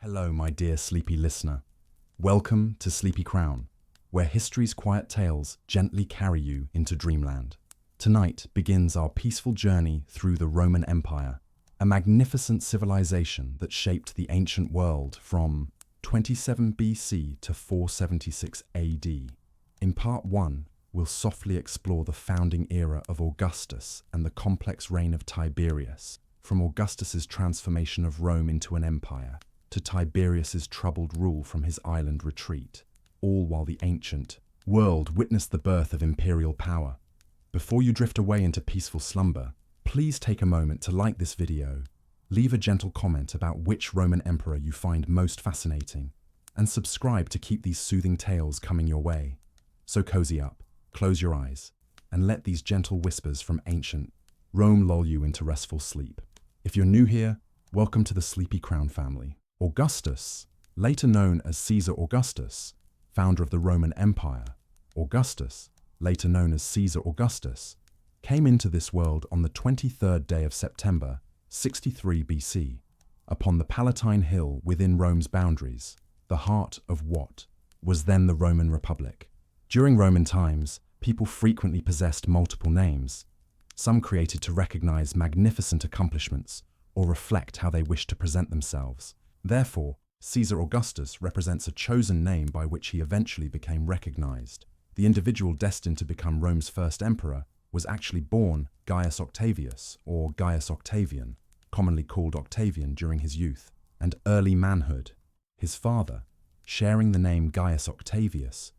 Hello, my dear sleepy listener. Welcome to Sleepy Crown, where history's quiet tales gently carry you into dreamland. Tonight begins our peaceful journey through the Roman Empire, a magnificent civilization that shaped the ancient world from 27 BC to 476 AD. In Part 1, we'll softly explore the founding era of Augustus and the complex reign of Tiberius, from Augustus's transformation of Rome into an empire to Tiberius's troubled rule from his island retreat, all while the ancient world witnessed the birth of imperial power. Before you drift away into peaceful slumber, please take a moment to like this video, leave a gentle comment about which Roman emperor you find most fascinating, and subscribe to keep these soothing tales coming your way. So cozy up, close your eyes, and let these gentle whispers from ancient Rome lull you into restful sleep. If you're new here, welcome to the Sleepy Crown family. Augustus, later known as Caesar Augustus, founder of the Roman Empire, Augustus, later known as Caesar Augustus, came into this world on the 23rd day of September, 63 BC, upon the Palatine Hill within Rome's boundaries, the heart of what was then the Roman Republic. During Roman times, people frequently possessed multiple names, some created to recognize magnificent accomplishments or reflect how they wished to present themselves. Therefore, Caesar Augustus represents a chosen name by which he eventually became recognized. The individual destined to become Rome's first emperor was actually born Gaius Octavius, or Gaius Octavian, commonly called Octavian during his youth and early manhood. His father, sharing the name Gaius Octavius,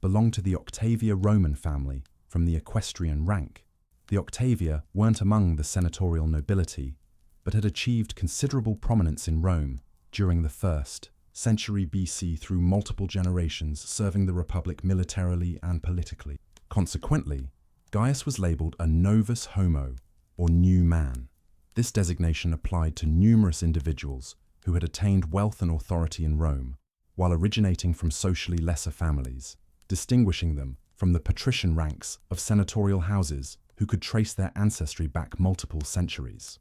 belonged to the Octavia Roman family from the equestrian rank. The Octavia weren't among the senatorial nobility, but had achieved considerable prominence in Rome during the 1st century BC through multiple generations, serving the Republic militarily and politically. Consequently, Gaius was labeled a novus homo, or new man. This designation applied to numerous individuals who had attained wealth and authority in Rome, while originating from socially lesser families, distinguishing them from the patrician ranks of senatorial houses who could trace their ancestry back multiple centuries.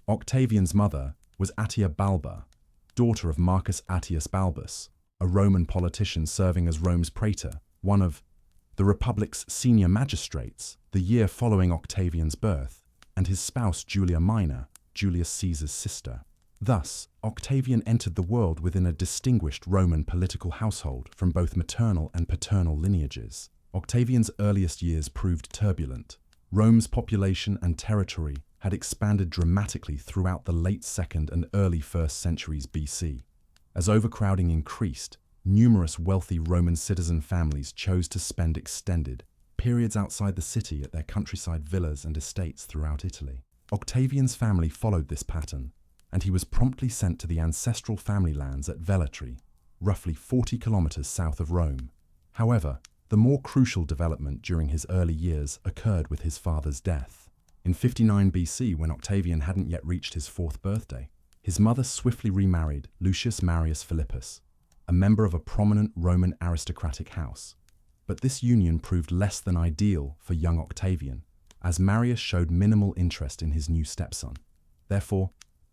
Octavian's mother was Attia Balba, daughter of Marcus Attius Balbus, a Roman politician serving as Rome's praetor, one of the Republic's senior magistrates, the year following Octavian's birth, and his spouse Julia Minor, Julius Caesar's sister. Thus, Octavian entered the world within a distinguished Roman political household from both maternal and paternal lineages. Octavian's earliest years proved turbulent. Rome's population and territory had expanded dramatically throughout the late 2nd and early 1st centuries BC. As overcrowding increased, numerous wealthy Roman citizen families chose to spend extended periods outside the city at their countryside villas and estates throughout Italy. Octavian's family followed this pattern, and he was promptly sent to the ancestral family lands at Velletri, roughly 40 kilometers south of Rome. However, the more crucial development during his early years occurred with his father's death. In 59 BC, when Octavian hadn't yet reached his 4th birthday, his mother swiftly remarried Lucius Marius Philippus, a member of a prominent Roman aristocratic house. But this union proved less than ideal for young Octavian, as Marius showed minimal interest in his new stepson. Therefore,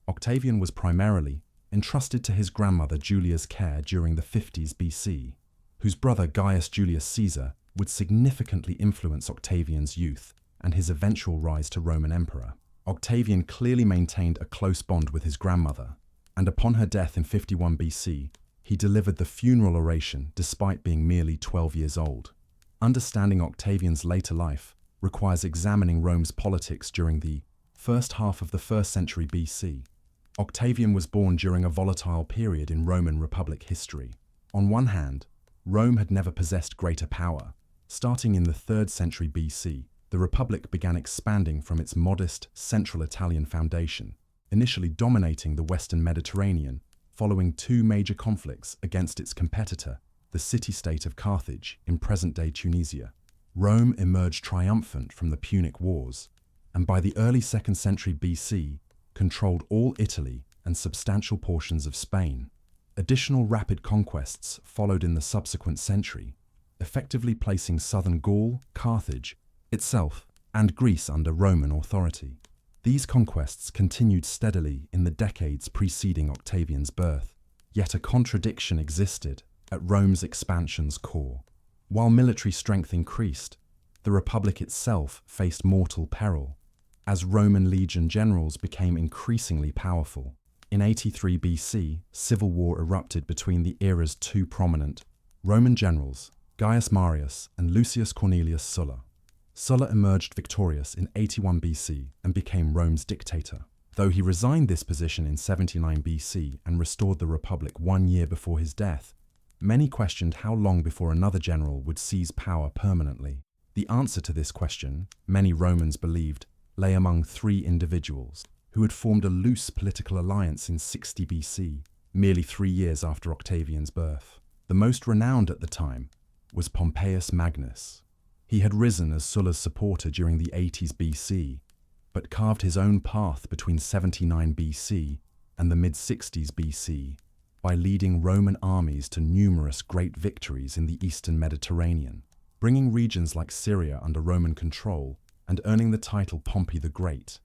Octavian was primarily entrusted to his grandmother Julia's care during the 50s BC, whose brother Gaius Julius Caesar would significantly influence Octavian's youth and his eventual rise to Roman emperor. Octavian clearly maintained a close bond with his grandmother, and upon her death in 51 BC, he delivered the funeral oration despite being merely 12 years old. Understanding Octavian's later life requires examining Rome's politics during the first half of the 1st century BC. Octavian was born during a volatile period in Roman Republic history. On one hand, Rome had never possessed greater power. Starting in the 3rd century BC, the Republic began expanding from its modest central Italian foundation, initially dominating the Western Mediterranean, following 2 major conflicts against its competitor, the city-state of Carthage in present-day Tunisia. Rome emerged triumphant from the Punic Wars, and by the early 2nd century BC, controlled all Italy and substantial portions of Spain. Additional rapid conquests followed in the subsequent century, effectively placing southern Gaul, Carthage itself, and Greece under Roman authority. These conquests continued steadily in the decades preceding Octavian's birth, Yet a contradiction existed at Rome's expansion's core. While military strength increased, the Republic itself faced mortal peril, as Roman legion generals became increasingly powerful. In 83 BC, civil war erupted between the era's two prominent Roman generals, Gaius Marius and Lucius Cornelius Sulla. Sulla emerged victorious in 81 BC and became Rome's dictator. Though he resigned this position in 79 BC and restored the Republic 1 year before his death, many questioned how long before another general would seize power permanently. The answer to this question, many Romans believed, lay among three individuals who had formed a loose political alliance in 60 BC, merely 3 years after Octavian's birth. The most renowned at the time was Pompeius Magnus. He had risen as Sulla's supporter during the 80s BC, but carved his own path between 79 BC and the mid-60s BC by leading Roman armies to numerous great victories in the eastern Mediterranean, bringing regions like Syria under Roman control and earning the title Pompey the Great.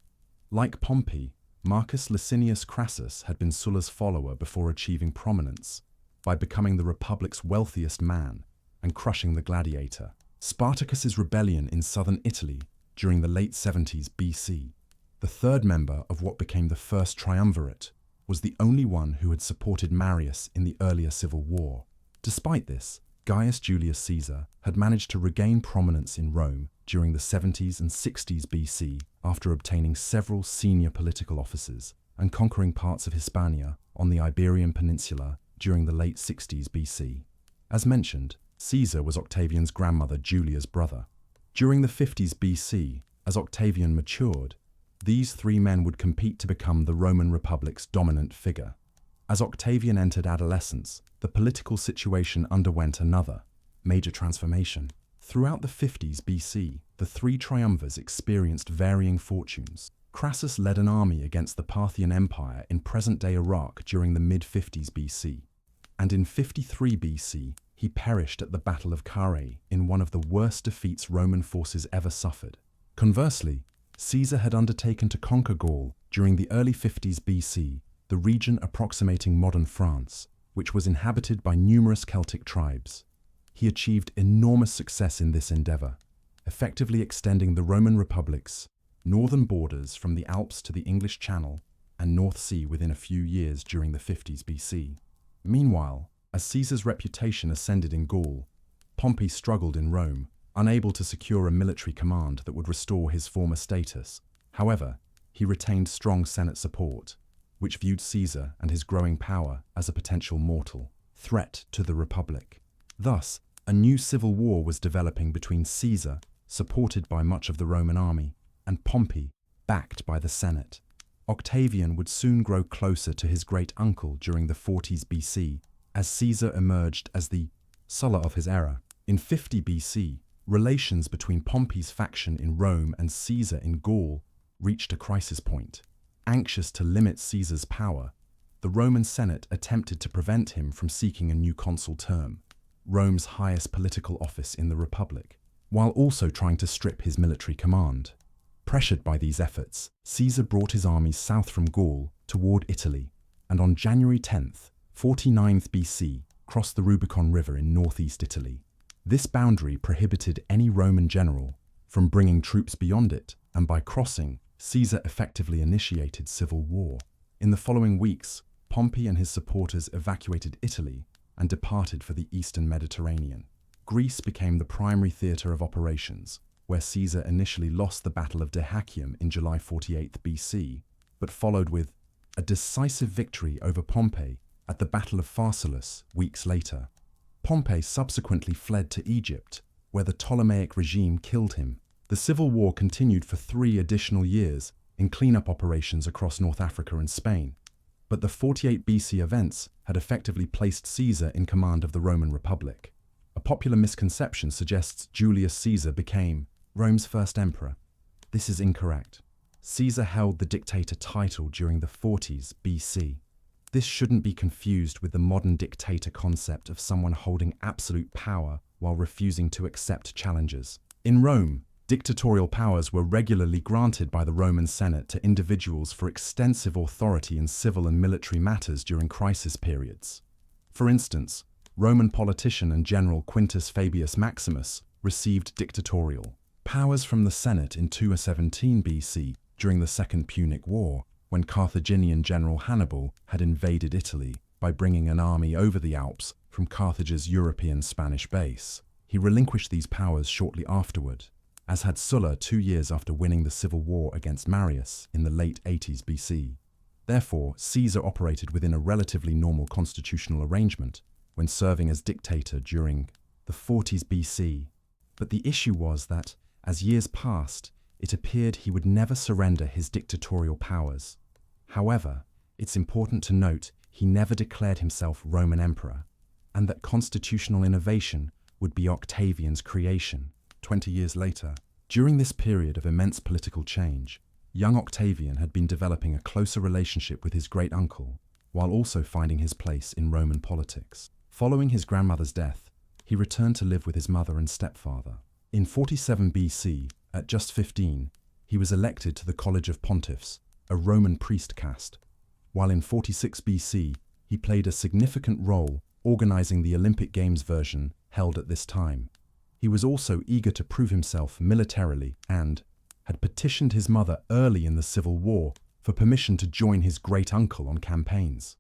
Like Pompey, Marcus Licinius Crassus had been Sulla's follower before achieving prominence by becoming the Republic's wealthiest man and crushing the gladiator. Spartacus's rebellion in southern Italy during the late 70s BC, the third member of what became the first triumvirate, was the only one who had supported Marius in the earlier civil war. Despite this, Gaius Julius Caesar had managed to regain prominence in Rome during the 70s and 60s BC after obtaining several senior political offices and conquering parts of Hispania on the Iberian Peninsula during the late 60s BC. As mentioned, Caesar was Octavian's grandmother Julia's brother. During the 50s BC, as Octavian matured, these three men would compete to become the Roman Republic's dominant figure. As Octavian entered adolescence, the political situation underwent another major transformation. Throughout the 50s BC, the three triumvirs experienced varying fortunes. Crassus led an army against the Parthian Empire in present-day Iraq during the mid-50s BC, and in 53 BC, he perished at the Battle of Carrhae in one of the worst defeats Roman forces ever suffered. Conversely, Caesar had undertaken to conquer Gaul during the early 50s BC, the region approximating modern France, which was inhabited by numerous Celtic tribes. He achieved enormous success in this endeavor, effectively extending the Roman Republic's northern borders from the Alps to the English Channel and North Sea within a few years during the 50s BC. Meanwhile, as Caesar's reputation ascended in Gaul, Pompey struggled in Rome, unable to secure a military command that would restore his former status. However, he retained strong Senate support, which viewed Caesar and his growing power as a potential mortal threat to the Republic. Thus, a new civil war was developing between Caesar, supported by much of the Roman army, and Pompey, backed by the Senate. Octavian would soon grow closer to his great-uncle during the 40s BC, as Caesar emerged as the Sulla of his era. In 50 BC, relations between Pompey's faction in Rome and Caesar in Gaul reached a crisis point. Anxious to limit Caesar's power, the Roman Senate attempted to prevent him from seeking a new consul term, Rome's highest political office in the Republic, while also trying to strip his military command. Pressured by these efforts, Caesar brought his armies south from Gaul toward Italy, and on January 10th, 49th BC, crossed the Rubicon River in northeast Italy. This boundary prohibited any Roman general from bringing troops beyond it, and by crossing, Caesar effectively initiated civil war. In the following weeks, Pompey and his supporters evacuated Italy and departed for the eastern Mediterranean. Greece became the primary theatre of operations, where Caesar initially lost the Battle of Dyrrhachium in July 48 BC, but followed with a decisive victory over Pompey at the Battle of Pharsalus weeks later. Pompey subsequently fled to Egypt, where the Ptolemaic regime killed him. The civil war continued for 3 additional years in cleanup operations across North Africa and Spain, but the 48 BC events had effectively placed Caesar in command of the Roman Republic. A popular misconception suggests Julius Caesar became Rome's first emperor. This is incorrect. Caesar held the dictator title during the 40s BC. This shouldn't be confused with the modern dictator concept of someone holding absolute power while refusing to accept challenges. In Rome, Dictatorial powers were regularly granted by the Roman Senate to individuals for extensive authority in civil and military matters during crisis periods. For instance, Roman politician and general Quintus Fabius Maximus received dictatorial powers from the Senate in 217 BC during the Second Punic War, when Carthaginian general Hannibal had invaded Italy by bringing an army over the Alps from Carthage's European Spanish base. He relinquished these powers shortly afterward, as had Sulla 2 years after winning the civil war against Marius in the late 80s BC. Therefore, Caesar operated within a relatively normal constitutional arrangement when serving as dictator during the 40s BC. But the issue was that, as years passed, it appeared he would never surrender his dictatorial powers. However, it's important to note he never declared himself Roman emperor, and that constitutional innovation would be Octavian's creation 20 years later. During this period of immense political change, young Octavian had been developing a closer relationship with his great-uncle, while also finding his place in Roman politics. Following his grandmother's death, he returned to live with his mother and stepfather. In 47 BC, at just 15, he was elected to the College of Pontiffs, a Roman priest caste, while in 46 BC, he played a significant role organizing the Olympic Games version held at this time. He was also eager to prove himself militarily and had petitioned his mother early in the Civil War for permission to join his great-uncle on campaigns.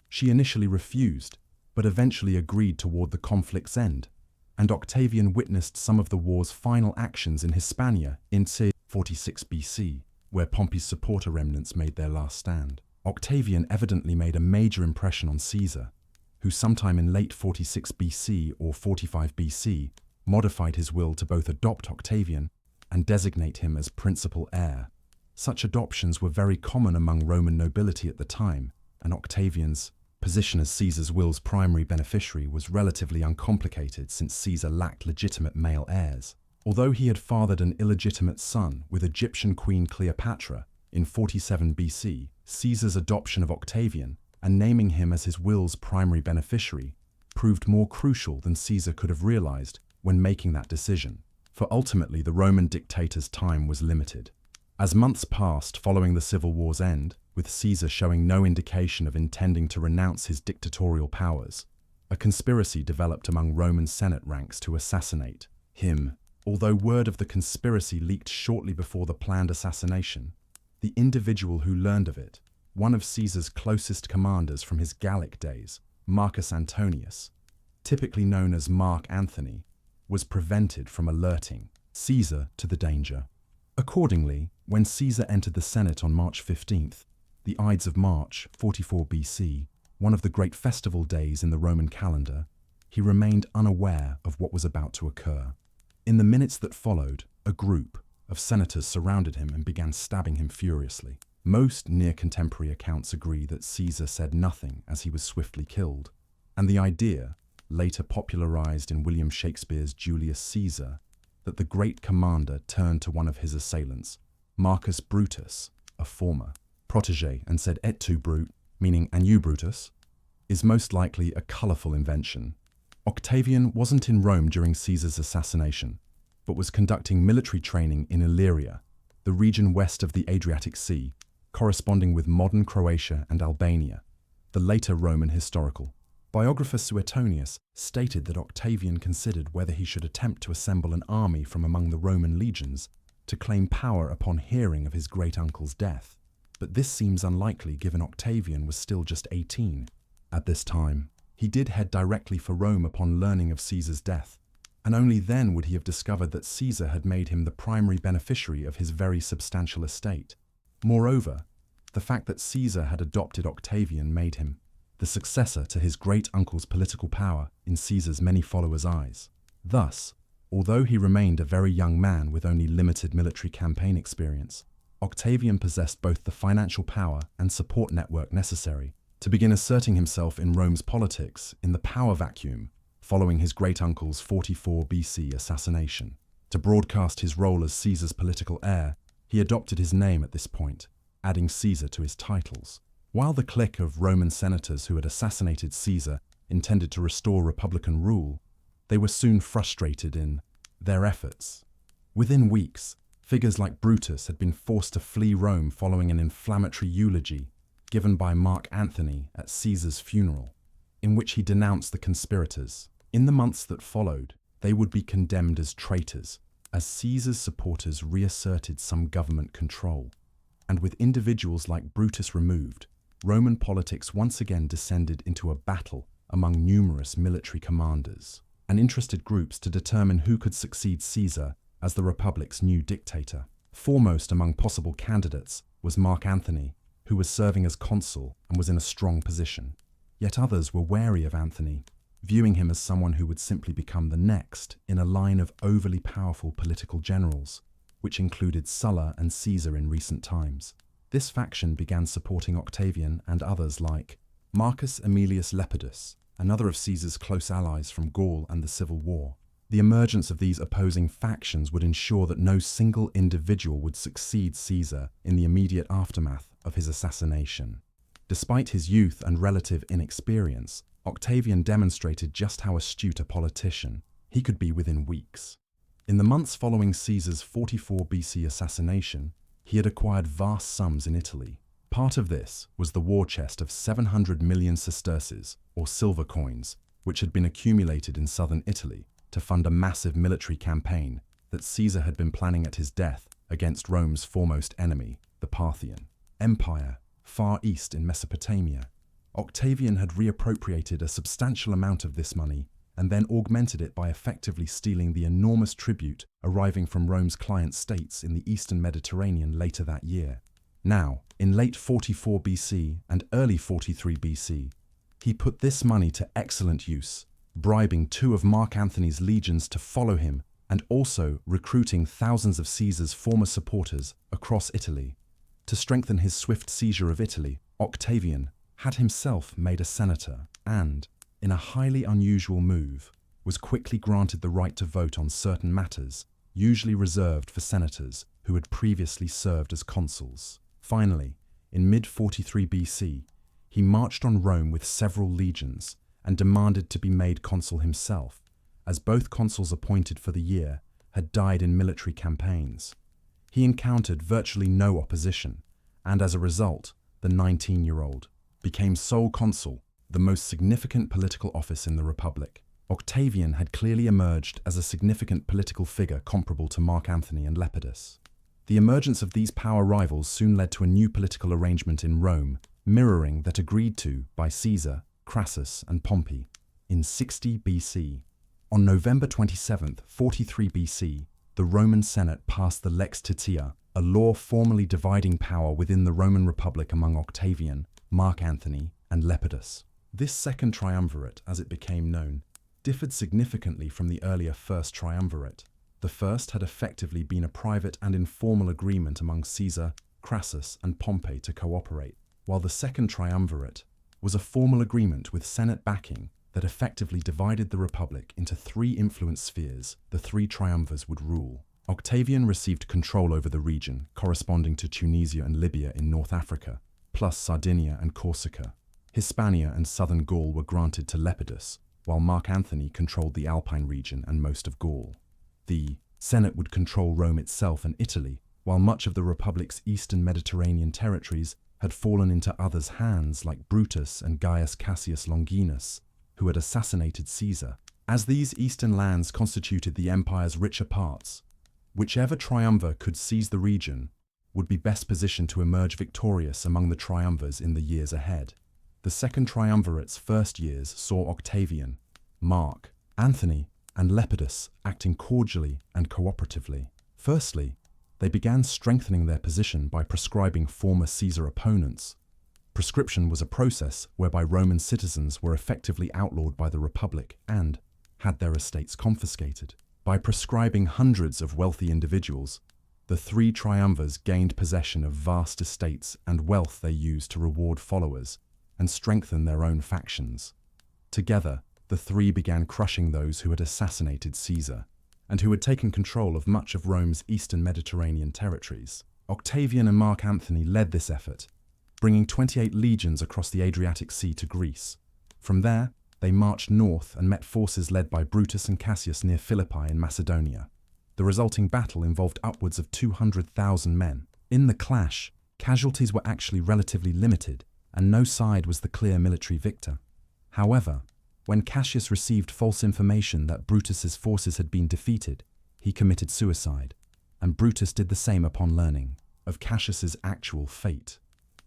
She initially refused, but eventually agreed toward the conflict's end, and Octavian witnessed some of the war's final actions in Hispania in 46 BC, where Pompey's supporter remnants made their last stand. Octavian evidently made a major impression on Caesar, who sometime in late 46 BC or 45 BC modified his will to both adopt Octavian and designate him as principal heir. Such adoptions were very common among Roman nobility at the time, and Octavian's position as Caesar's will's primary beneficiary was relatively uncomplicated since Caesar lacked legitimate male heirs. Although he had fathered an illegitimate son with Egyptian Queen Cleopatra in 47 BC, Caesar's adoption of Octavian and naming him as his will's primary beneficiary proved more crucial than Caesar could have realized when making that decision, for ultimately the Roman dictator's time was limited. As months passed following the civil war's end, with Caesar showing no indication of intending to renounce his dictatorial powers, a conspiracy developed among Roman Senate ranks to assassinate him. Although word of the conspiracy leaked shortly before the planned assassination, the individual who learned of it, one of Caesar's closest commanders from his Gallic days, Marcus Antonius, typically known as Mark Antony, was prevented from alerting Caesar to the danger. Accordingly, when Caesar entered the Senate on March 15th, the Ides of March, 44 BC, one of the great festival days in the Roman calendar, he remained unaware of what was about to occur. In the minutes that followed, a group of senators surrounded him and began stabbing him furiously. Most near-contemporary accounts agree that Caesar said nothing as he was swiftly killed, and the idea, later popularized in William Shakespeare's Julius Caesar, that the great commander turned to one of his assailants, Marcus Brutus, a former protege, and said, "Et tu, Brute," meaning, "And you, Brutus," is most likely a colorful invention. Octavian wasn't in Rome during Caesar's assassination, but was conducting military training in Illyria, the region west of the Adriatic Sea, corresponding with modern Croatia and Albania, the later Roman historical. Biographer Suetonius stated that Octavian considered whether he should attempt to assemble an army from among the Roman legions to claim power upon hearing of his great-uncle's death, but this seems unlikely given Octavian was still just 18 at this time. He did head directly for Rome upon learning of Caesar's death, and only then would he have discovered that Caesar had made him the primary beneficiary of his very substantial estate. Moreover, the fact that Caesar had adopted Octavian made him the successor to his great-uncle's political power in Caesar's many followers' eyes. Thus, although he remained a very young man with only limited military campaign experience, Octavian possessed both the financial power and support network necessary to begin asserting himself in Rome's politics in the power vacuum following his great-uncle's 44 BC assassination. To broadcast his role as Caesar's political heir, he adopted his name at this point, adding Caesar to his titles. While the clique of Roman senators who had assassinated Caesar intended to restore republican rule, they were soon frustrated in their efforts. Within weeks, figures like Brutus had been forced to flee Rome following an inflammatory eulogy given by Mark Antony at Caesar's funeral, in which he denounced the conspirators. In the months that followed, they would be condemned as traitors, as Caesar's supporters reasserted some government control. And with individuals like Brutus removed, Roman politics once again descended into a battle among numerous military commanders and interested groups to determine who could succeed Caesar as the Republic's new dictator. Foremost among possible candidates was Mark Antony, who was serving as consul and was in a strong position. Yet others were wary of Antony, viewing him as someone who would simply become the next in a line of overly powerful political generals, which included Sulla and Caesar in recent times. This faction began supporting Octavian and others like Marcus Aemilius Lepidus, another of Caesar's close allies from Gaul and the Civil War. The emergence of these opposing factions would ensure that no single individual would succeed Caesar in the immediate aftermath of his assassination. Despite his youth and relative inexperience, Octavian demonstrated just how astute a politician he could be within weeks. In the months following Caesar's 44 BC assassination, he had acquired vast sums in Italy. Part of this was the war chest of 700 million sesterces, or silver coins, which had been accumulated in southern Italy to fund a massive military campaign that Caesar had been planning at his death against Rome's foremost enemy, the Parthian Empire, far east in Mesopotamia. Octavian had reappropriated a substantial amount of this money and then augmented it by effectively stealing the enormous tribute arriving from Rome's client states in the eastern Mediterranean later that year. Now, in late 44 BC and early 43 BC, he put this money to excellent use, bribing 2 of Mark Antony's legions to follow him and also recruiting thousands of Caesar's former supporters across Italy. To strengthen his swift seizure of Italy, Octavian had himself made a senator and, in a highly unusual move, was quickly granted the right to vote on certain matters, usually reserved for senators who had previously served as consuls. Finally, in mid-43 BC, he marched on Rome with several legions and demanded to be made consul himself, as both consuls appointed for the year had died in military campaigns. He encountered virtually no opposition, and as a result, the 19-year-old became sole consul, the most significant political office in the Republic. Octavian had clearly emerged as a significant political figure comparable to Mark Antony and Lepidus. The emergence of these power rivals soon led to a new political arrangement in Rome, mirroring that agreed to by Caesar, Crassus, and Pompey in 60 BC. On November 27, 43 BC, the Roman Senate passed the Lex Titia, a law formally dividing power within the Roman Republic among Octavian, Mark Antony, and Lepidus. This second triumvirate, as it became known, differed significantly from the earlier first triumvirate. The first had effectively been a private and informal agreement among Caesar, Crassus, and Pompey to cooperate, while the second triumvirate was a formal agreement with Senate backing that effectively divided the Republic into 3 influence spheres the 3 triumvirs would rule. Octavian received control over the region, corresponding to Tunisia and Libya in North Africa, plus Sardinia and Corsica. Hispania and southern Gaul were granted to Lepidus, while Mark Antony controlled the Alpine region and most of Gaul. The Senate would control Rome itself and Italy, while much of the Republic's eastern Mediterranean territories had fallen into others' hands like Brutus and Gaius Cassius Longinus, who had assassinated Caesar. As these eastern lands constituted the empire's richer parts, whichever triumvir could seize the region would be best positioned to emerge victorious among the triumvirs in the years ahead. The second triumvirate's first years saw Octavian, Mark, Antony, and Lepidus acting cordially and cooperatively. Firstly, they began strengthening their position by proscribing former Caesar opponents. Proscription was a process whereby Roman citizens were effectively outlawed by the Republic and had their estates confiscated. By proscribing hundreds of wealthy individuals, the 3 triumvirs gained possession of vast estates and wealth they used to reward followers and strengthen their own factions. Together, the 3 began crushing those who had assassinated Caesar and who had taken control of much of Rome's eastern Mediterranean territories. Octavian and Mark Antony led this effort, bringing 28 legions across the Adriatic Sea to Greece. From there, they marched north and met forces led by Brutus and Cassius near Philippi in Macedonia. The resulting battle involved upwards of 200,000 men. In the clash, casualties were actually relatively limited, and no side was the clear military victor. However, when Cassius received false information that Brutus's forces had been defeated, he committed suicide, and Brutus did the same upon learning of Cassius's actual fate.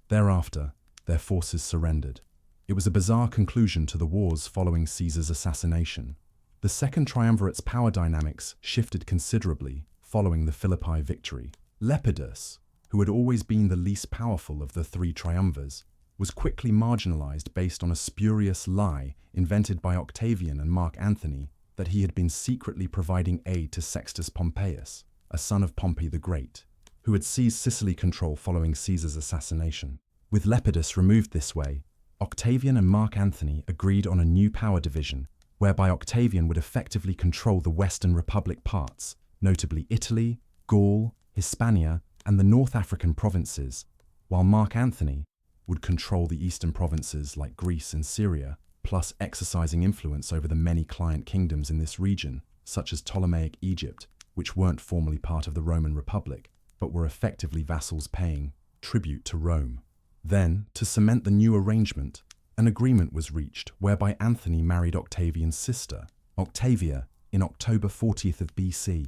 Thereafter, their forces surrendered. It was a bizarre conclusion to the wars following Caesar's assassination. The Second Triumvirate's power dynamics shifted considerably following the Philippi victory. Lepidus, who had always been the least powerful of the three triumvirs, was quickly marginalized based on a spurious lie invented by Octavian and Mark Antony that he had been secretly providing aid to Sextus Pompeius, a son of Pompey the Great, who had seized Sicily control following Caesar's assassination. With Lepidus removed this way, Octavian and Mark Antony agreed on a new power division whereby Octavian would effectively control the Western Republic parts, notably Italy, Gaul, Hispania, and the North African provinces, while Mark Antony would control the eastern provinces like Greece and Syria, plus exercising influence over the many client kingdoms in this region, such as Ptolemaic Egypt, which weren't formally part of the Roman Republic, but were effectively vassals paying tribute to Rome. Then, to cement the new arrangement, an agreement was reached whereby Antony married Octavian's sister, Octavia, in October 40th of BC.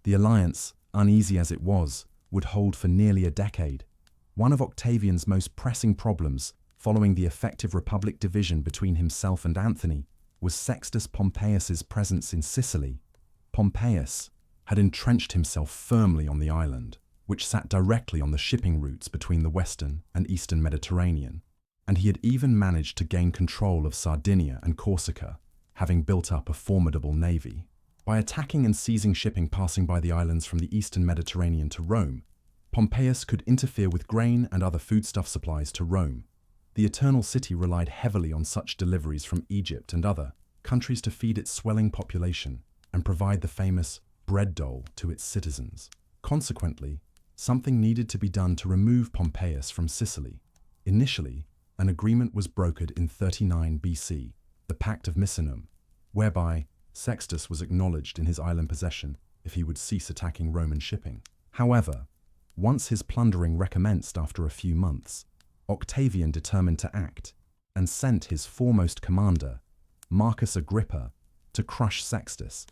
The alliance, uneasy as it was, would hold for nearly a decade. One of Octavian's most pressing problems, following the effective republic division between himself and Antony, was Sextus Pompeius's presence in Sicily. Pompeius had entrenched himself firmly on the island, which sat directly on the shipping routes between the western and eastern Mediterranean, and he had even managed to gain control of Sardinia and Corsica, having built up a formidable navy. By attacking and seizing shipping passing by the islands from the eastern Mediterranean to Rome, Pompeius could interfere with grain and other foodstuff supplies to Rome. The Eternal City relied heavily on such deliveries from Egypt and other countries to feed its swelling population and provide the famous bread dole to its citizens. Consequently, something needed to be done to remove Pompeius from Sicily. Initially, an agreement was brokered in 39 BC, the Pact of Misenum, whereby Sextus was acknowledged in his island possession if he would cease attacking Roman shipping. However, once his plundering recommenced after a few months, Octavian determined to act and sent his foremost commander, Marcus Agrippa, to crush Sextus,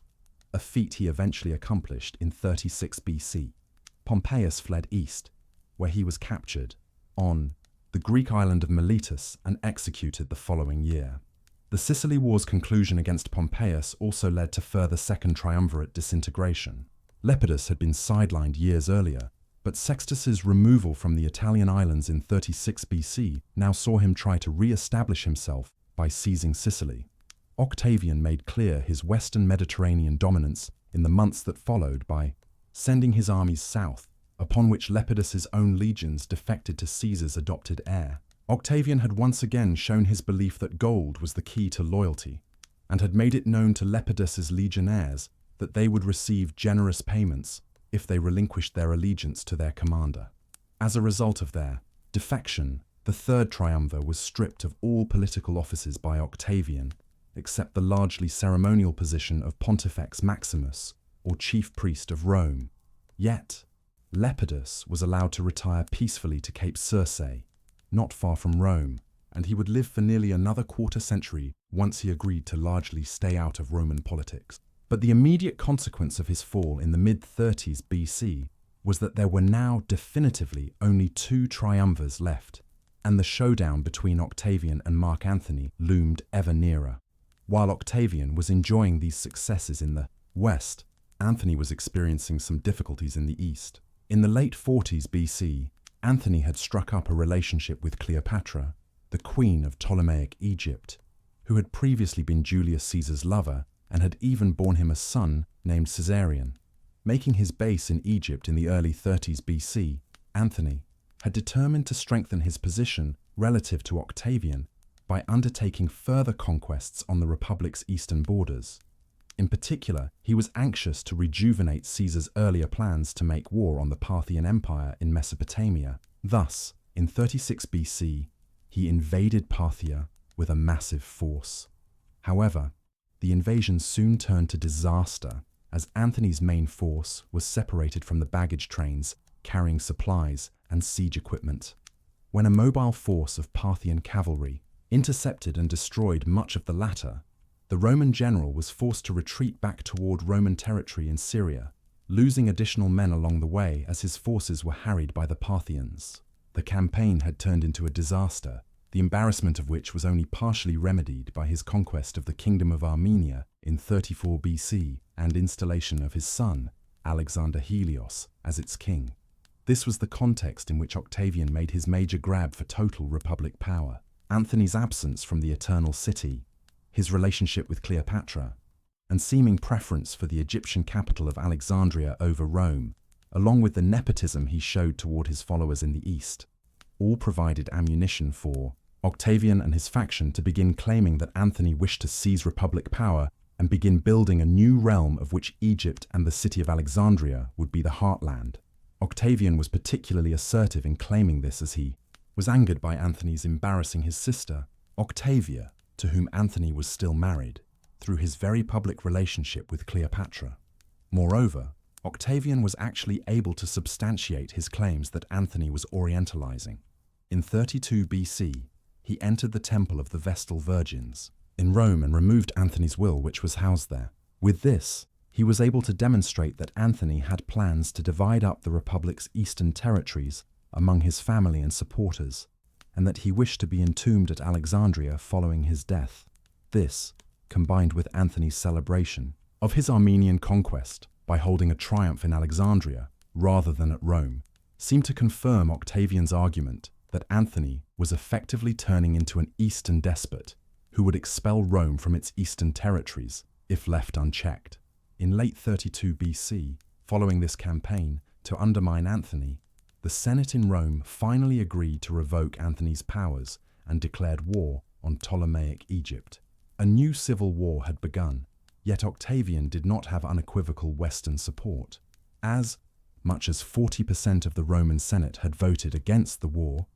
a feat he eventually accomplished in 36 BC. Pompeius fled east, where he was captured on the Greek island of Miletus and executed the following year. The Sicily War's conclusion against Pompeius also led to further Second Triumvirate disintegration. Lepidus had been sidelined years earlier, but Sextus's removal from the Italian islands in 36 BC now saw him try to re-establish himself by seizing Sicily. Octavian made clear his western Mediterranean dominance in the months that followed by sending his armies south, upon which Lepidus's own legions defected to Caesar's adopted heir. Octavian had once again shown his belief that gold was the key to loyalty, and had made it known to Lepidus's legionnaires that they would receive generous payments if they relinquished their allegiance to their commander. As a result of their defection, the Third Triumvir was stripped of all political offices by Octavian, except the largely ceremonial position of Pontifex Maximus, or chief priest of Rome. Yet, Lepidus was allowed to retire peacefully to Cape Circe, not far from Rome, and he would live for nearly another quarter century once he agreed to largely stay out of Roman politics. But the immediate consequence of his fall in the mid-30s BC was that there were now definitively only two triumvirs left, and the showdown between Octavian and Mark Antony loomed ever nearer. While Octavian was enjoying these successes in the west, Antony was experiencing some difficulties in the east. In the late 40s BC, Antony had struck up a relationship with Cleopatra, the queen of Ptolemaic Egypt, who had previously been Julius Caesar's lover and had even borne him a son named Caesarion. Making his base in Egypt in the early 30s BC, Antony had determined to strengthen his position relative to Octavian by undertaking further conquests on the Republic's eastern borders. In particular, he was anxious to rejuvenate Caesar's earlier plans to make war on the Parthian Empire in Mesopotamia. Thus, in 36 BC, he invaded Parthia with a massive force. However, the invasion soon turned to disaster as Antony's main force was separated from the baggage trains carrying supplies and siege equipment. When a mobile force of Parthian cavalry intercepted and destroyed much of the latter, the Roman general was forced to retreat back toward Roman territory in Syria, losing additional men along the way as his forces were harried by the Parthians. The campaign had turned into a disaster, the embarrassment of which was only partially remedied by his conquest of the Kingdom of Armenia in 34 BC and installation of his son, Alexander Helios, as its king. This was the context in which Octavian made his major grab for total republic power. Antony's absence from the Eternal City, his relationship with Cleopatra, and seeming preference for the Egyptian capital of Alexandria over Rome, along with the nepotism he showed toward his followers in the East, all provided ammunition for Octavian and his faction to begin claiming that Antony wished to seize republic power and begin building a new realm of which Egypt and the city of Alexandria would be the heartland. Octavian was particularly assertive in claiming this as he was angered by Antony's embarrassing his sister, Octavia, to whom Antony was still married, through his very public relationship with Cleopatra. Moreover, Octavian was actually able to substantiate his claims that Antony was Orientalizing. In 32 BC, he entered the Temple of the Vestal Virgins in Rome and removed Antony's will which was housed there. With this, he was able to demonstrate that Antony had plans to divide up the Republic's eastern territories among his family and supporters, and that he wished to be entombed at Alexandria following his death. This, combined with Antony's celebration of his Armenian conquest by holding a triumph in Alexandria rather than at Rome, seemed to confirm Octavian's argument that Antony was effectively turning into an eastern despot who would expel Rome from its eastern territories if left unchecked. In late 32 BC, following this campaign to undermine Antony, the Senate in Rome finally agreed to revoke Antony's powers and declared war on Ptolemaic Egypt. A new civil war had begun, yet Octavian did not have unequivocal Western support. As much as 40% of the Roman Senate had voted against the war,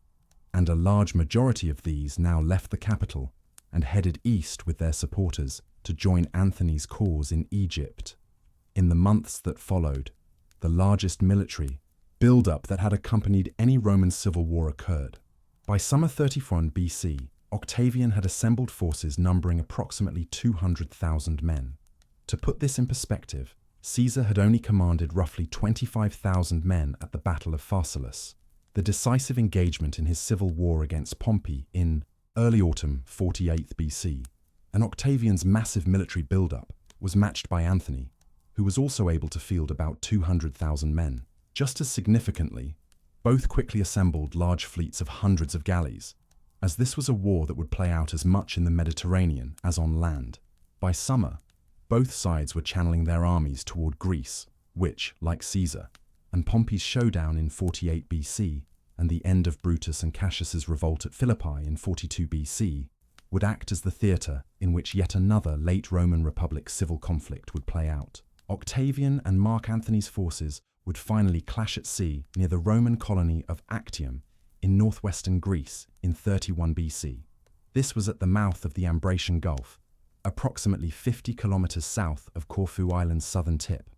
and a large majority of these now left the capital and headed east with their supporters to join Antony's cause in Egypt. In the months that followed, the largest military build-up that had accompanied any Roman civil war occurred. By summer 31 BC, Octavian had assembled forces numbering approximately 200,000 men. To put this in perspective, Caesar had only commanded roughly 25,000 men at the Battle of Pharsalus, the decisive engagement in his civil war against Pompey in early autumn 48 BC. And Octavian's massive military build-up was matched by Antony, who was also able to field about 200,000 men. Just as significantly, both quickly assembled large fleets of hundreds of galleys, as this was a war that would play out as much in the Mediterranean as on land. By summer, both sides were channeling their armies toward Greece, which, like Caesar, and Pompey's showdown in 48 BC, and the end of Brutus and Cassius's revolt at Philippi in 42 BC, would act as the theatre in which yet another late Roman Republic civil conflict would play out. Octavian and Mark Antony's forces would finally clash at sea near the Roman colony of Actium in northwestern Greece in 31 BC. This was at the mouth of the Ambracian Gulf, approximately 50 kilometers south of Corfu Island's southern tip.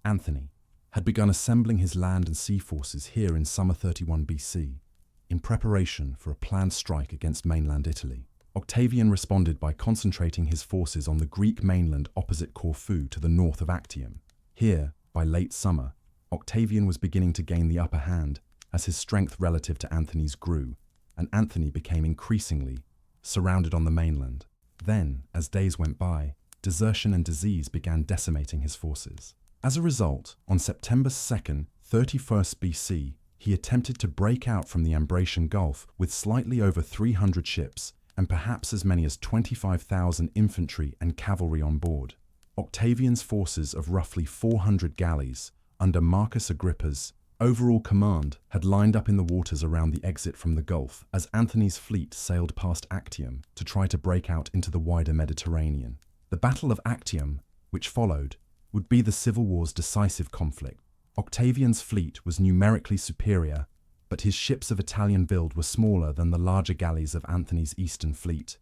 Antony had begun assembling his land and sea forces here in summer 31 BC, in preparation for a planned strike against mainland Italy. Octavian responded by concentrating his forces on the Greek mainland opposite Corfu to the north of Actium. Here, by late summer, Octavian was beginning to gain the upper hand as his strength relative to Antony's grew, and Antony became increasingly surrounded on the mainland. Then, as days went by, desertion and disease began decimating his forces. As a result, on September 2nd, 31st BC, he attempted to break out from the Ambracian Gulf with slightly over 300 ships and perhaps as many as 25,000 infantry and cavalry on board. Octavian's forces of roughly 400 galleys, under Marcus Agrippa's overall command, had lined up in the waters around the exit from the Gulf as Antony's fleet sailed past Actium to try to break out into the wider Mediterranean. The Battle of Actium, which followed, would be the civil war's decisive conflict. Octavian's fleet was numerically superior, but his ships of Italian build were smaller than the larger galleys of Antony's eastern fleet.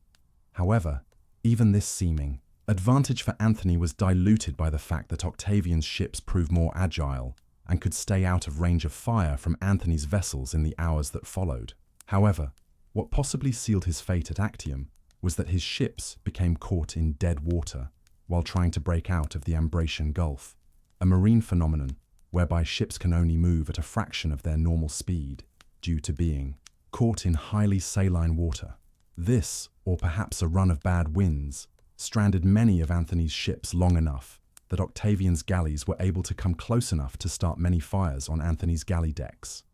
However, even this seeming Advantage for Anthony was diluted by the fact that Octavian's ships proved more agile and could stay out of range of fire from Anthony's vessels in the hours that followed. However, what possibly sealed his fate at Actium was that his ships became caught in dead water while trying to break out of the Ambracian Gulf, a marine phenomenon whereby ships can only move at a fraction of their normal speed due to being caught in highly saline water. This, or perhaps a run of bad winds, stranded many of Anthony's ships long enough that Octavian's galleys were able to come close enough to start many fires on Anthony's galley decks.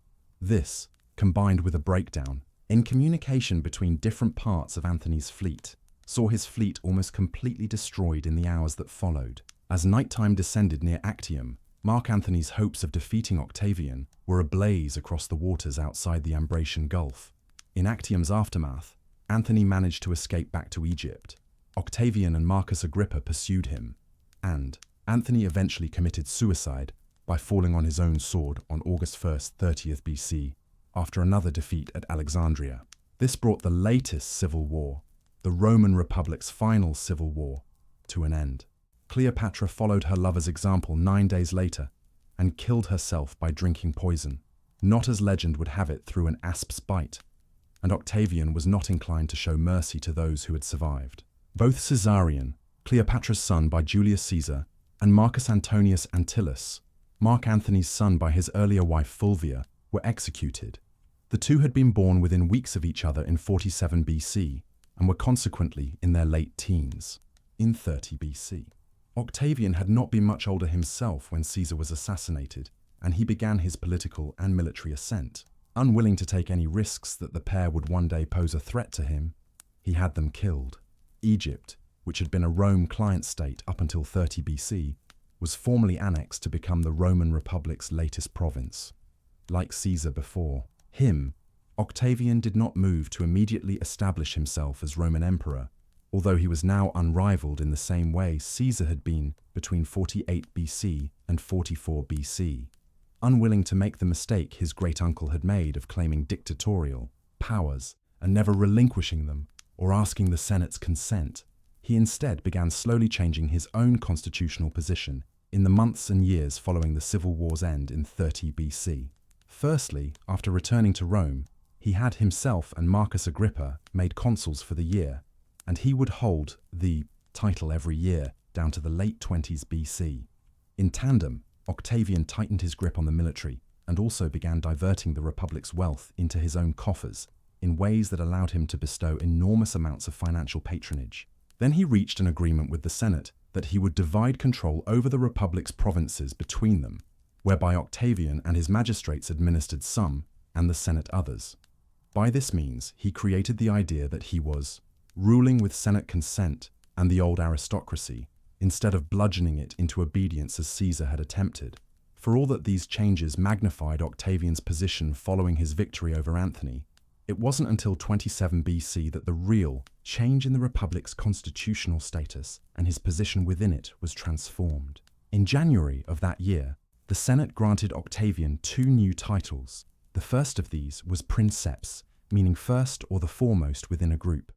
This, combined with a breakdown in communication between different parts of Anthony's fleet, saw his fleet almost completely destroyed in the hours that followed. As nighttime descended near Actium, Mark Antony's hopes of defeating Octavian were ablaze across the waters outside the Ambracian Gulf. In Actium's aftermath, Anthony managed to escape back to Egypt. Octavian and Marcus Agrippa pursued him, and Anthony eventually committed suicide by falling on his own sword on August 1st, 30th BC, after another defeat at Alexandria. This brought the latest civil war, the Roman Republic's final civil war, to an end. Cleopatra followed her lover's example 9 days later and killed herself by drinking poison, not as legend would have it through an asp's bite, and Octavian was not inclined to show mercy to those who had survived. Both Caesarion, Cleopatra's son by Julius Caesar, and Marcus Antonius Antyllus, Mark Antony's son by his earlier wife Fulvia, were executed. The two had been born within weeks of each other in 47 BC and were consequently in their late teens, in 30 BC. Octavian had not been much older himself when Caesar was assassinated, and he began his political and military ascent. Unwilling to take any risks that the pair would one day pose a threat to him, he had them killed. Egypt, which had been a Rome client state up until 30 BC, was formally annexed to become the Roman Republic's latest province. Like Caesar before him, Octavian did not move to immediately establish himself as Roman emperor, although he was now unrivaled in the same way Caesar had been between 48 BC and 44 BC. Unwilling to make the mistake his great-uncle had made of claiming dictatorial powers and never relinquishing them or asking the Senate's consent, he instead began slowly changing his own constitutional position in the months and years following the civil war's end in 30 BC. Firstly, after returning to Rome, he had himself and Marcus Agrippa made consuls for the year, and he would hold the title every year down to the late 20s BC. In tandem, Octavian tightened his grip on the military and also began diverting the Republic's wealth into his own coffers in ways that allowed him to bestow enormous amounts of financial patronage. Then he reached an agreement with the Senate that he would divide control over the Republic's provinces between them, whereby Octavian and his magistrates administered some and the Senate others. By this means, he created the idea that he was ruling with Senate consent and the old aristocracy, instead of bludgeoning it into obedience as Caesar had attempted. For all that these changes magnified Octavian's position following his victory over Anthony, it wasn't until 27 BC that the real change in the Republic's constitutional status and his position within it was transformed. In January of that year, the Senate granted Octavian 2 new titles. The first of these was princeps, meaning first or the foremost within a group.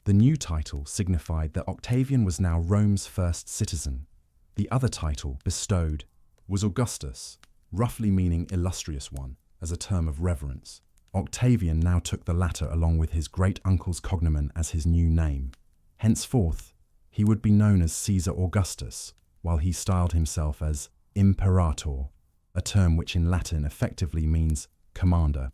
The new title signified that Octavian was now Rome's first citizen. The other title bestowed was Augustus, roughly meaning illustrious one, as a term of reverence. Octavian now took the latter along with his great-uncle's cognomen as his new name. Henceforth, he would be known as Caesar Augustus, while he styled himself as imperator, a term which in Latin effectively means commander,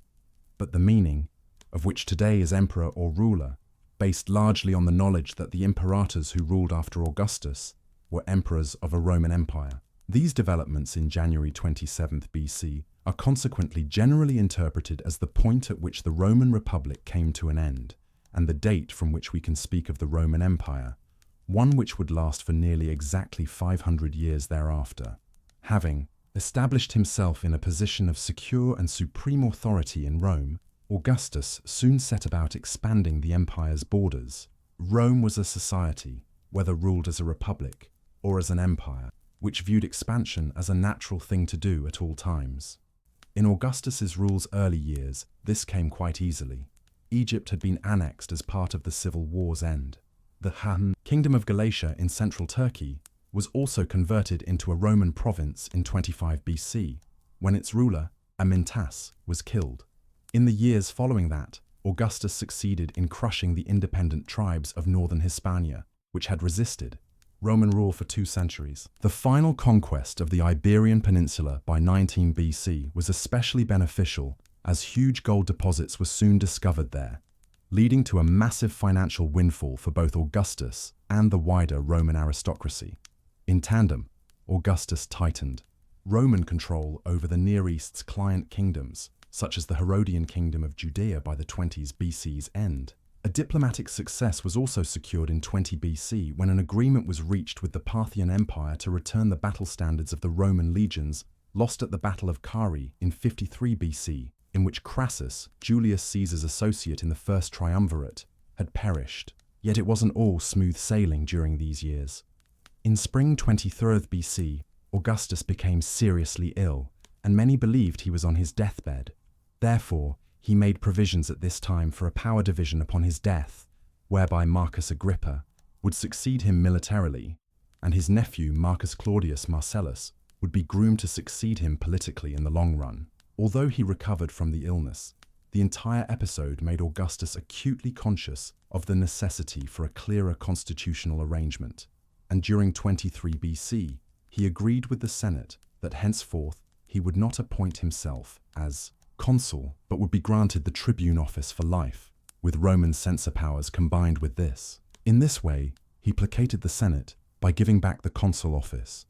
but the meaning, of which today is emperor or ruler, based largely on the knowledge that the imperators who ruled after Augustus were emperors of a Roman Empire. These developments in January 27th BC are consequently generally interpreted as the point at which the Roman Republic came to an end, and the date from which we can speak of the Roman Empire, one which would last for nearly exactly 500 years thereafter. Having established himself in a position of secure and supreme authority in Rome, Augustus soon set about expanding the empire's borders. Rome was a society, whether ruled as a republic or as an empire, which viewed expansion as a natural thing to do at all times. In Augustus's rule's early years, this came quite easily. Egypt had been annexed as part of the civil war's end. The Kingdom of Galatia in central Turkey was also converted into a Roman province in 25 BC, when its ruler, Amyntas, was killed. In the years following that, Augustus succeeded in crushing the independent tribes of northern Hispania, which had resisted Roman rule for 2 centuries. The final conquest of the Iberian Peninsula by 19 BC was especially beneficial, as huge gold deposits were soon discovered there, leading to a massive financial windfall for both Augustus and the wider Roman aristocracy. In tandem, Augustus tightened Roman control over the Near East's client kingdoms, such as the Herodian Kingdom of Judea by the 20s BC's end. A diplomatic success was also secured in 20 BC when an agreement was reached with the Parthian Empire to return the battle standards of the Roman legions lost at the Battle of Carrhae in 53 BC, in which Crassus, Julius Caesar's associate in the First Triumvirate, had perished. Yet it wasn't all smooth sailing during these years. In spring 23 BC, Augustus became seriously ill, and many believed he was on his deathbed. Therefore, he made provisions at this time for a power division upon his death, whereby Marcus Agrippa would succeed him militarily, and his nephew Marcus Claudius Marcellus would be groomed to succeed him politically in the long run. Although he recovered from the illness, the entire episode made Augustus acutely conscious of the necessity for a clearer constitutional arrangement, and during 23 BC, he agreed with the Senate that henceforth he would not appoint himself as consul, but would be granted the tribune office for life, with Roman censor powers combined with this. In this way, he placated the Senate by giving back the consul office,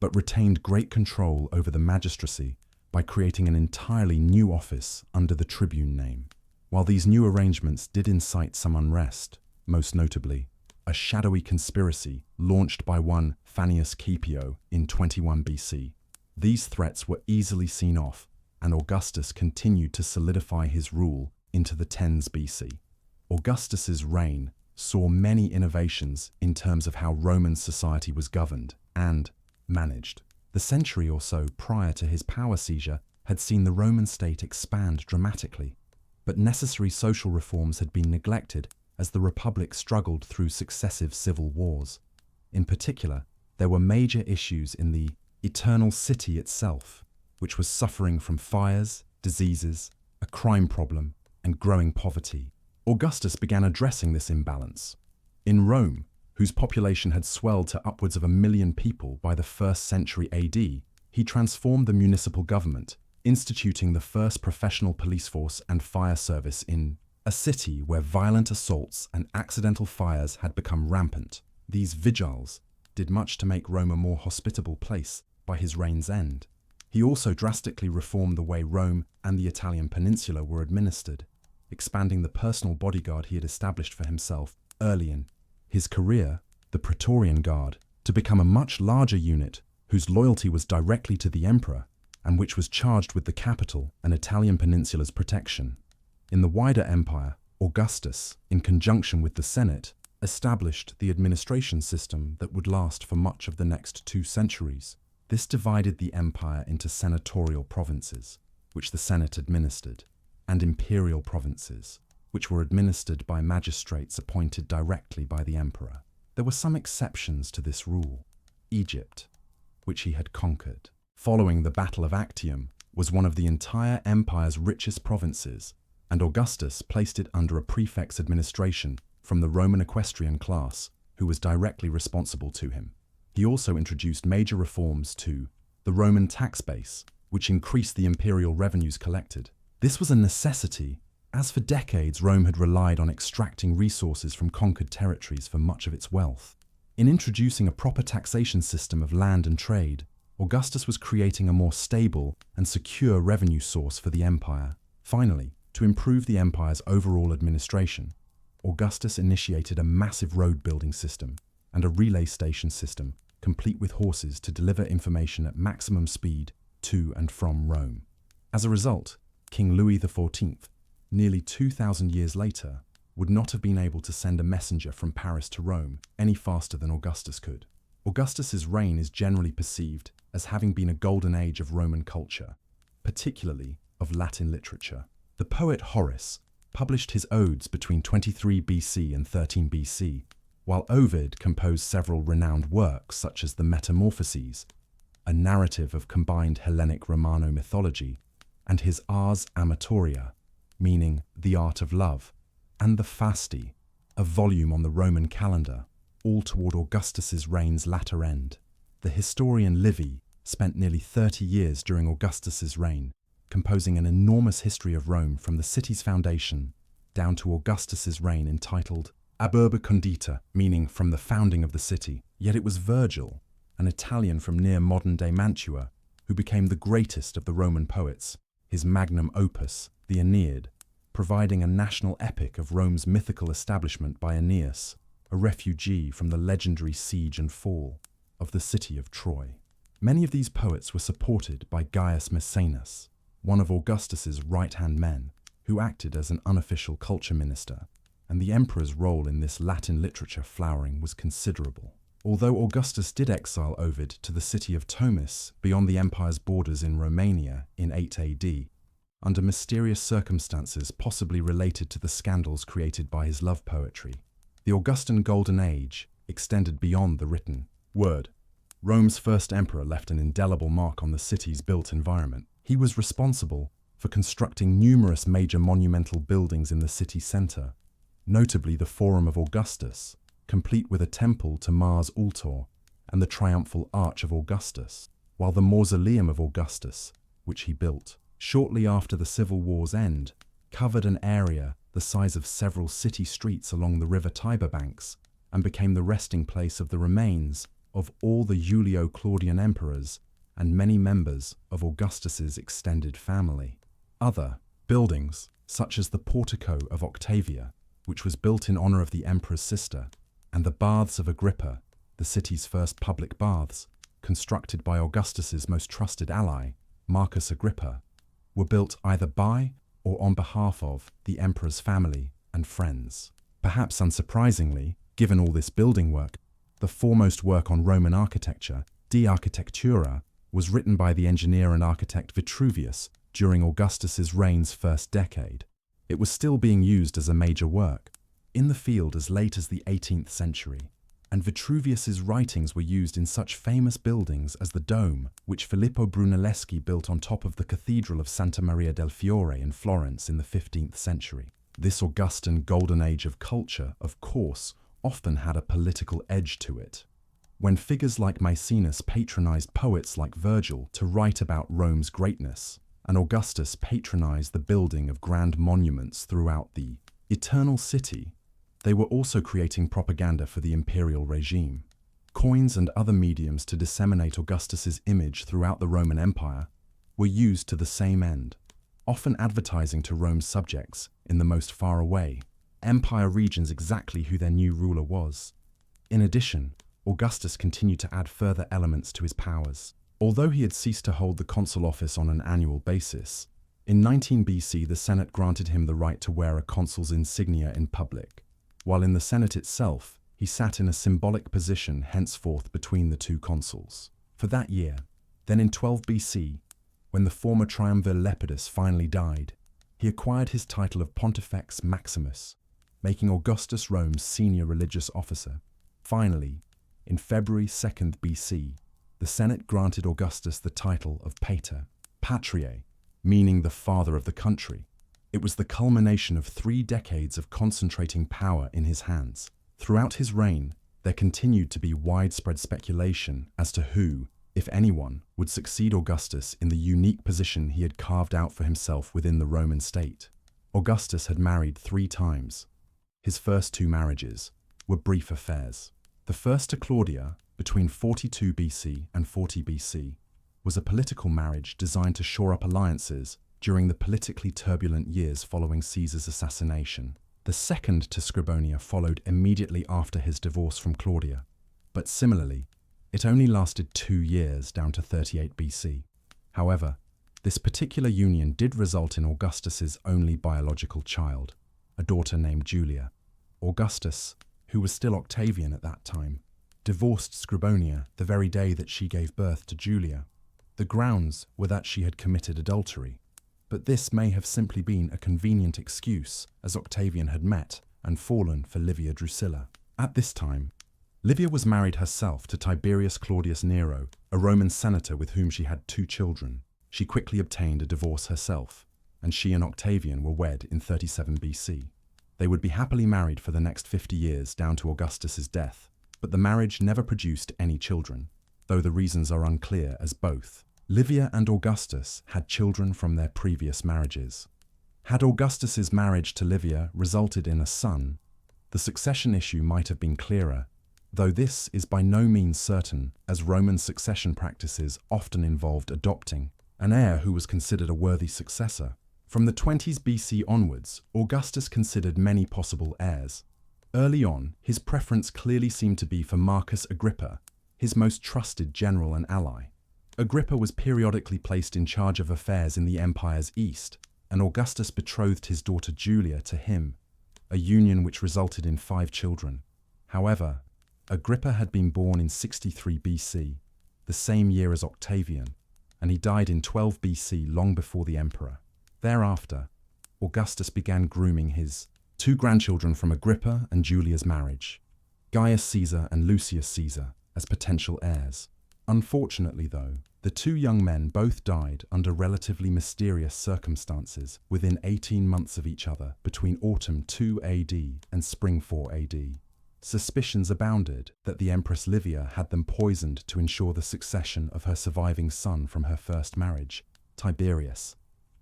but retained great control over the magistracy by creating an entirely new office under the tribune name. While these new arrangements did incite some unrest, most notably a shadowy conspiracy launched by one Fannius Caepio in 21 BC, these threats were easily seen off, and Augustus continued to solidify his rule into the 10s BC. Augustus's reign saw many innovations in terms of how Roman society was governed and managed. The century or so prior to his power seizure had seen the Roman state expand dramatically, but necessary social reforms had been neglected as the Republic struggled through successive civil wars. In particular, there were major issues in the eternal city itself, which was suffering from fires, diseases, a crime problem, and growing poverty. Augustus began addressing this imbalance. In Rome, whose population had swelled to upwards of 1 million people by the 1st century AD, he transformed the municipal government, instituting the first professional police force and fire service in a city where violent assaults and accidental fires had become rampant. These vigiles did much to make Rome a more hospitable place by his reign's end. He also drastically reformed the way Rome and the Italian peninsula were administered, expanding the personal bodyguard he had established for himself early in his career, the Praetorian Guard, to become a much larger unit whose loyalty was directly to the emperor and which was charged with the capital and Italian peninsula's protection. In the wider empire, Augustus, in conjunction with the Senate, established the administration system that would last for much of the next 2 centuries. This divided the empire into senatorial provinces, which the Senate administered, and imperial provinces, which were administered by magistrates appointed directly by the emperor. There were some exceptions to this rule. Egypt, which he had conquered, following the Battle of Actium, was one of the entire empire's richest provinces, and Augustus placed it under a prefect's administration from the Roman equestrian class, who was directly responsible to him. He also introduced major reforms to the Roman tax base, which increased the imperial revenues collected. This was a necessity, as for decades Rome had relied on extracting resources from conquered territories for much of its wealth. In introducing a proper taxation system of land and trade, Augustus was creating a more stable and secure revenue source for the empire. Finally, to improve the empire's overall administration, Augustus initiated a massive road-building system and a relay station system, complete with horses to deliver information at maximum speed to and from Rome. As a result, King Louis XIV, nearly 2,000 years later, would not have been able to send a messenger from Paris to Rome any faster than Augustus could. Augustus's reign is generally perceived as having been a golden age of Roman culture, particularly of Latin literature. The poet Horace published his odes between 23 BC and 13 BC, while Ovid composed several renowned works such as the Metamorphoses, a narrative of combined Hellenic Romano mythology, and his Ars Amatoria, meaning the art of love, and the Fasti, a volume on the Roman calendar, all toward Augustus's reign's latter end. The historian Livy spent nearly 30 years during Augustus's reign, composing an enormous history of Rome from the city's foundation down to Augustus's reign, entitled Ab urbe condita, meaning from the founding of the city. Yet it was Virgil, an Italian from near modern-day Mantua, who became the greatest of the Roman poets, his magnum opus, the Aeneid, providing a national epic of Rome's mythical establishment by Aeneas, a refugee from the legendary siege and fall of the city of Troy. Many of these poets were supported by Gaius Maecenas, one of Augustus's right-hand men, who acted as an unofficial culture minister, and the emperor's role in this Latin literature flowering was considerable. Although Augustus did exile Ovid to the city of Tomis beyond the empire's borders in Romania in 8 AD, under mysterious circumstances possibly related to the scandals created by his love poetry, the Augustan Golden Age extended beyond the written word. Rome's first emperor left an indelible mark on the city's built environment. He was responsible for constructing numerous major monumental buildings in the city centre, notably the Forum of Augustus, complete with a temple to Mars Ultor, and the Triumphal Arch of Augustus, while the Mausoleum of Augustus, which he built shortly after the Civil War's end, covered an area the size of several city streets along the river Tiber banks, and became the resting place of the remains of all the Julio-Claudian emperors and many members of Augustus's extended family. Other buildings, such as the Portico of Octavia, which was built in honor of the emperor's sister, and the Baths of Agrippa, the city's first public baths, constructed by Augustus's most trusted ally, Marcus Agrippa, were built either by or on behalf of the emperor's family and friends. Perhaps unsurprisingly, given all this building work, the foremost work on Roman architecture, De Architectura, was written by the engineer and architect Vitruvius during Augustus's reign's first decade. It was still being used as a major work in the field as late as the 18th century, and Vitruvius's writings were used in such famous buildings as the Dome, which Filippo Brunelleschi built on top of the Cathedral of Santa Maria del Fiore in Florence in the 15th century. This Augustan golden age of culture, of course, often had a political edge to it. When figures like Maecenas patronized poets like Virgil to write about Rome's greatness, and Augustus patronized the building of grand monuments throughout the eternal city, they were also creating propaganda for the imperial regime. Coins and other mediums to disseminate Augustus's image throughout the Roman Empire were used to the same end, often advertising to Rome's subjects in the most faraway empire regions exactly who their new ruler was. In addition, Augustus continued to add further elements to his powers. Although he had ceased to hold the consul office on an annual basis, in 19 BC the Senate granted him the right to wear a consul's insignia in public, while in the Senate itself he sat in a symbolic position henceforth between the two consuls. For that year, then in 12 BC, when the former triumvir Lepidus finally died, he acquired his title of Pontifex Maximus, making Augustus Rome's senior religious officer. Finally, in February 2nd BC, the Senate granted Augustus the title of Pater, Patriae, meaning the father of the country. It was the culmination of 3 decades of concentrating power in his hands. Throughout his reign, there continued to be widespread speculation as to who, if anyone, would succeed Augustus in the unique position he had carved out for himself within the Roman state. Augustus had married 3 times. His first 2 marriages were brief affairs. The first to Claudia, between 42 BC and 40 BC, was a political marriage designed to shore up alliances during the politically turbulent years following Caesar's assassination. The second to Scribonia followed immediately after his divorce from Claudia, but similarly, it only lasted 2 years down to 38 BC. However, this particular union did result in Augustus's only biological child, a daughter named Julia. Augustus, who was still Octavian at that time, divorced Scribonia the very day that she gave birth to Julia. The grounds were that she had committed adultery, but this may have simply been a convenient excuse, as Octavian had met and fallen for Livia Drusilla. At this time, Livia was married herself to Tiberius Claudius Nero, a Roman senator with whom she had 2 children. She quickly obtained a divorce herself, and she and Octavian were wed in 37 BC. They would be happily married for the next 50 years down to Augustus's death, but the marriage never produced any children, though the reasons are unclear, as both Livia and Augustus had children from their previous marriages. Had Augustus's marriage to Livia resulted in a son, the succession issue might have been clearer, though this is by no means certain, as Roman succession practices often involved adopting an heir who was considered a worthy successor. From the 20s BC onwards, Augustus considered many possible heirs. Early on, his preference clearly seemed to be for Marcus Agrippa, his most trusted general and ally. Agrippa was periodically placed in charge of affairs in the empire's east, and Augustus betrothed his daughter Julia to him, a union which resulted in 5 children. However, Agrippa had been born in 63 BC, the same year as Octavian, and he died in 12 BC, long before the emperor. Thereafter, Augustus began grooming his 2 grandchildren from Agrippa and Julia's marriage, Gaius Caesar and Lucius Caesar, as potential heirs. Unfortunately, though, the 2 young men both died under relatively mysterious circumstances within 18 months of each other between autumn 2 AD and spring 4 AD. Suspicions abounded that the Empress Livia had them poisoned to ensure the succession of her surviving son from her first marriage, Tiberius.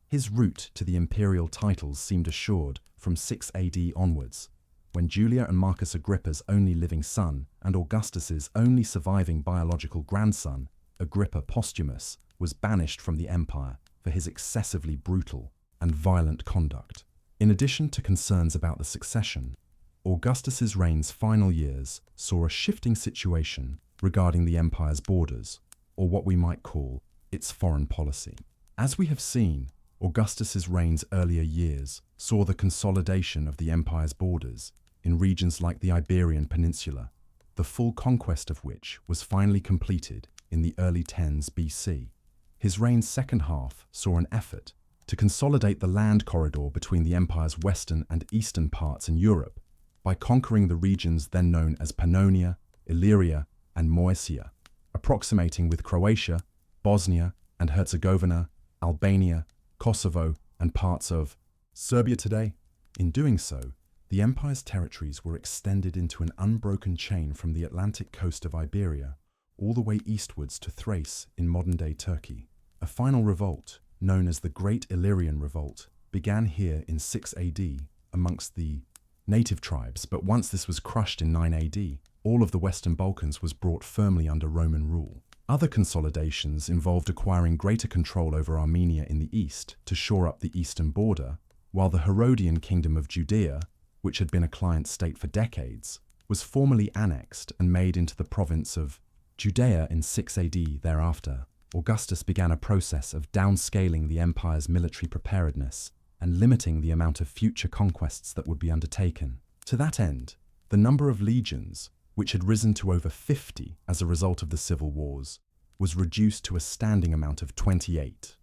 His route to the imperial titles seemed assured from 6 AD onwards, when Julia and Marcus Agrippa's only living son and Augustus's only surviving biological grandson, Agrippa Posthumus, was banished from the empire for his excessively brutal and violent conduct. In addition to concerns about the succession, Augustus's reign's final years saw a shifting situation regarding the empire's borders, or what we might call its foreign policy. As we have seen, Augustus's reign's earlier years saw the consolidation of the empire's borders in regions like the Iberian Peninsula, the full conquest of which was finally completed in the early 10s BC. His reign's second half saw an effort to consolidate the land corridor between the empire's western and eastern parts in Europe by conquering the regions then known as Pannonia, Illyria, and Moesia, approximating with Croatia, Bosnia and Herzegovina, Albania, Kosovo, and parts of Serbia today. In doing so, the empire's territories were extended into an unbroken chain from the Atlantic coast of Iberia all the way eastwards to Thrace in modern-day Turkey. A final revolt, known as the Great Illyrian Revolt, began here in 6 AD amongst the native tribes, but once this was crushed in 9 AD, all of the Western Balkans was brought firmly under Roman rule. Other consolidations involved acquiring greater control over Armenia in the east to shore up the eastern border, while the Herodian Kingdom of Judea, which had been a client state for decades, was formally annexed and made into the province of Judea in 6 AD. Thereafter, Augustus began a process of downscaling the empire's military preparedness and limiting the amount of future conquests that would be undertaken. To that end, the number of legions, which had risen to over 50 as a result of the civil wars, was reduced to a standing amount of 28.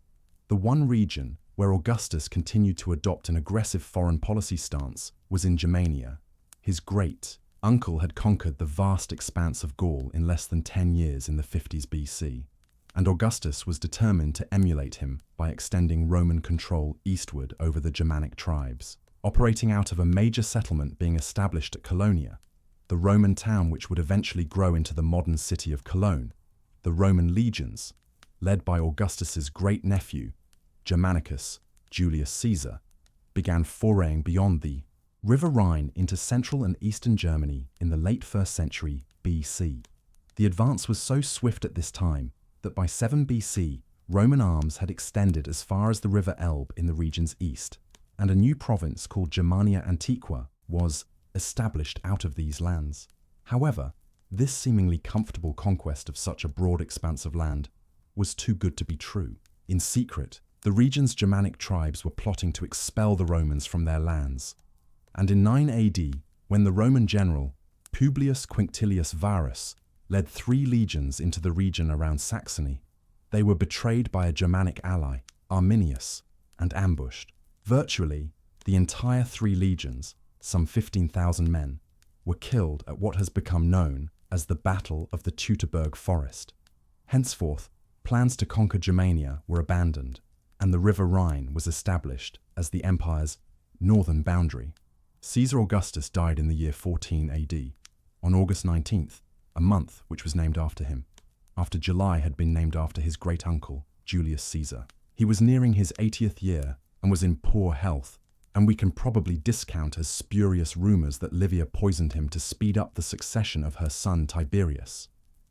The one region where Augustus continued to adopt an aggressive foreign policy stance was in Germania. His great-uncle had conquered the vast expanse of Gaul in less than 10 years in the 50s BC, and Augustus was determined to emulate him by extending Roman control eastward over the Germanic tribes. Operating out of a major settlement being established at Colonia, the Roman town which would eventually grow into the modern city of Cologne, the Roman legions, led by Augustus's great-nephew, Germanicus Julius Caesar, began foraying beyond the River Rhine into central and eastern Germany in the late 1st century BC. The advance was so swift at this time that by 7 BC, Roman arms had extended as far as the River Elbe in the region's east, and a new province called Germania Antiqua was established out of these lands. However, this seemingly comfortable conquest of such a broad expanse of land was too good to be true. In secret, the region's Germanic tribes were plotting to expel the Romans from their lands. And in 9 AD, when the Roman general Publius Quinctilius Varus led 3 legions into the region around Saxony, they were betrayed by a Germanic ally, Arminius, and ambushed. Virtually, the entire 3 legions, some 15,000 men, were killed at what has become known as the Battle of the Teutoburg Forest. Henceforth, plans to conquer Germania were abandoned, and the River Rhine was established as the empire's northern boundary. Caesar Augustus died in the year 14 AD, on August 19th, a month which was named after him, after July had been named after his great-uncle, Julius Caesar. He was nearing his 80th year and was in poor health, and we can probably discount as spurious rumors that Livia poisoned him to speed up the succession of her son Tiberius.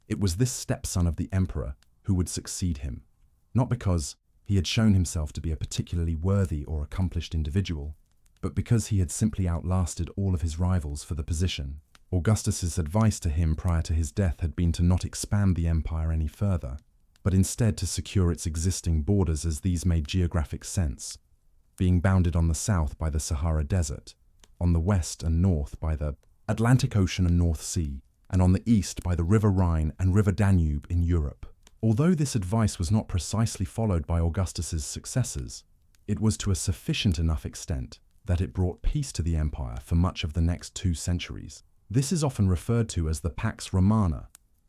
It was this stepson of the emperor who would succeed him, not because he had shown himself to be a particularly worthy or accomplished individual, but because he had simply outlasted all of his rivals for the position. Augustus's advice to him prior to his death had been to not expand the empire any further, but instead to secure its existing borders as these made geographic sense, being bounded on the south by the Sahara Desert, on the west and north by the Atlantic Ocean and North Sea, and on the east by the River Rhine and River Danube in Europe. Although this advice was not precisely followed by Augustus's successors, it was to a sufficient enough extent that it brought peace to the empire for much of the next 2 centuries. This is often referred to as the Pax Romana,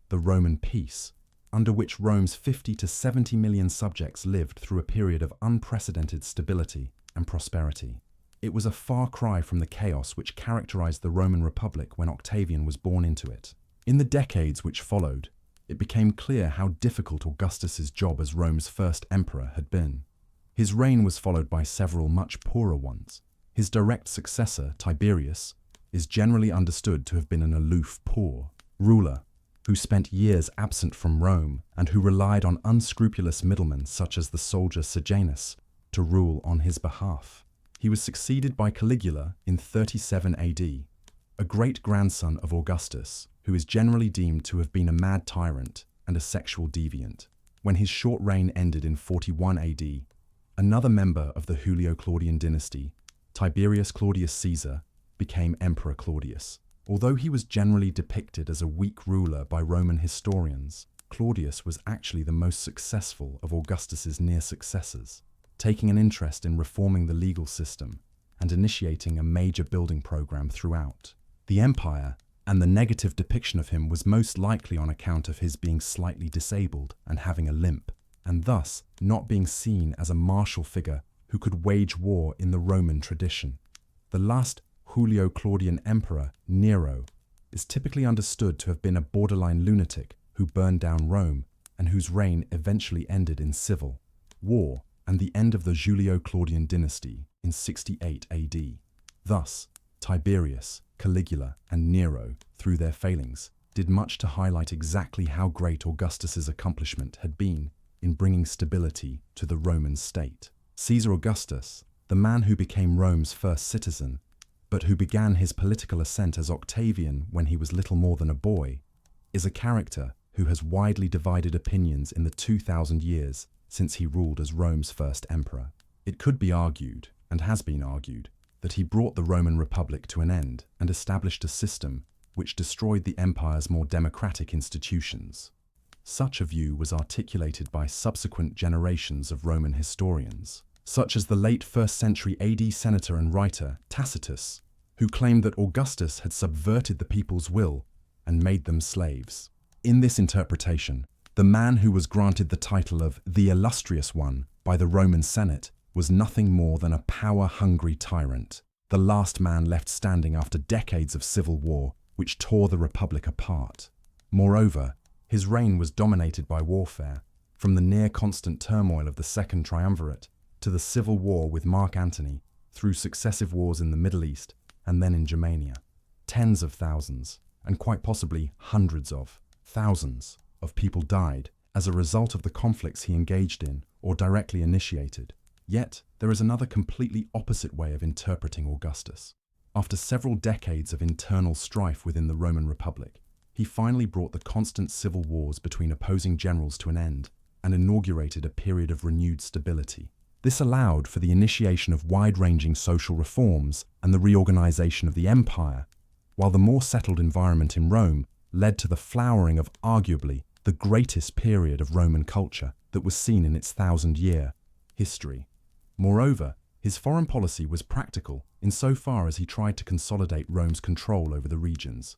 the Roman peace, under which Rome's 50 to 70 million subjects lived through a period of unprecedented stability and prosperity. It was a far cry from the chaos which characterized the Roman Republic when Octavian was born into it. In the decades which followed, it became clear how difficult Augustus's job as Rome's first emperor had been. His reign was followed by several much poorer ones. His direct successor, Tiberius, is generally understood to have been an aloof, poor ruler who spent years absent from Rome and who relied on unscrupulous middlemen such as the soldier Sejanus to rule on his behalf. He was succeeded by Caligula in 37 AD, a great-grandson of Augustus, who is generally deemed to have been a mad tyrant and a sexual deviant. When his short reign ended in 41 AD, another member of the Julio-Claudian dynasty, Tiberius Claudius Caesar, became Emperor Claudius. Although he was generally depicted as a weak ruler by Roman historians, Claudius was actually the most successful of Augustus's near successors, taking an interest in reforming the legal system and initiating a major building program throughout the empire, and the negative depiction of him was most likely on account of his being slightly disabled and having a limp, and thus not being seen as a martial figure who could wage war in the Roman tradition. The last Julio-Claudian emperor, Nero, is typically understood to have been a borderline lunatic who burned down Rome and whose reign eventually ended in civil war and the end of the Julio-Claudian dynasty in 68 AD. Thus, Tiberius, Caligula, and Nero, through their failings, did much to highlight exactly how great Augustus's accomplishment had been in bringing stability to the Roman state. Caesar Augustus, the man who became Rome's first citizen, but who began his political ascent as Octavian when he was little more than a boy, is a character who has widely divided opinions in the 2,000 years since he ruled as Rome's first emperor. It could be argued, and has been argued, that he brought the Roman Republic to an end and established a system which destroyed the empire's more democratic institutions. Such a view was articulated by subsequent generations of Roman historians, such as the late 1st century AD senator and writer Tacitus, who claimed that Augustus had subverted the people's will and made them slaves. In this interpretation, the man who was granted the title of the Illustrious One by the Roman Senate was nothing more than a power-hungry tyrant, the last man left standing after decades of civil war which tore the Republic apart. Moreover, his reign was dominated by warfare, from the near-constant turmoil of the Second Triumvirate to the civil war with Mark Antony, through successive wars in the Middle East and then in Germania. Tens of thousands, and quite possibly hundreds of thousands, of people died as a result of the conflicts he engaged in or directly initiated. Yet, there is another completely opposite way of interpreting Augustus. After several decades of internal strife within the Roman Republic, he finally brought the constant civil wars between opposing generals to an end and inaugurated a period of renewed stability. This allowed for the initiation of wide-ranging social reforms and the reorganization of the empire, while the more settled environment in Rome led to the flowering of arguably the greatest period of Roman culture that was seen in its 1,000-year history. Moreover, his foreign policy was practical insofar as he tried to consolidate Rome's control over the regions.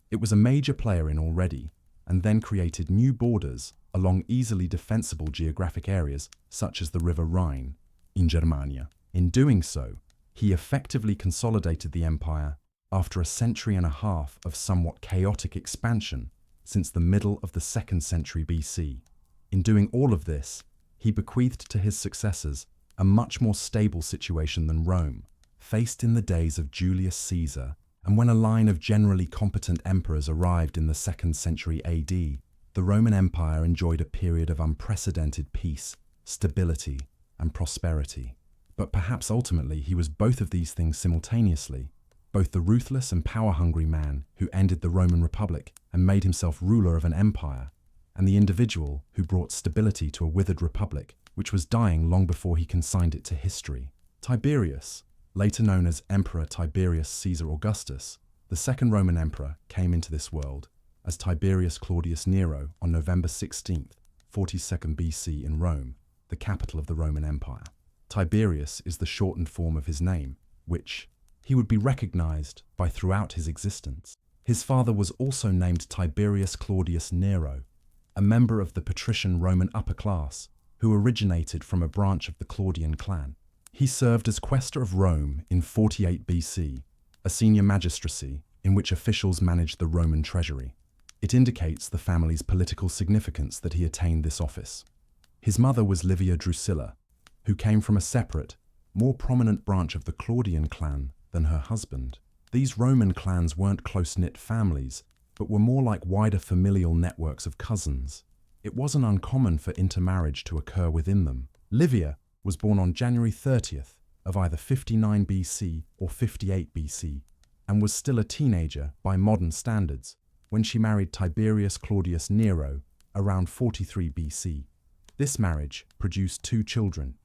It was a major player in already, and then created new borders along easily defensible geographic areas such as the River Rhine in Germania. In doing so, he effectively consolidated the empire after a century and a half of somewhat chaotic expansion since the middle of the 2nd century BC. In doing all of this, he bequeathed to his successors a much more stable situation than Rome faced in the days of Julius Caesar, and when a line of generally competent emperors arrived in the 2nd century AD, the Roman Empire enjoyed a period of unprecedented peace, stability, and prosperity. But perhaps ultimately he was both of these things simultaneously, both the ruthless and power-hungry man who ended the Roman Republic and made himself ruler of an empire, and the individual who brought stability to a withered republic, which was dying long before he consigned it to history. Tiberius, later known as Emperor Tiberius Caesar Augustus, the second Roman emperor, came into this world as Tiberius Claudius Nero on November 16th, 42nd BC in Rome, the capital of the Roman Empire. Tiberius is the shortened form of his name, which he would be recognized by throughout his existence. His father was also named Tiberius Claudius Nero, a member of the patrician Roman upper class who originated from a branch of the Claudian clan. He served as quaestor of Rome in 48 BC, a senior magistracy in which officials managed the Roman treasury. It indicates the family's political significance that he attained this office. His mother was Livia Drusilla, who came from a separate, more prominent branch of the Claudian clan than her husband. These Roman clans weren't close-knit families, but were more like wider familial networks of cousins. It wasn't uncommon for intermarriage to occur within them. Livia was born on January 30th of either 59 BC or 58 BC, and was still a teenager by modern standards when she married Tiberius Claudius Nero around 43 BC. This marriage produced 2 children,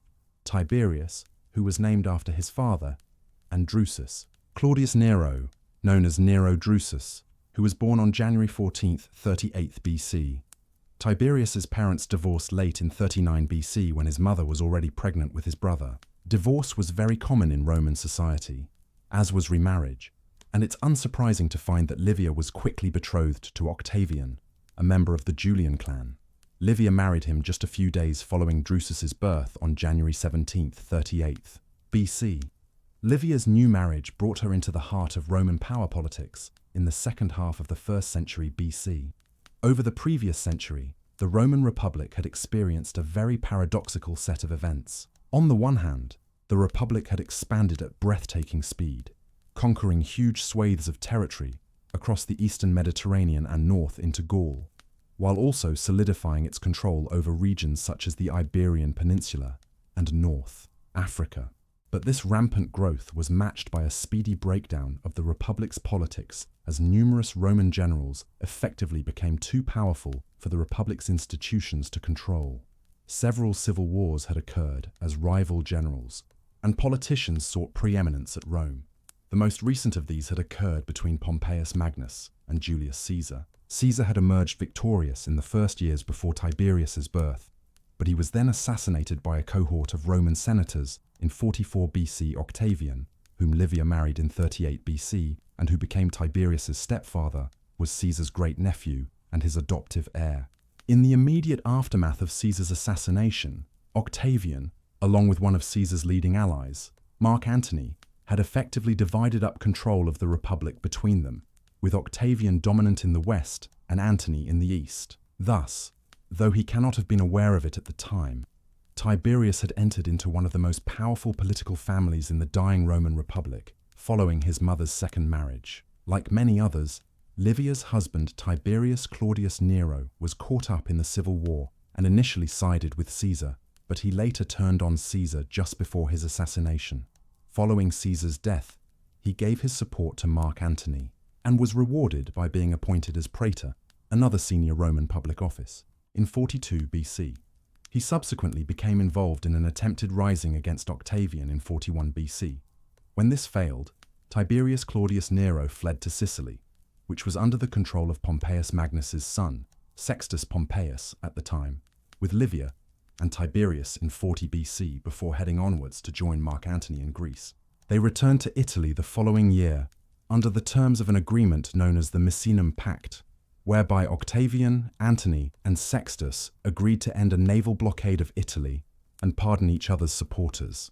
Tiberius, who was named after his father, and Drusus. Claudius Nero, known as Nero Drusus, who was born on January 14th, 38 BC. Tiberius's parents divorced late in 39 BC when his mother was already pregnant with his brother. Divorce was very common in Roman society, as was remarriage, and it's unsurprising to find that Livia was quickly betrothed to Octavian, a member of the Julian clan. Livia married him just a few days following Drusus's birth on January 17th, 38 BC. Livia's new marriage brought her into the heart of Roman power politics in the second half of the 1st century BC. Over the previous century, the Roman Republic had experienced a very paradoxical set of events. On the one hand, the Republic had expanded at breathtaking speed, conquering huge swathes of territory across the eastern Mediterranean and north into Gaul, while also solidifying its control over regions such as the Iberian Peninsula and North Africa. But this rampant growth was matched by a speedy breakdown of the Republic's politics as numerous Roman generals effectively became too powerful for the Republic's institutions to control. Several civil wars had occurred as rival generals, and politicians sought preeminence at Rome. The most recent of these had occurred between Pompeius Magnus and Julius Caesar. Caesar had emerged victorious in the first years before Tiberius's birth, but he was then assassinated by a cohort of Roman senators in 44 BC. Octavian, whom Livia married in 38 BC and who became Tiberius's stepfather, was Caesar's great-nephew and his adoptive heir. In the immediate aftermath of Caesar's assassination, Octavian, along with one of Caesar's leading allies, Mark Antony, had effectively divided up control of the Republic between them, with Octavian dominant in the west and Antony in the east. Thus, though he cannot have been aware of it at the time, Tiberius had entered into one of the most powerful political families in the dying Roman Republic, following his mother's second marriage. Like many others, Livia's husband Tiberius Claudius Nero was caught up in the civil war and initially sided with Caesar, but he later turned on Caesar just before his assassination. Following Caesar's death, he gave his support to Mark Antony and was rewarded by being appointed as praetor, another senior Roman public office, in 42 BC. He subsequently became involved in an attempted rising against Octavian in 41 BC. When this failed, Tiberius Claudius Nero fled to Sicily, which was under the control of Pompeius Magnus's son, Sextus Pompeius at the time, with Livia and Tiberius in 40 BC before heading onwards to join Mark Antony in Greece. They returned to Italy the following year under the terms of an agreement known as the Misenum Pact, whereby Octavian, Antony, and Sextus agreed to end a naval blockade of Italy and pardon each other's supporters.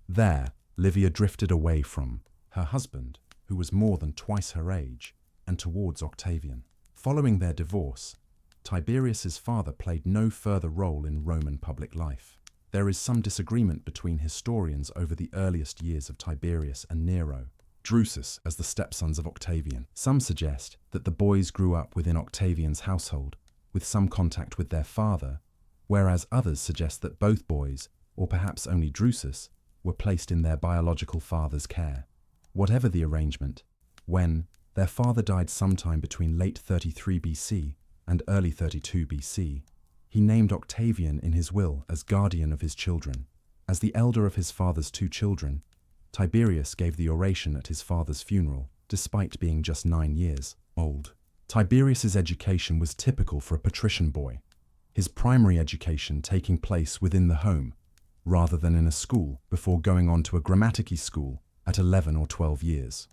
There, Livia drifted away from her husband, who was more than twice her age, and towards Octavian. Following their divorce, Tiberius's father played no further role in Roman public life. There is some disagreement between historians over the earliest years of Tiberius and Nero, Drusus as the stepsons of Octavian. Some suggest that the boys grew up within Octavian's household, with some contact with their father, whereas others suggest that both boys, or perhaps only Drusus, were placed in their biological father's care. Whatever the arrangement, when their father died sometime between late 33 BC and early 32 BC, he named Octavian in his will as guardian of his children. As the elder of his father's two children, Tiberius gave the oration at his father's funeral, despite being just 9 years old. Tiberius's education was typical for a patrician boy, his primary education taking place within the home, rather than in a school, before going on to a grammatici school at 11 or 12 years.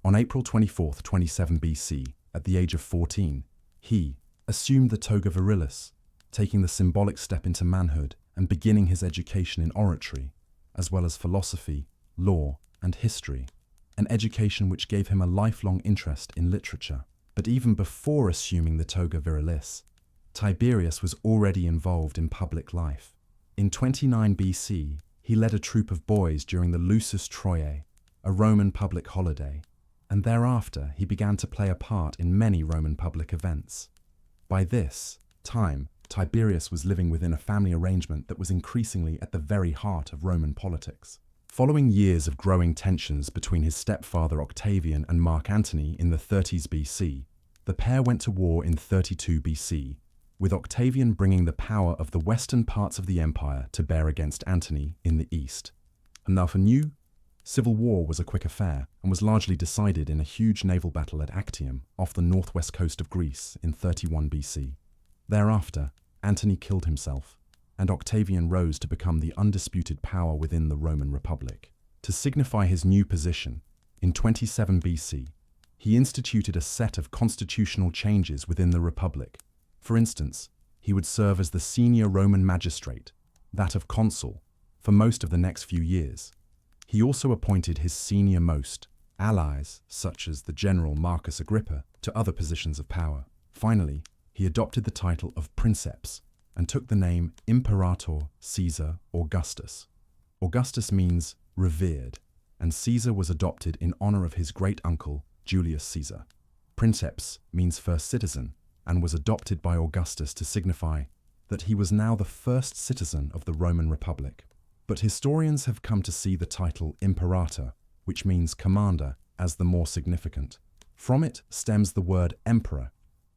On April 24, 27 BC, at the age of 14, he assumed the toga virilis, taking the symbolic step into manhood and beginning his education in oratory, as well as philosophy, law, and history, an education which gave him a lifelong interest in literature. But even before assuming the toga virilis, Tiberius was already involved in public life. In 29 BC, he led a troop of boys during the Lusus Troiae, a Roman public holiday, and thereafter he began to play a part in many Roman public events. By this time, Tiberius was living within a family arrangement that was increasingly at the very heart of Roman politics. Following years of growing tensions between his stepfather Octavian and Mark Antony in the 30s BC, the pair went to war in 32 BC, with Octavian bringing the power of the western parts of the empire to bear against Antony in the east. And now for new, civil war was a quick affair and was largely decided in a huge naval battle at Actium off the northwest coast of Greece in 31 BC. Thereafter, Antony killed himself, and Octavian rose to become the undisputed power within the Roman Republic. To signify his new position, in 27 BC, he instituted a set of constitutional changes within the Republic. For instance, he would serve as the senior Roman magistrate, that of consul, for most of the next few years. He also appointed his senior-most allies, such as the general Marcus Agrippa, to other positions of power. Finally, he adopted the title of princeps and took the name Imperator Caesar Augustus. Augustus means revered, and Caesar was adopted in honor of his great-uncle, Julius Caesar. Princeps means first citizen, and was adopted by Augustus to signify that he was now the first citizen of the Roman Republic. But historians have come to see the title Imperator, which means commander, as the more significant. From it stems the word emperor,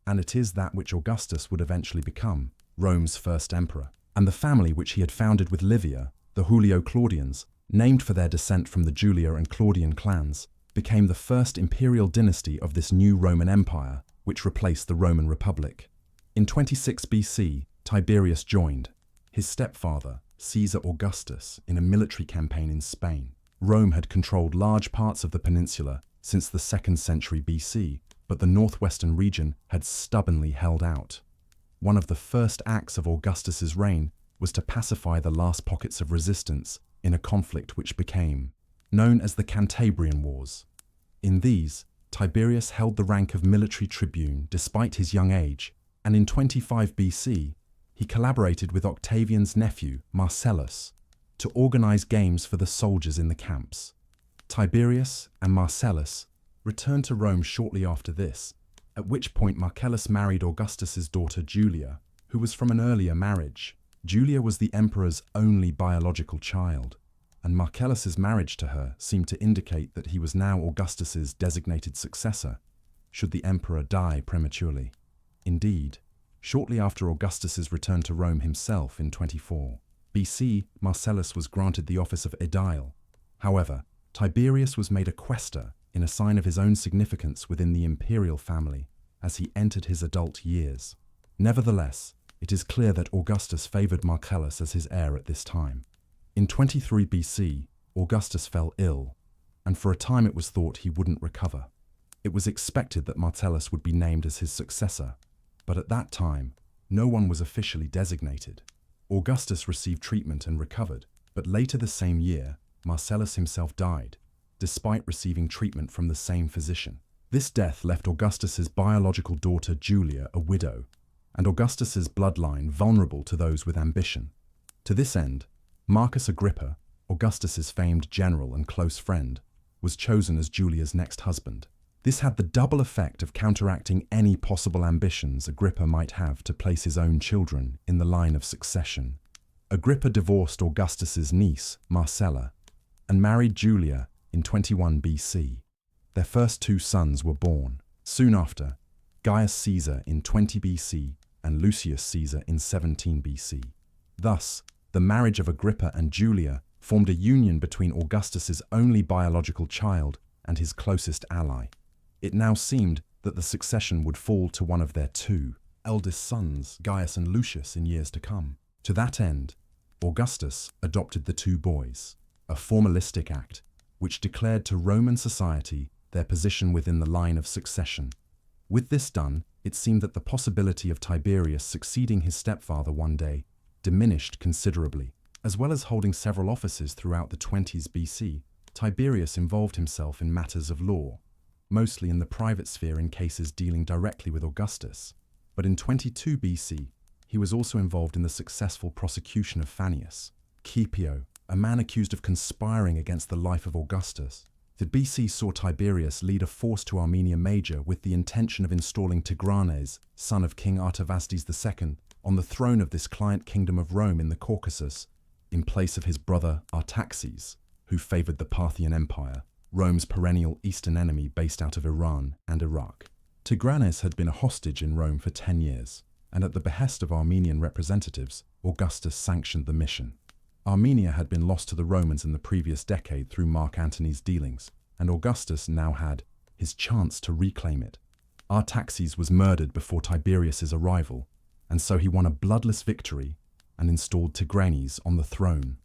and it is that which Augustus would eventually become, Rome's first emperor, and the family which he had founded with Livia, the Julio-Claudians, named for their descent from the Julia and Claudian clans, became the first imperial dynasty of this new Roman Empire, which replaced the Roman Republic. In 26 BC, Tiberius joined his stepfather, Caesar Augustus, in a military campaign in Spain. Rome had controlled large parts of the peninsula since the 2nd century BC, but the northwestern region had stubbornly held out. One of the first acts of Augustus's reign was to pacify the last pockets of resistance in a conflict which became known as the Cantabrian Wars. In these, Tiberius held the rank of military tribune despite his young age, and in 25 BC, he collaborated with Octavian's nephew, Marcellus, to organize games for the soldiers in the camps. Tiberius and Marcellus returned to Rome shortly after this, at which point Marcellus married Augustus's daughter Julia, who was from an earlier marriage. Julia was the emperor's only biological child, and Marcellus's marriage to her seemed to indicate that he was now Augustus's designated successor, should the emperor die prematurely. Indeed, shortly after Augustus's return to Rome himself in 24 BC, Marcellus was granted the office of aedile. However, Tiberius was made a quaestor in a sign of his own significance within the imperial family as he entered his adult years. Nevertheless, it is clear that Augustus favored Marcellus as his heir at this time. In 23 BC, Augustus fell ill, and for a time it was thought he wouldn't recover. It was expected that Martellus would be named as his successor, but at that time, no one was officially designated. Augustus received treatment and recovered, but later the same year, Marcellus himself died, despite receiving treatment from the same physician. This death left Augustus's biological daughter Julia a widow, and Augustus's bloodline vulnerable to those with ambition. To this end, Marcus Agrippa, Augustus's famed general and close friend, was chosen as Julia's next husband. This had the double effect of counteracting any possible ambitions Agrippa might have to place his own children in the line of succession. Agrippa divorced Augustus's niece, Marcella, and married Julia in 21 BC. Their first two sons were born. Soon after, Gaius Caesar in 20 BC and Lucius Caesar in 17 BC. Thus, the marriage of Agrippa and Julia formed a union between Augustus's only biological child and his closest ally. It now seemed that the succession would fall to one of their two eldest sons, Gaius and Lucius, in years to come. To that end, Augustus adopted the two boys, a formalistic act which declared to Roman society their position within the line of succession. With this done, it seemed that the possibility of Tiberius succeeding his stepfather one day diminished considerably. As well as holding several offices throughout the 20s BC, Tiberius involved himself in matters of law, mostly in the private sphere in cases dealing directly with Augustus. But in 22 BC, he was also involved in the successful prosecution of Fannius, Scipio, a man accused of conspiring against the life of Augustus. The BC saw Tiberius lead a force to Armenia Major with the intention of installing Tigranes, son of King Artavasdes II, on the throne of this client kingdom of Rome in the Caucasus, in place of his brother Artaxerxes, who favored the Parthian Empire, Rome's perennial eastern enemy based out of Iran and Iraq. Tigranes had been a hostage in Rome for 10 years, and at the behest of Armenian representatives, Augustus sanctioned the mission. Armenia had been lost to the Romans in the previous decade through Mark Antony's dealings, and Augustus now had his chance to reclaim it. Artaxerxes was murdered before Tiberius's arrival, and so he won a bloodless victory and installed Tigranes on the throne,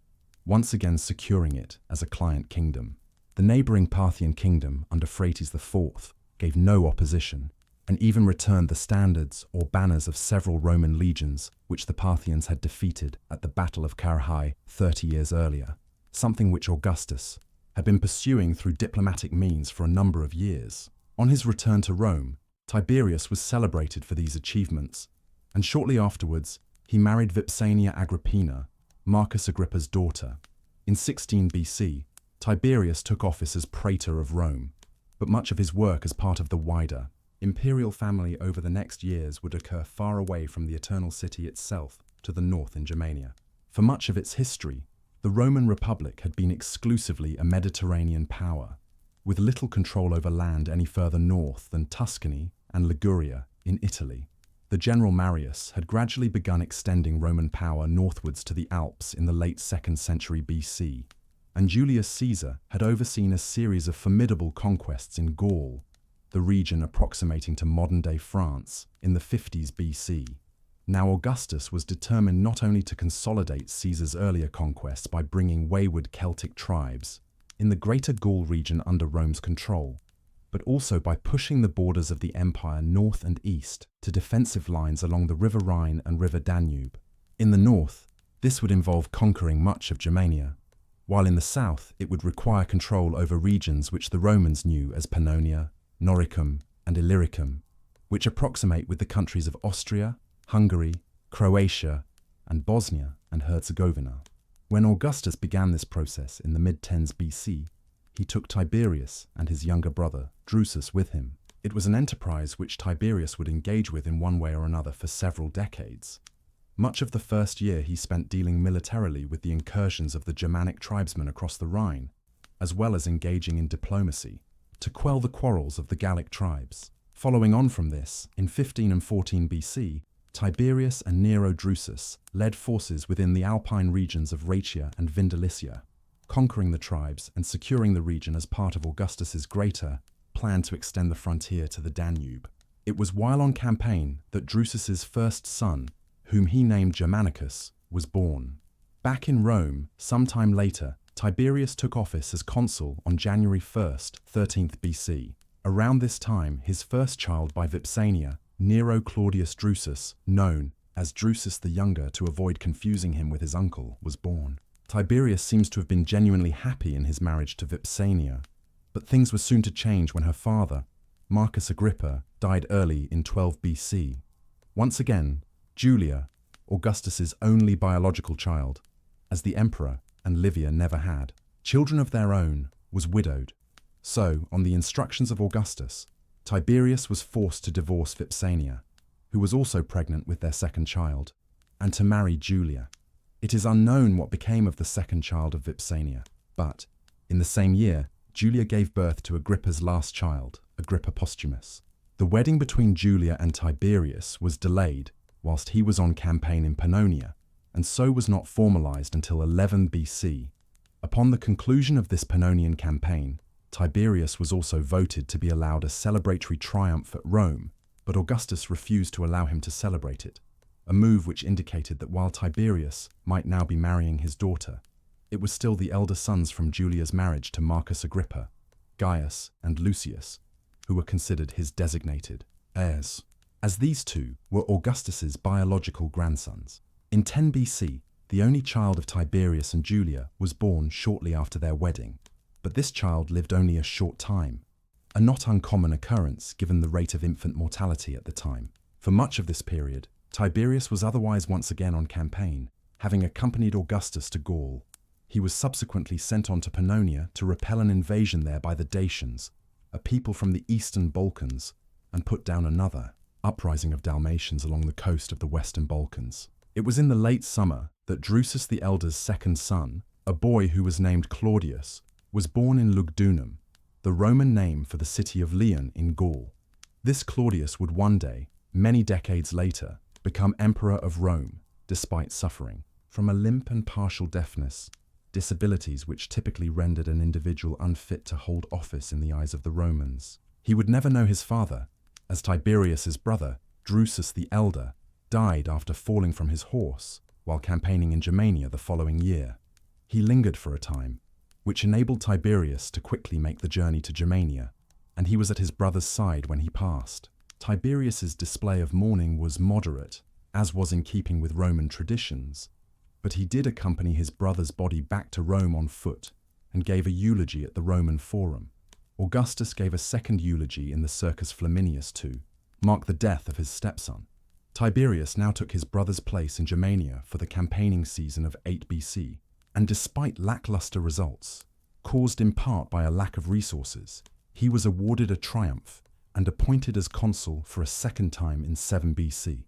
once again securing it as a client kingdom. The neighboring Parthian kingdom under Phraates IV gave no opposition, and even returned the standards or banners of several Roman legions which the Parthians had defeated at the Battle of Carrhae 30 years earlier, something which Augustus had been pursuing through diplomatic means for a number of years. On his return to Rome, Tiberius was celebrated for these achievements, and shortly afterwards he married Vipsania Agrippina, Marcus Agrippa's daughter. In 16 BC, Tiberius took office as praetor of Rome, but much of his work as part of the wider imperial family over the next years would occur far away from the Eternal City itself, to the north in Germania. For much of its history, the Roman Republic had been exclusively a Mediterranean power, with little control over land any further north than Tuscany and Liguria in Italy. The general Marius had gradually begun extending Roman power northwards to the Alps in the late 2nd century BC, and Julius Caesar had overseen a series of formidable conquests in Gaul, the region approximating to modern-day France, in the 50s BC. Now Augustus was determined not only to consolidate Caesar's earlier conquests by bringing wayward Celtic tribes in the greater Gaul region under Rome's control, but also by pushing the borders of the empire north and east to defensive lines along the River Rhine and River Danube. In the north, this would involve conquering much of Germania, while in the south it would require control over regions which the Romans knew as Pannonia, Noricum, and Illyricum, which approximate with the countries of Austria, Hungary, Croatia, and Bosnia and Herzegovina. When Augustus began this process in the mid-10s BC, he took Tiberius and his younger brother, Drusus, with him. It was an enterprise which Tiberius would engage with in one way or another for several decades. Much of the first year he spent dealing militarily with the incursions of the Germanic tribesmen across the Rhine, as well as engaging in diplomacy to quell the quarrels of the Gallic tribes. Following on from this, in 15 and 14 BC, Tiberius and Nero Drusus led forces within the Alpine regions of Raetia and Vindelicia, conquering the tribes and securing the region as part of Augustus's greater plan to extend the frontier to the Danube. It was while on campaign that Drusus's first son, whom he named Germanicus, was born. Back in Rome, sometime later, Tiberius took office as consul on January 1st, 13th BC. Around this time, his first child by Vipsania, Nero Claudius Drusus, known as Drusus the Younger to avoid confusing him with his uncle, was born. Tiberius seems to have been genuinely happy in his marriage to Vipsania, but things were soon to change when her father, Marcus Agrippa, died early in 12 BC. Once again, Julia, Augustus's only biological child, as the emperor and Livia never had children of their own, was widowed. So, on the instructions of Augustus, Tiberius was forced to divorce Vipsania, who was also pregnant with their second child, and to marry Julia. It is unknown what became of the second child of Vipsania, but, in the same year, Julia gave birth to Agrippa's last child, Agrippa Posthumus. The wedding between Julia and Tiberius was delayed whilst he was on campaign in Pannonia, and so was not formalized until 11 BC. Upon the conclusion of this Pannonian campaign, Tiberius was also voted to be allowed a celebratory triumph at Rome, but Augustus refused to allow him to celebrate it, a move which indicated that while Tiberius might now be marrying his daughter, it was still the elder sons from Julia's marriage to Marcus Agrippa, Gaius, and Lucius, who were considered his designated heirs, as these two were Augustus's biological grandsons. In 10 BC, the only child of Tiberius and Julia was born shortly after their wedding, but this child lived only a short time, a not uncommon occurrence given the rate of infant mortality at the time. For much of this period, Tiberius was otherwise once again on campaign, having accompanied Augustus to Gaul. He was subsequently sent on to Pannonia to repel an invasion there by the Dacians, a people from the eastern Balkans, and put down another uprising of Dalmatians along the coast of the western Balkans. It was in the late summer that Drusus the Elder's second son, a boy who was named Claudius, was born in Lugdunum, the Roman name for the city of Lyon in Gaul. This Claudius would one day, many decades later, become emperor of Rome, despite suffering from a limp and partial deafness, disabilities which typically rendered an individual unfit to hold office in the eyes of the Romans. He would never know his father, as Tiberius's brother, Drusus the Elder, died after falling from his horse while campaigning in Germania the following year. He lingered for a time, which enabled Tiberius to quickly make the journey to Germania, and he was at his brother's side when he passed. Tiberius's display of mourning was moderate, as was in keeping with Roman traditions, but he did accompany his brother's body back to Rome on foot and gave a eulogy at the Roman Forum. Augustus gave a second eulogy in the Circus Flaminius to mark the death of his stepson. Tiberius now took his brother's place in Germania for the campaigning season of 8 BC, and despite lackluster results, caused in part by a lack of resources, he was awarded a triumph and appointed as consul for a second time in 7 BC.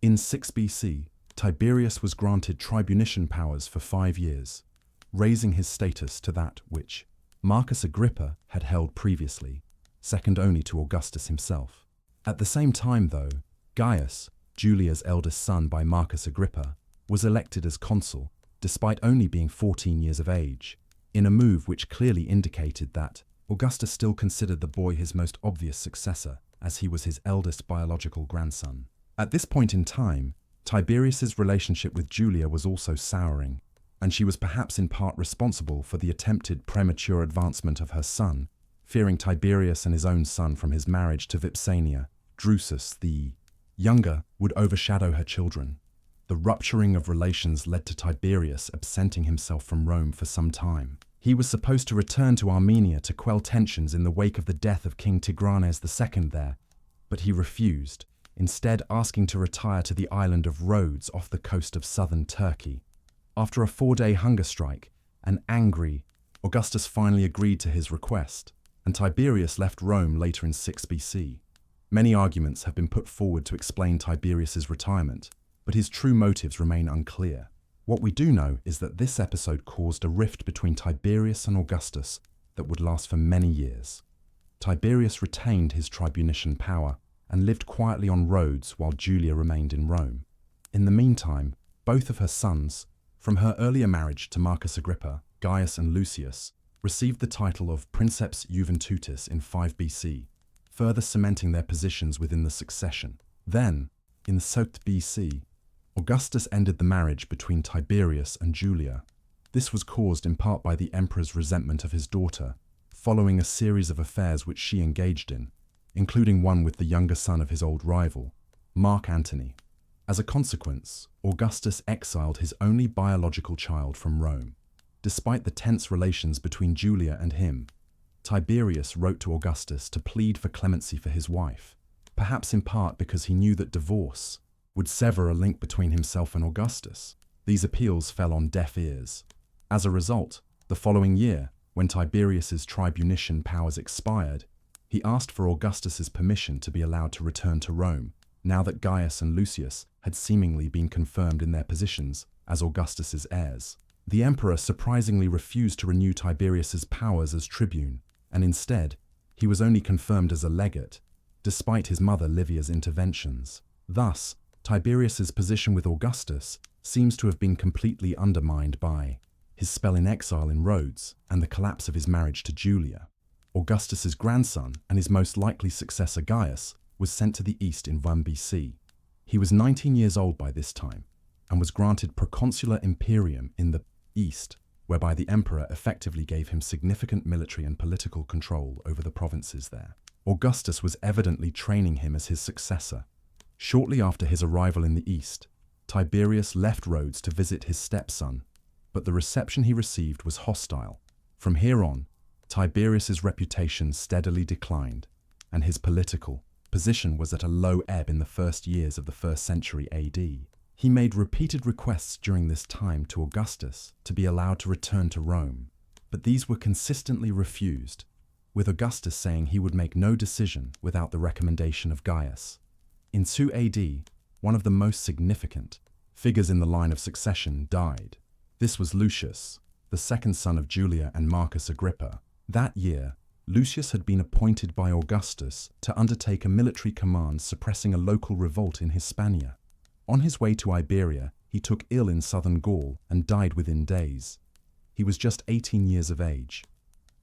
In 6 BC, Tiberius was granted tribunician powers for 5 years, raising his status to that which Marcus Agrippa had held previously, second only to Augustus himself. At the same time, though, Gaius, Julia's eldest son by Marcus Agrippa, was elected as consul, despite only being 14 years of age, in a move which clearly indicated that Augustus still considered the boy his most obvious successor, as he was his eldest biological grandson. At this point in time, Tiberius's relationship with Julia was also souring, and she was perhaps in part responsible for the attempted premature advancement of her son, fearing Tiberius and his own son from his marriage to Vipsania. Drusus the Younger would overshadow her children. The rupturing of relations led to Tiberius absenting himself from Rome for some time. He was supposed to return to Armenia to quell tensions in the wake of the death of King Tigranes II there, but he refused, instead asking to retire to the island of Rhodes off the coast of southern Turkey. After a 4-day hunger strike, and angry, Augustus finally agreed to his request, and Tiberius left Rome later in 6 BC. Many arguments have been put forward to explain Tiberius's retirement, but his true motives remain unclear. What we do know is that this episode caused a rift between Tiberius and Augustus that would last for many years. Tiberius retained his tribunician power and lived quietly on Rhodes while Julia remained in Rome. In the meantime, both of her sons, from her earlier marriage to Marcus Agrippa, Gaius and Lucius, received the title of Princeps Juventutis in 5 BC, further cementing their positions within the succession. Then, in 7 BC, Augustus ended the marriage between Tiberius and Julia. This was caused in part by the emperor's resentment of his daughter, following a series of affairs which she engaged in, including one with the younger son of his old rival, Mark Antony. As a consequence, Augustus exiled his only biological child from Rome. Despite the tense relations between Julia and him, Tiberius wrote to Augustus to plead for clemency for his wife, perhaps in part because he knew that divorce would sever a link between himself and Augustus. These appeals fell on deaf ears. As a result, the following year, when Tiberius's tribunician powers expired, he asked for Augustus's permission to be allowed to return to Rome, now that Gaius and Lucius had seemingly been confirmed in their positions as Augustus's heirs. The emperor surprisingly refused to renew Tiberius's powers as tribune, and instead, he was only confirmed as a legate, despite his mother Livia's interventions. Thus, Tiberius's position with Augustus seems to have been completely undermined by his spell in exile in Rhodes and the collapse of his marriage to Julia. Augustus's grandson and his most likely successor Gaius was sent to the east in 1 BC. He was 19 years old by this time and was granted proconsular imperium in the east, whereby the emperor effectively gave him significant military and political control over the provinces there. Augustus was evidently training him as his successor. Shortly after his arrival in the east, Tiberius left Rhodes to visit his stepson, but the reception he received was hostile. From here on, Tiberius's reputation steadily declined, and his political position was at a low ebb in the first years of the 1st century AD. He made repeated requests during this time to Augustus to be allowed to return to Rome, but these were consistently refused, with Augustus saying he would make no decision without the recommendation of Gaius. In 2 AD, one of the most significant figures in the line of succession died. This was Lucius, the second son of Julia and Marcus Agrippa. That year, Lucius had been appointed by Augustus to undertake a military command suppressing a local revolt in Hispania. On his way to Iberia, he took ill in southern Gaul and died within days. He was just 18 years of age.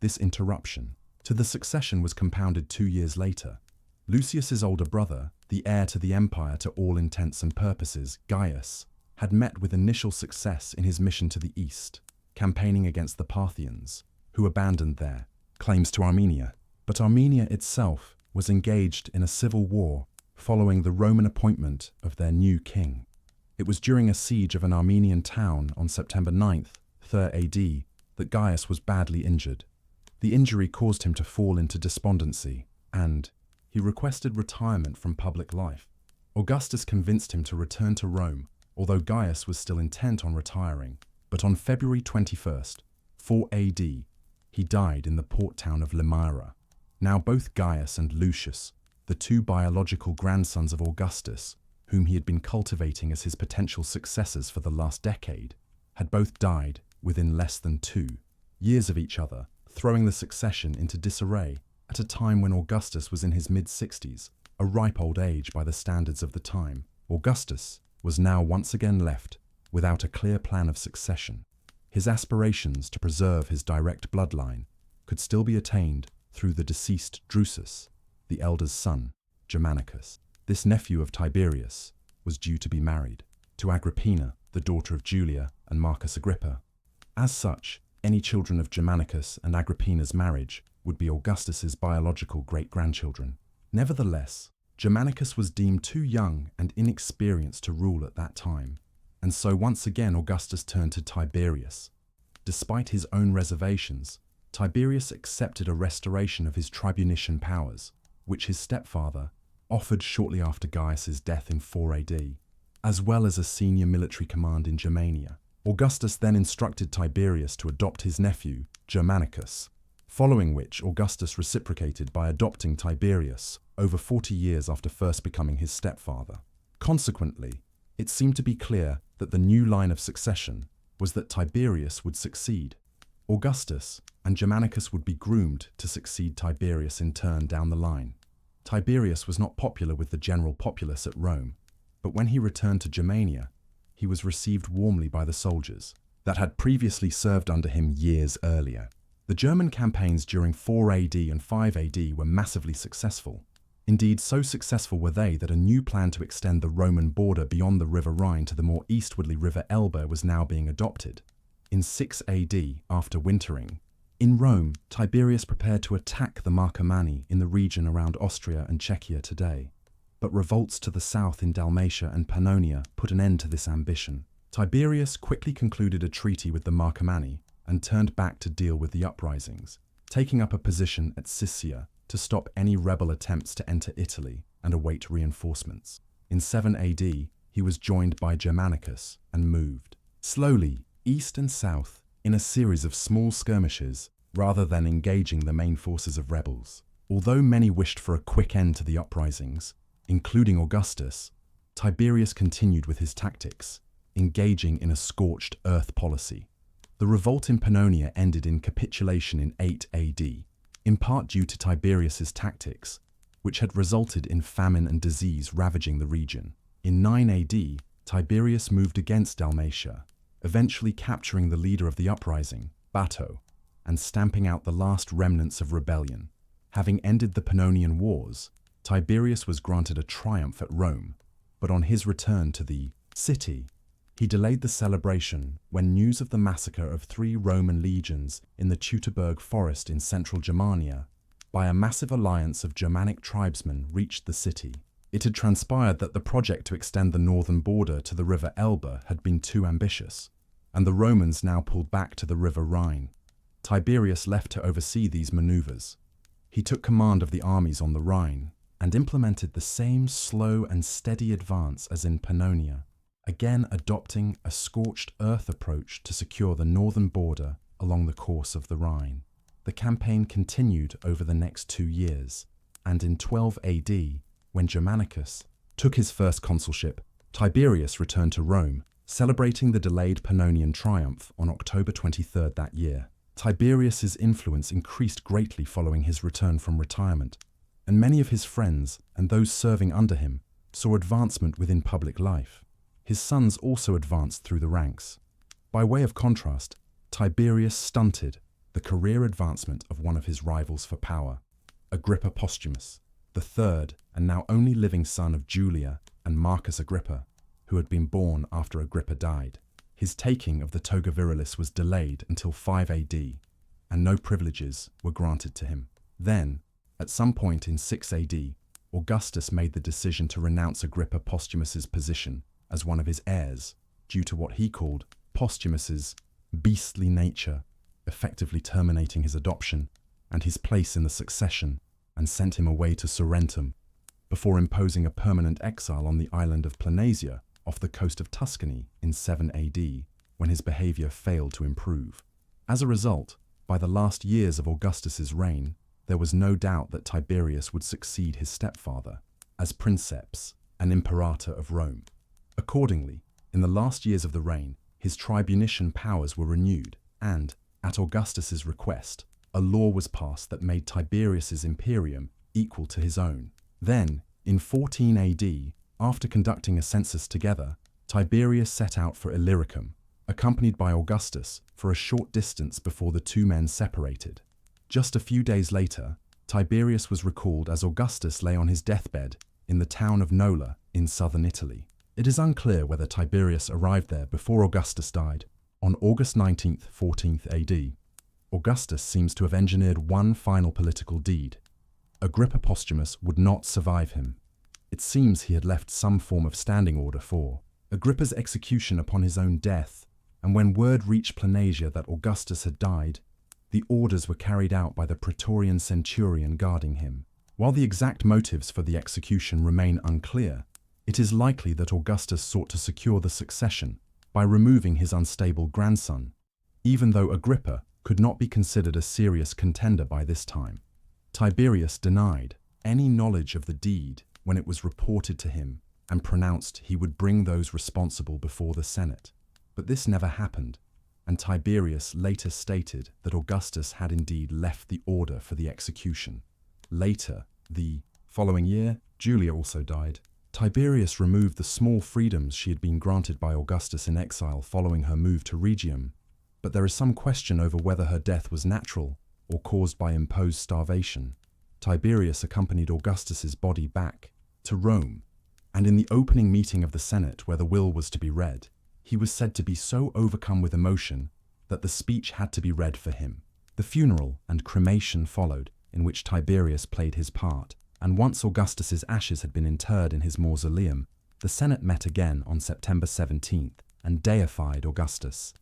This interruption to the succession was compounded 2 years later. Lucius's older brother, the heir to the empire to all intents and purposes, Gaius, had met with initial success in his mission to the east, campaigning against the Parthians, who abandoned their claims to Armenia. But Armenia itself was engaged in a civil war following the Roman appointment of their new king. It was during a siege of an Armenian town on September 9th, 3rd AD, that Gaius was badly injured. The injury caused him to fall into despondency, and he requested retirement from public life. Augustus convinced him to return to Rome, although Gaius was still intent on retiring. But on February 21st, 4 AD, he died in the port town of Limyra. Now both Gaius and Lucius, the two biological grandsons of Augustus, whom he had been cultivating as his potential successors for the last decade, had both died within less than 2 years of each other, throwing the succession into disarray at a time when Augustus was in his mid-60s, a ripe old age by the standards of the time. Augustus was now once again left without a clear plan of succession. His aspirations to preserve his direct bloodline could still be attained through the deceased Drusus, the elder's son, Germanicus. This nephew of Tiberius was due to be married to Agrippina, the daughter of Julia and Marcus Agrippa. As such, any children of Germanicus and Agrippina's marriage would be Augustus's biological great-grandchildren. Nevertheless, Germanicus was deemed too young and inexperienced to rule at that time, and so once again Augustus turned to Tiberius. Despite his own reservations, Tiberius accepted a restoration of his tribunician powers, which his stepfather offered shortly after Gaius's death in 4 AD, as well as a senior military command in Germania. Augustus then instructed Tiberius to adopt his nephew, Germanicus, following which Augustus reciprocated by adopting Tiberius over 40 years after first becoming his stepfather. Consequently, it seemed to be clear that the new line of succession was that Tiberius would succeed Augustus, and Germanicus would be groomed to succeed Tiberius in turn down the line. Tiberius was not popular with the general populace at Rome, but when he returned to Germania, he was received warmly by the soldiers that had previously served under him years earlier. The German campaigns during 4 AD and 5 AD were massively successful. Indeed, so successful were they that a new plan to extend the Roman border beyond the River Rhine to the more eastwardly River Elbe was now being adopted. In 6 AD, after wintering, in Rome, Tiberius prepared to attack the Marcomanni in the region around Austria and Czechia today. But revolts to the south in Dalmatia and Pannonia put an end to this ambition. Tiberius quickly concluded a treaty with the Marcomanni and turned back to deal with the uprisings, taking up a position at Siscia to stop any rebel attempts to enter Italy and await reinforcements. In 7 AD, he was joined by Germanicus and moved slowly east and south in a series of small skirmishes rather than engaging the main forces of rebels. Although many wished for a quick end to the uprisings, including Augustus, Tiberius continued with his tactics, engaging in a scorched earth policy. The revolt in Pannonia ended in capitulation in 8 AD, in part due to Tiberius's tactics, which had resulted in famine and disease ravaging the region. In 9 AD, Tiberius moved against Dalmatia, eventually capturing the leader of the uprising, Bato, and stamping out the last remnants of rebellion. Having ended the Pannonian Wars, Tiberius was granted a triumph at Rome, but on his return to the city, he delayed the celebration when news of the massacre of 3 Roman legions in the Teutoburg forest in central Germania by a massive alliance of Germanic tribesmen reached the city. It had transpired that the project to extend the northern border to the river Elbe had been too ambitious, and the Romans now pulled back to the river Rhine. Tiberius left to oversee these maneuvers. He took command of the armies on the Rhine and implemented the same slow and steady advance as in Pannonia, again adopting a scorched earth approach to secure the northern border along the course of the Rhine. The campaign continued over the next 2 years, and in 12 AD, when Germanicus took his first consulship, Tiberius returned to Rome, celebrating the delayed Pannonian triumph on October 23rd that year. Tiberius's influence increased greatly following his return from retirement, and many of his friends and those serving under him saw advancement within public life. His sons also advanced through the ranks. By way of contrast, Tiberius stunted the career advancement of one of his rivals for power, Agrippa Posthumus, the third and now only living son of Julia and Marcus Agrippa, who had been born after Agrippa died. His taking of the toga virilis was delayed until 5 AD, and no privileges were granted to him. Then, at some point in 6 AD, Augustus made the decision to renounce Agrippa Posthumus's position as one of his heirs, due to what he called Posthumus's beastly nature, effectively terminating his adoption and his place in the succession, and sent him away to Sorrentum, before imposing a permanent exile on the island of Planasia off the coast of Tuscany in 7 AD, when his behavior failed to improve. As a result, by the last years of Augustus's reign, there was no doubt that Tiberius would succeed his stepfather as princeps and imperator of Rome. Accordingly, in the last years of the reign, his tribunician powers were renewed, and, at Augustus's request, a law was passed that made Tiberius's imperium equal to his own. Then, in 14 AD, after conducting a census together, Tiberius set out for Illyricum, accompanied by Augustus, for a short distance before the two men separated. Just a few days later, Tiberius was recalled as Augustus lay on his deathbed in the town of Nola in southern Italy. It is unclear whether Tiberius arrived there before Augustus died. On August 19, 14th AD, Augustus seems to have engineered one final political deed. Agrippa Posthumus would not survive him. It seems he had left some form of standing order for Agrippa's execution upon his own death, and when word reached Planasia that Augustus had died, the orders were carried out by the Praetorian centurion guarding him. While the exact motives for the execution remain unclear, it is likely that Augustus sought to secure the succession by removing his unstable grandson, even though Agrippa could not be considered a serious contender by this time. Tiberius denied any knowledge of the deed when it was reported to him and pronounced he would bring those responsible before the Senate. But this never happened, and Tiberius later stated that Augustus had indeed left the order for the execution. Later, the following year, Julia also died. Tiberius removed the small freedoms she had been granted by Augustus in exile following her move to Rhegium, but there is some question over whether her death was natural or caused by imposed starvation. Tiberius accompanied Augustus's body back to Rome, and in the opening meeting of the Senate where the will was to be read, he was said to be so overcome with emotion that the speech had to be read for him. The funeral and cremation followed, in which Tiberius played his part, and once Augustus's ashes had been interred in his mausoleum, the Senate met again on September 17th and deified Augustus.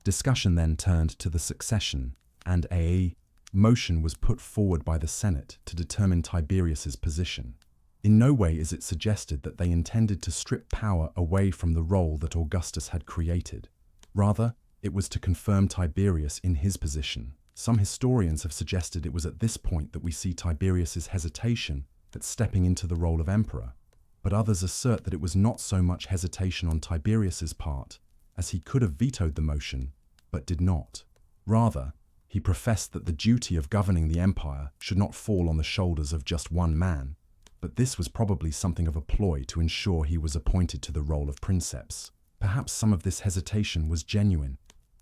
Discussion then turned to the succession, and a motion was put forward by the Senate to determine Tiberius's position. In no way is it suggested that they intended to strip power away from the role that Augustus had created. Rather, it was to confirm Tiberius in his position. Some historians have suggested it was at this point that we see Tiberius's hesitation at stepping into the role of emperor, but others assert that it was not so much hesitation on Tiberius's part, as he could have vetoed the motion, but did not. Rather, he professed that the duty of governing the empire should not fall on the shoulders of just one man, but this was probably something of a ploy to ensure he was appointed to the role of princeps. Perhaps some of this hesitation was genuine.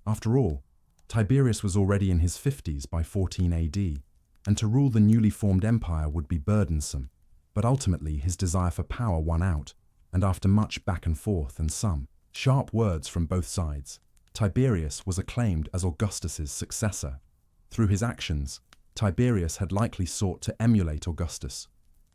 After all, Tiberius was already in his 50s by 14 AD, and to rule the newly formed empire would be burdensome. But ultimately his desire for power won out, and after much back and forth and some sharp words from both sides, Tiberius was acclaimed as Augustus's successor. Through his actions, Tiberius had likely sought to emulate Augustus,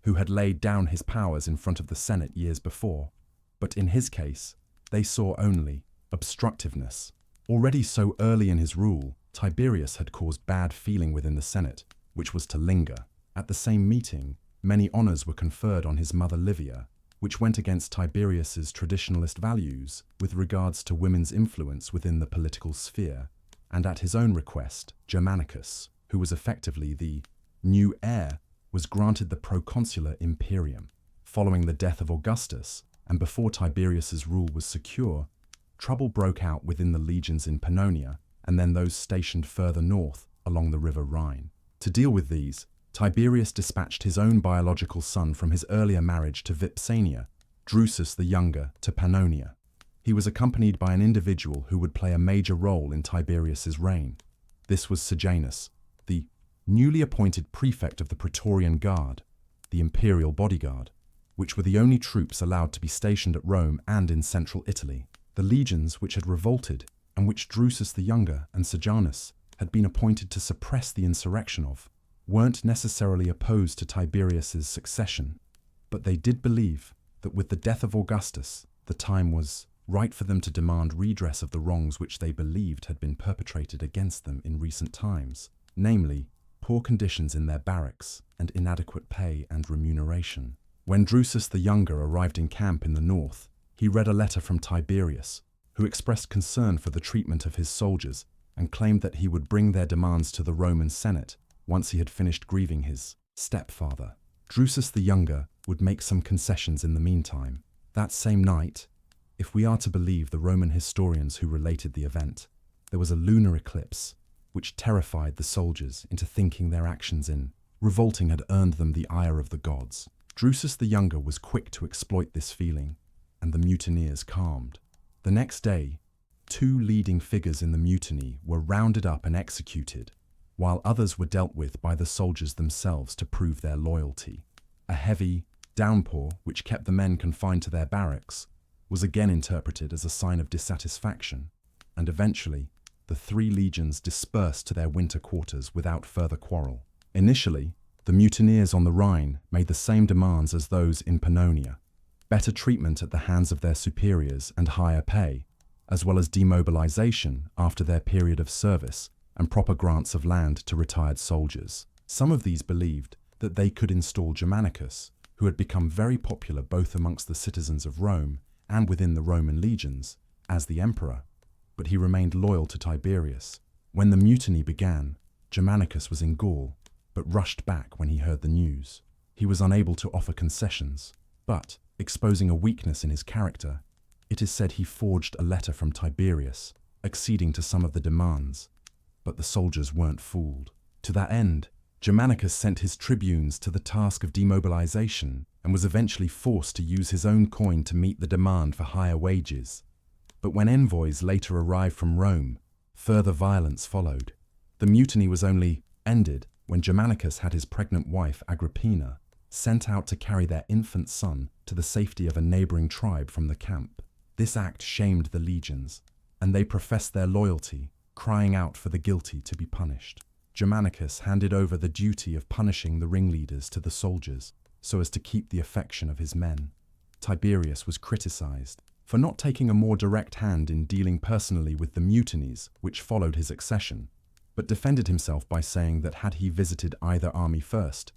who had laid down his powers in front of the Senate years before. But in his case, they saw only obstructiveness. Already so early in his rule, Tiberius had caused bad feeling within the Senate, which was to linger. At the same meeting, many honors were conferred on his mother Livia, which went against Tiberius's traditionalist values with regards to women's influence within the political sphere, and at his own request, Germanicus, who was effectively the new heir, was granted the proconsular imperium. Following the death of Augustus, and before Tiberius's rule was secure, trouble broke out within the legions in Pannonia, and then those stationed further north along the river Rhine. To deal with these, Tiberius dispatched his own biological son from his earlier marriage to Vipsania, Drusus the Younger, to Pannonia. He was accompanied by an individual who would play a major role in Tiberius's reign. This was Sejanus, the newly appointed prefect of the Praetorian Guard, the imperial bodyguard, which were the only troops allowed to be stationed at Rome and in central Italy. The legions which had revolted, and which Drusus the Younger and Sejanus had been appointed to suppress the insurrection of, weren't necessarily opposed to Tiberius's succession, but they did believe that with the death of Augustus, the time was right for them to demand redress of the wrongs which they believed had been perpetrated against them in recent times, namely, poor conditions in their barracks and inadequate pay and remuneration. When Drusus the Younger arrived in camp in the north, he read a letter from Tiberius, who expressed concern for the treatment of his soldiers and claimed that he would bring their demands to the Roman Senate once he had finished grieving his stepfather. Drusus the Younger would make some concessions in the meantime. That same night, if we are to believe the Roman historians who related the event, there was a lunar eclipse, which terrified the soldiers into thinking their actions in revolting had earned them the ire of the gods. Drusus the Younger was quick to exploit this feeling, and the mutineers calmed. The next day, 2 leading figures in the mutiny were rounded up and executed, while others were dealt with by the soldiers themselves to prove their loyalty. A heavy downpour, which kept the men confined to their barracks, was again interpreted as a sign of dissatisfaction, and eventually, the 3 legions dispersed to their winter quarters without further quarrel. Initially, the mutineers on the Rhine made the same demands as those in Pannonia: better treatment at the hands of their superiors and higher pay, as well as demobilization after their period of service and proper grants of land to retired soldiers. Some of these believed that they could install Germanicus, who had become very popular both amongst the citizens of Rome and within the Roman legions, as the emperor, but he remained loyal to Tiberius. When the mutiny began, Germanicus was in Gaul, but rushed back when he heard the news. He was unable to offer concessions, but, exposing a weakness in his character, it is said he forged a letter from Tiberius, acceding to some of the demands. But the soldiers weren't fooled. To that end, Germanicus sent his tribunes to the task of demobilization and was eventually forced to use his own coin to meet the demand for higher wages. But when envoys later arrived from Rome, further violence followed. The mutiny was only ended when Germanicus had his pregnant wife Agrippina sent out to carry their infant son to the safety of a neighboring tribe from the camp. This act shamed the legions, and they professed their loyalty, crying out for the guilty to be punished. Germanicus handed over the duty of punishing the ringleaders to the soldiers so as to keep the affection of his men. Tiberius was criticized for not taking a more direct hand in dealing personally with the mutinies which followed his accession, but defended himself by saying that had he visited either army first,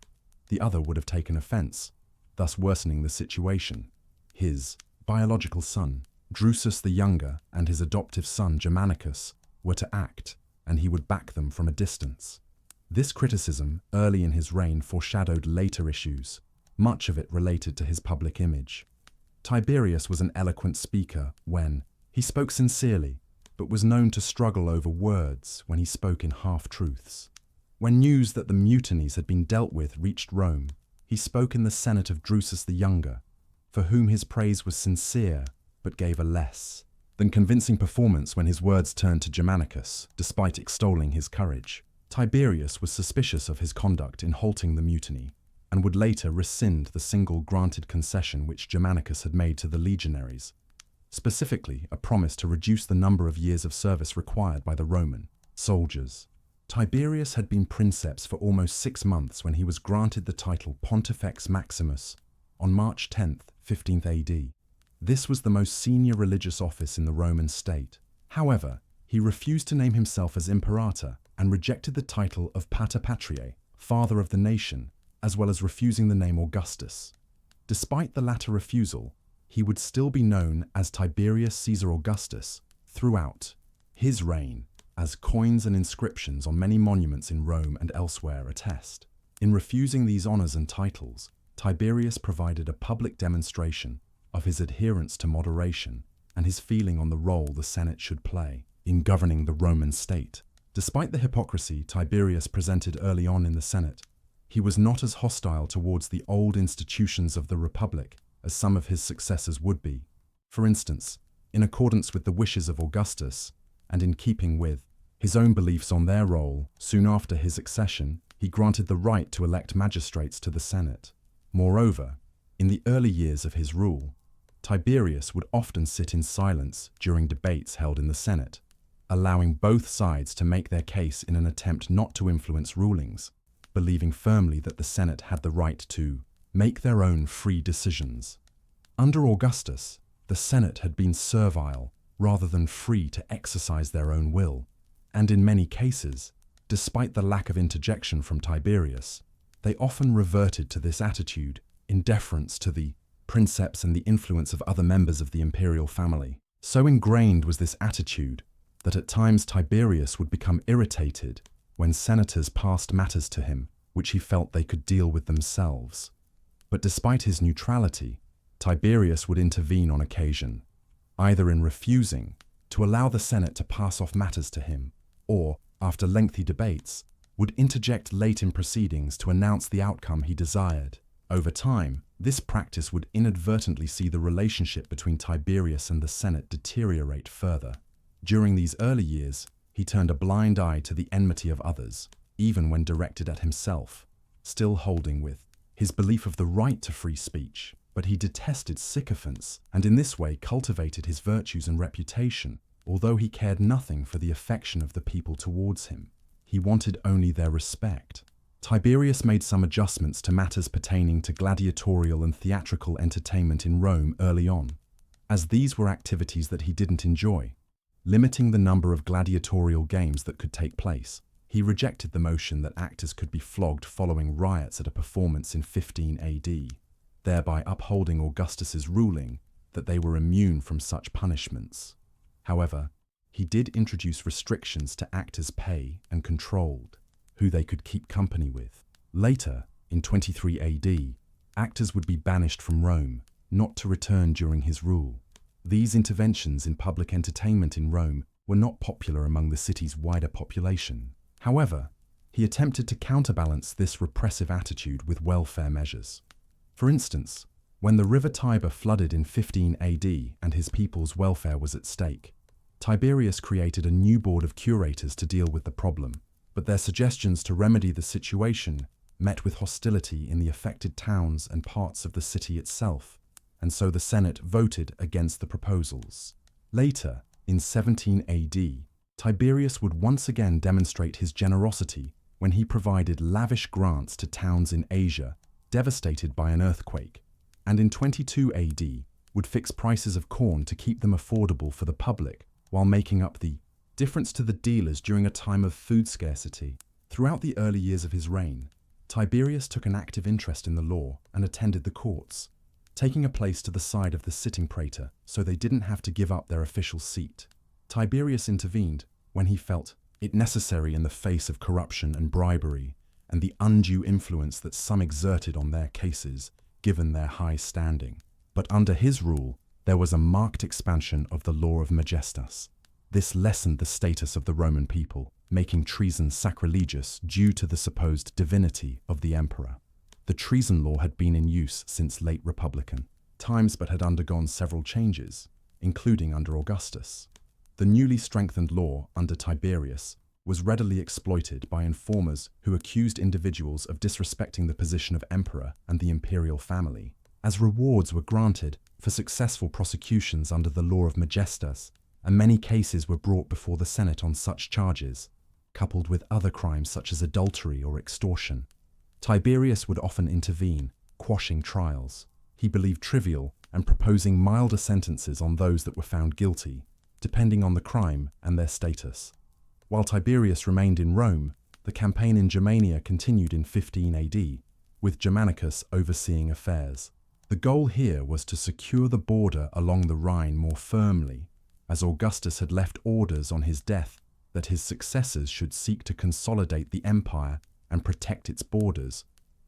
the other would have taken offense, thus worsening the situation. His biological son, Drusus the Younger, and his adoptive son Germanicus were to act, and he would back them from a distance. This criticism, early in his reign, foreshadowed later issues, much of it related to his public image. Tiberius was an eloquent speaker when he spoke sincerely, but was known to struggle over words when he spoke in half-truths. When news that the mutinies had been dealt with reached Rome, he spoke in the Senate of Drusus the Younger, for whom his praise was sincere but gave a less than convincing performance when his words turned to Germanicus, despite extolling his courage. Tiberius was suspicious of his conduct in halting the mutiny, and would later rescind the single granted concession which Germanicus had made to the legionaries, specifically a promise to reduce the number of years of service required by the Roman soldiers. Tiberius had been princeps for almost 6 months when he was granted the title Pontifex Maximus on March 10, 15th AD. This was the most senior religious office in the Roman state. However, he refused to name himself as imperator and rejected the title of Pater Patriae, father of the nation, as well as refusing the name Augustus. Despite the latter refusal, he would still be known as Tiberius Caesar Augustus throughout his reign, as coins and inscriptions on many monuments in Rome and elsewhere attest. In refusing these honors and titles, Tiberius provided a public demonstration of his adherence to moderation and his feeling on the role the Senate should play in governing the Roman state. Despite the hypocrisy Tiberius presented early on in the Senate, he was not as hostile towards the old institutions of the Republic as some of his successors would be. For instance, in accordance with the wishes of Augustus, and in keeping with his own beliefs on their role, soon after his accession, he granted the right to elect magistrates to the Senate. Moreover, in the early years of his rule, Tiberius would often sit in silence during debates held in the Senate, allowing both sides to make their case in an attempt not to influence rulings, believing firmly that the Senate had the right to make their own free decisions. Under Augustus, the Senate had been servile rather than free to exercise their own will, and in many cases, despite the lack of interjection from Tiberius, they often reverted to this attitude in deference to the princeps and the influence of other members of the imperial family. So ingrained was this attitude that at times Tiberius would become irritated when senators passed matters to him which he felt they could deal with themselves. But despite his neutrality, Tiberius would intervene on occasion, either in refusing to allow the Senate to pass off matters to him, or, after lengthy debates, would interject late in proceedings to announce the outcome he desired. Over time, this practice would inadvertently see the relationship between Tiberius and the Senate deteriorate further. During these early years, he turned a blind eye to the enmity of others, even when directed at himself, still holding with his belief of the right to free speech, but he detested sycophants and in this way cultivated his virtues and reputation. Although he cared nothing for the affection of the people towards him, he wanted only their respect. Tiberius made some adjustments to matters pertaining to gladiatorial and theatrical entertainment in Rome early on, as these were activities that he didn't enjoy, limiting the number of gladiatorial games that could take place. He rejected the motion that actors could be flogged following riots at a performance in 15 AD, thereby upholding Augustus's ruling that they were immune from such punishments. However, he did introduce restrictions to actors' pay and controlled who they could keep company with. Later, in 23 AD, actors would be banished from Rome, not to return during his rule. These interventions in public entertainment in Rome were not popular among the city's wider population. However, he attempted to counterbalance this repressive attitude with welfare measures. For instance, when the river Tiber flooded in 15 AD and his people's welfare was at stake, Tiberius created a new board of curators to deal with the problem, but their suggestions to remedy the situation met with hostility in the affected towns and parts of the city itself, and so the Senate voted against the proposals. Later, in 17 AD, Tiberius would once again demonstrate his generosity when he provided lavish grants to towns in Asia devastated by an earthquake, and in 22 AD would fix prices of corn to keep them affordable for the public while making up the difference to the dealers during a time of food scarcity. Throughout the early years of his reign, Tiberius took an active interest in the law and attended the courts, taking a place to the side of the sitting praetor so they didn't have to give up their official seat. Tiberius intervened when he felt it necessary in the face of corruption and bribery and the undue influence that some exerted on their cases, given their high standing. But under his rule, there was a marked expansion of the law of majestas. This lessened the status of the Roman people, making treason sacrilegious due to the supposed divinity of the emperor. The treason law had been in use since late Republican times but had undergone several changes, including under Augustus. The newly strengthened law under Tiberius was readily exploited by informers who accused individuals of disrespecting the position of emperor and the imperial family, as rewards were granted for successful prosecutions under the law of majestas, and many cases were brought before the Senate on such charges, coupled with other crimes such as adultery or extortion. Tiberius would often intervene, quashing trials. He believed trivial and proposing milder sentences on those that were found guilty, depending on the crime and their status. While Tiberius remained in Rome, the campaign in Germania continued in 15 AD, with Germanicus overseeing affairs. The goal here was to secure the border along the Rhine more firmly, as Augustus had left orders on his death that his successors should seek to consolidate the empire and protect its borders,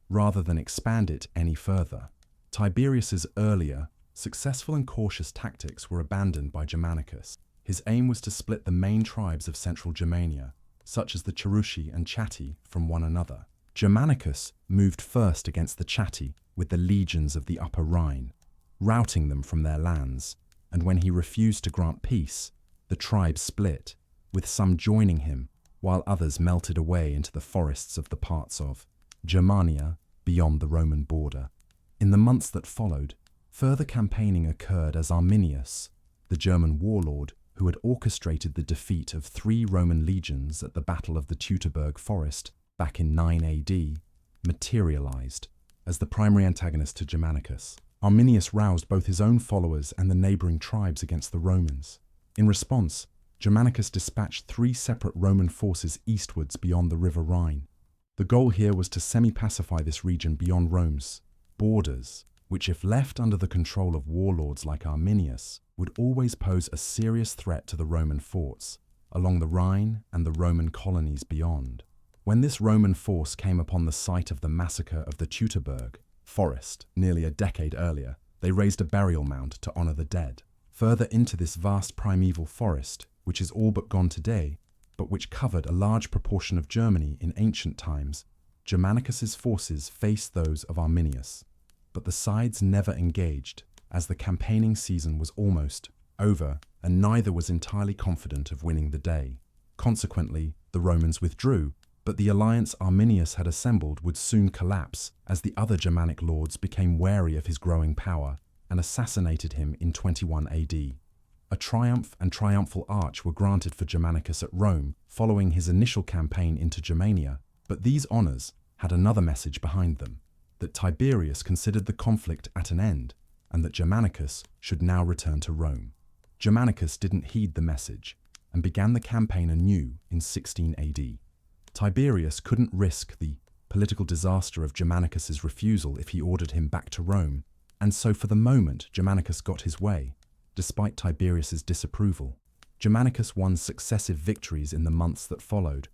rather than expand it any further. Tiberius's earlier, successful and cautious tactics were abandoned by Germanicus. His aim was to split the main tribes of central Germania, such as the Cherusci and Chatti, from one another. Germanicus moved first against the Chatti with the legions of the Upper Rhine, routing them from their lands, and when he refused to grant peace, the tribes split, with some joining him, while others melted away into the forests of the parts of Germania beyond the Roman border. In the months that followed, further campaigning occurred as Arminius, the German warlord who had orchestrated the defeat of 3 Roman legions at the Battle of the Teutoburg Forest back in 9 AD, materialized as the primary antagonist to Germanicus. Arminius roused both his own followers and the neighboring tribes against the Romans. In response, Germanicus dispatched 3 separate Roman forces eastwards beyond the River Rhine. The goal here was to semi-pacify this region beyond Rome's borders, which if left under the control of warlords like Arminius, would always pose a serious threat to the Roman forts along the Rhine and the Roman colonies beyond. When this Roman force came upon the site of the massacre of the Teutoburg Forest nearly a decade earlier, they raised a burial mound to honor the dead. Further into this vast primeval forest, which is all but gone today, but which covered a large proportion of Germany in ancient times, Germanicus's forces faced those of Arminius. But the sides never engaged, as the campaigning season was almost over, and neither was entirely confident of winning the day. Consequently, the Romans withdrew, but the alliance Arminius had assembled would soon collapse as the other Germanic lords became wary of his growing power and assassinated him in 21 AD. A triumph and triumphal arch were granted for Germanicus at Rome following his initial campaign into Germania, but these honors had another message behind them, that Tiberius considered the conflict at an end and that Germanicus should now return to Rome. Germanicus didn't heed the message and began the campaign anew in 16 AD. Tiberius couldn't risk the political disaster of Germanicus's refusal if he ordered him back to Rome, and so for the moment Germanicus got his way, despite Tiberius's disapproval. Germanicus won successive victories in the months that followed,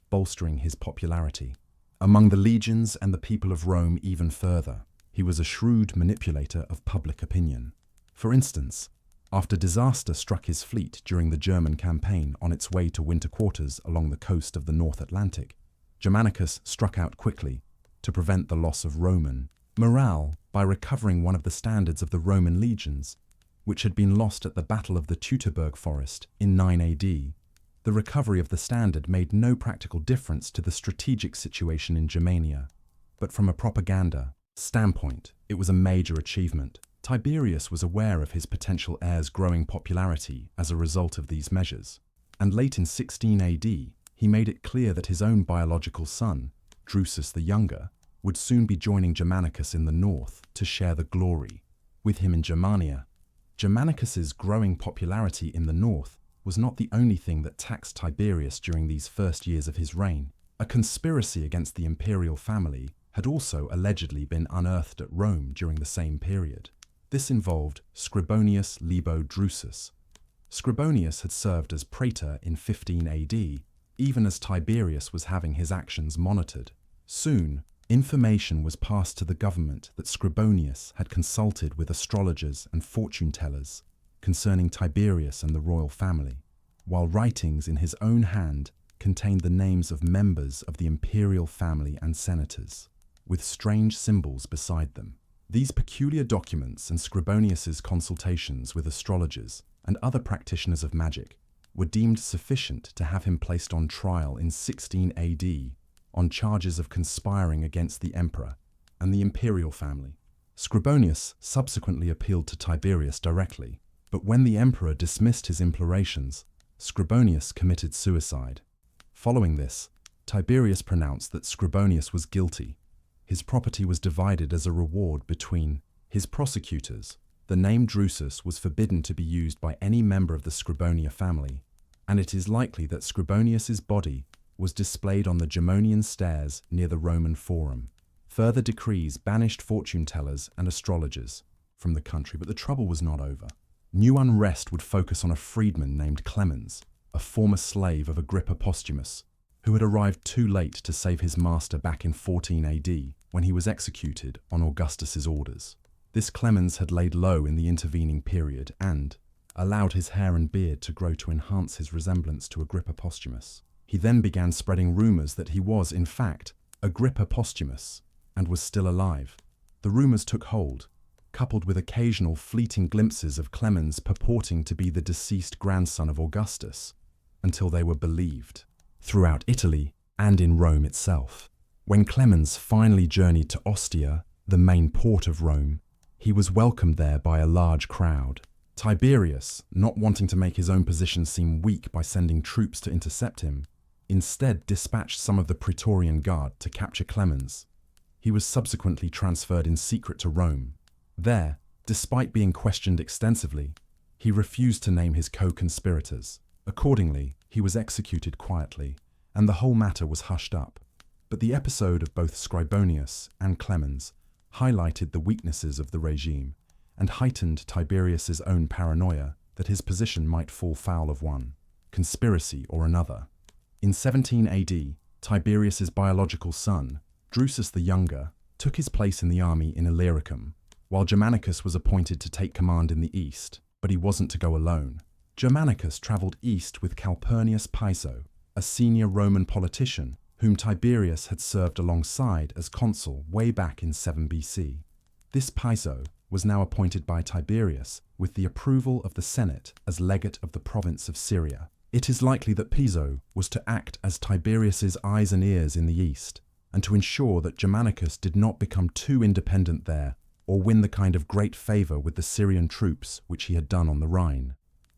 bolstering his popularity among the legions and the people of Rome even further. He was a shrewd manipulator of public opinion. For instance, after disaster struck his fleet during the German campaign on its way to winter quarters along the coast of the North Atlantic, Germanicus struck out quickly to prevent the loss of Roman morale by recovering one of the standards of the Roman legions, which had been lost at the Battle of the Teutoburg Forest in 9 AD. The recovery of the standard made no practical difference to the strategic situation in Germania, but from a propaganda standpoint, it was a major achievement. Tiberius was aware of his potential heir's growing popularity as a result of these measures. And late in 16 AD, he made it clear that his own biological son, Drusus the Younger, would soon be joining Germanicus in the north to share the glory with him in Germania. Germanicus's growing popularity in the north was not the only thing that taxed Tiberius during these first years of his reign. A conspiracy against the imperial family had also allegedly been unearthed at Rome during the same period. This involved Scribonius Libo Drusus. Scribonius had served as praetor in 15 AD, even as Tiberius was having his actions monitored. Soon, information was passed to the government that Scribonius had consulted with astrologers and fortune-tellers concerning Tiberius and the royal family, while writings in his own hand contained the names of members of the imperial family and senators, with strange symbols beside them. These peculiar documents and Scribonius's consultations with astrologers and other practitioners of magic were deemed sufficient to have him placed on trial in 16 AD on charges of conspiring against the emperor and the imperial family. Scribonius subsequently appealed to Tiberius directly, but when the emperor dismissed his implorations, Scribonius committed suicide. Following this, Tiberius pronounced that Scribonius was guilty. His property was divided as a reward between his prosecutors. The name Drusus was forbidden to be used by any member of the Scribonia family, and it is likely that Scribonius's body was displayed on the Gemonian stairs near the Roman Forum. Further decrees banished fortune-tellers and astrologers from the country, but the trouble was not over. New unrest would focus on a freedman named Clemens, a former slave of Agrippa Postumus, who had arrived too late to save his master back in 14 AD when he was executed on Augustus's orders. This Clemens had laid low in the intervening period and allowed his hair and beard to grow to enhance his resemblance to Agrippa Postumus. He then began spreading rumors that he was, in fact, Agrippa Postumus and was still alive. The rumors took hold, coupled with occasional fleeting glimpses of Clemens purporting to be the deceased grandson of Augustus, until they were believed throughout Italy and in Rome itself. When Clemens finally journeyed to Ostia, the main port of Rome, he was welcomed there by a large crowd. Tiberius, not wanting to make his own position seem weak by sending troops to intercept him, instead dispatched some of the Praetorian Guard to capture Clemens. He was subsequently transferred in secret to Rome. There, despite being questioned extensively, he refused to name his co-conspirators. Accordingly, he was executed quietly, and the whole matter was hushed up. But the episode of both Scribonius and Clemens highlighted the weaknesses of the regime and heightened Tiberius's own paranoia that his position might fall foul of one conspiracy or another. In 17 AD, Tiberius's biological son, Drusus the Younger, took his place in the army in Illyricum, while Germanicus was appointed to take command in the east, but he wasn't to go alone. Germanicus travelled east with Calpurnius Piso, a senior Roman politician whom Tiberius had served alongside as consul way back in 7 BC. This Piso was now appointed by Tiberius with the approval of the Senate as legate of the province of Syria. It is likely that Piso was to act as Tiberius's eyes and ears in the east, and to ensure that Germanicus did not become too independent there or win the kind of great favour with the Syrian troops which he had done on the Rhine.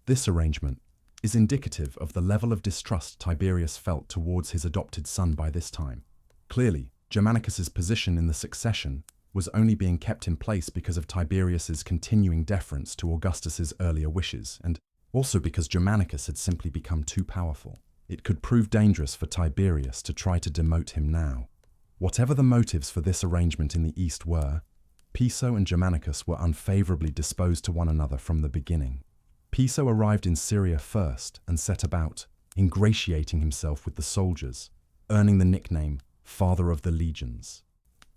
This arrangement is indicative of the level of distrust Tiberius felt towards his adopted son by this time. Clearly, Germanicus's position in the succession was only being kept in place because of Tiberius's continuing deference to Augustus's earlier wishes, and also because Germanicus had simply become too powerful. It could prove dangerous for Tiberius to try to demote him now. Whatever the motives for this arrangement in the east were, Piso and Germanicus were unfavourably disposed to one another from the beginning. Piso arrived in Syria first and set about ingratiating himself with the soldiers, earning the nickname Father of the Legions.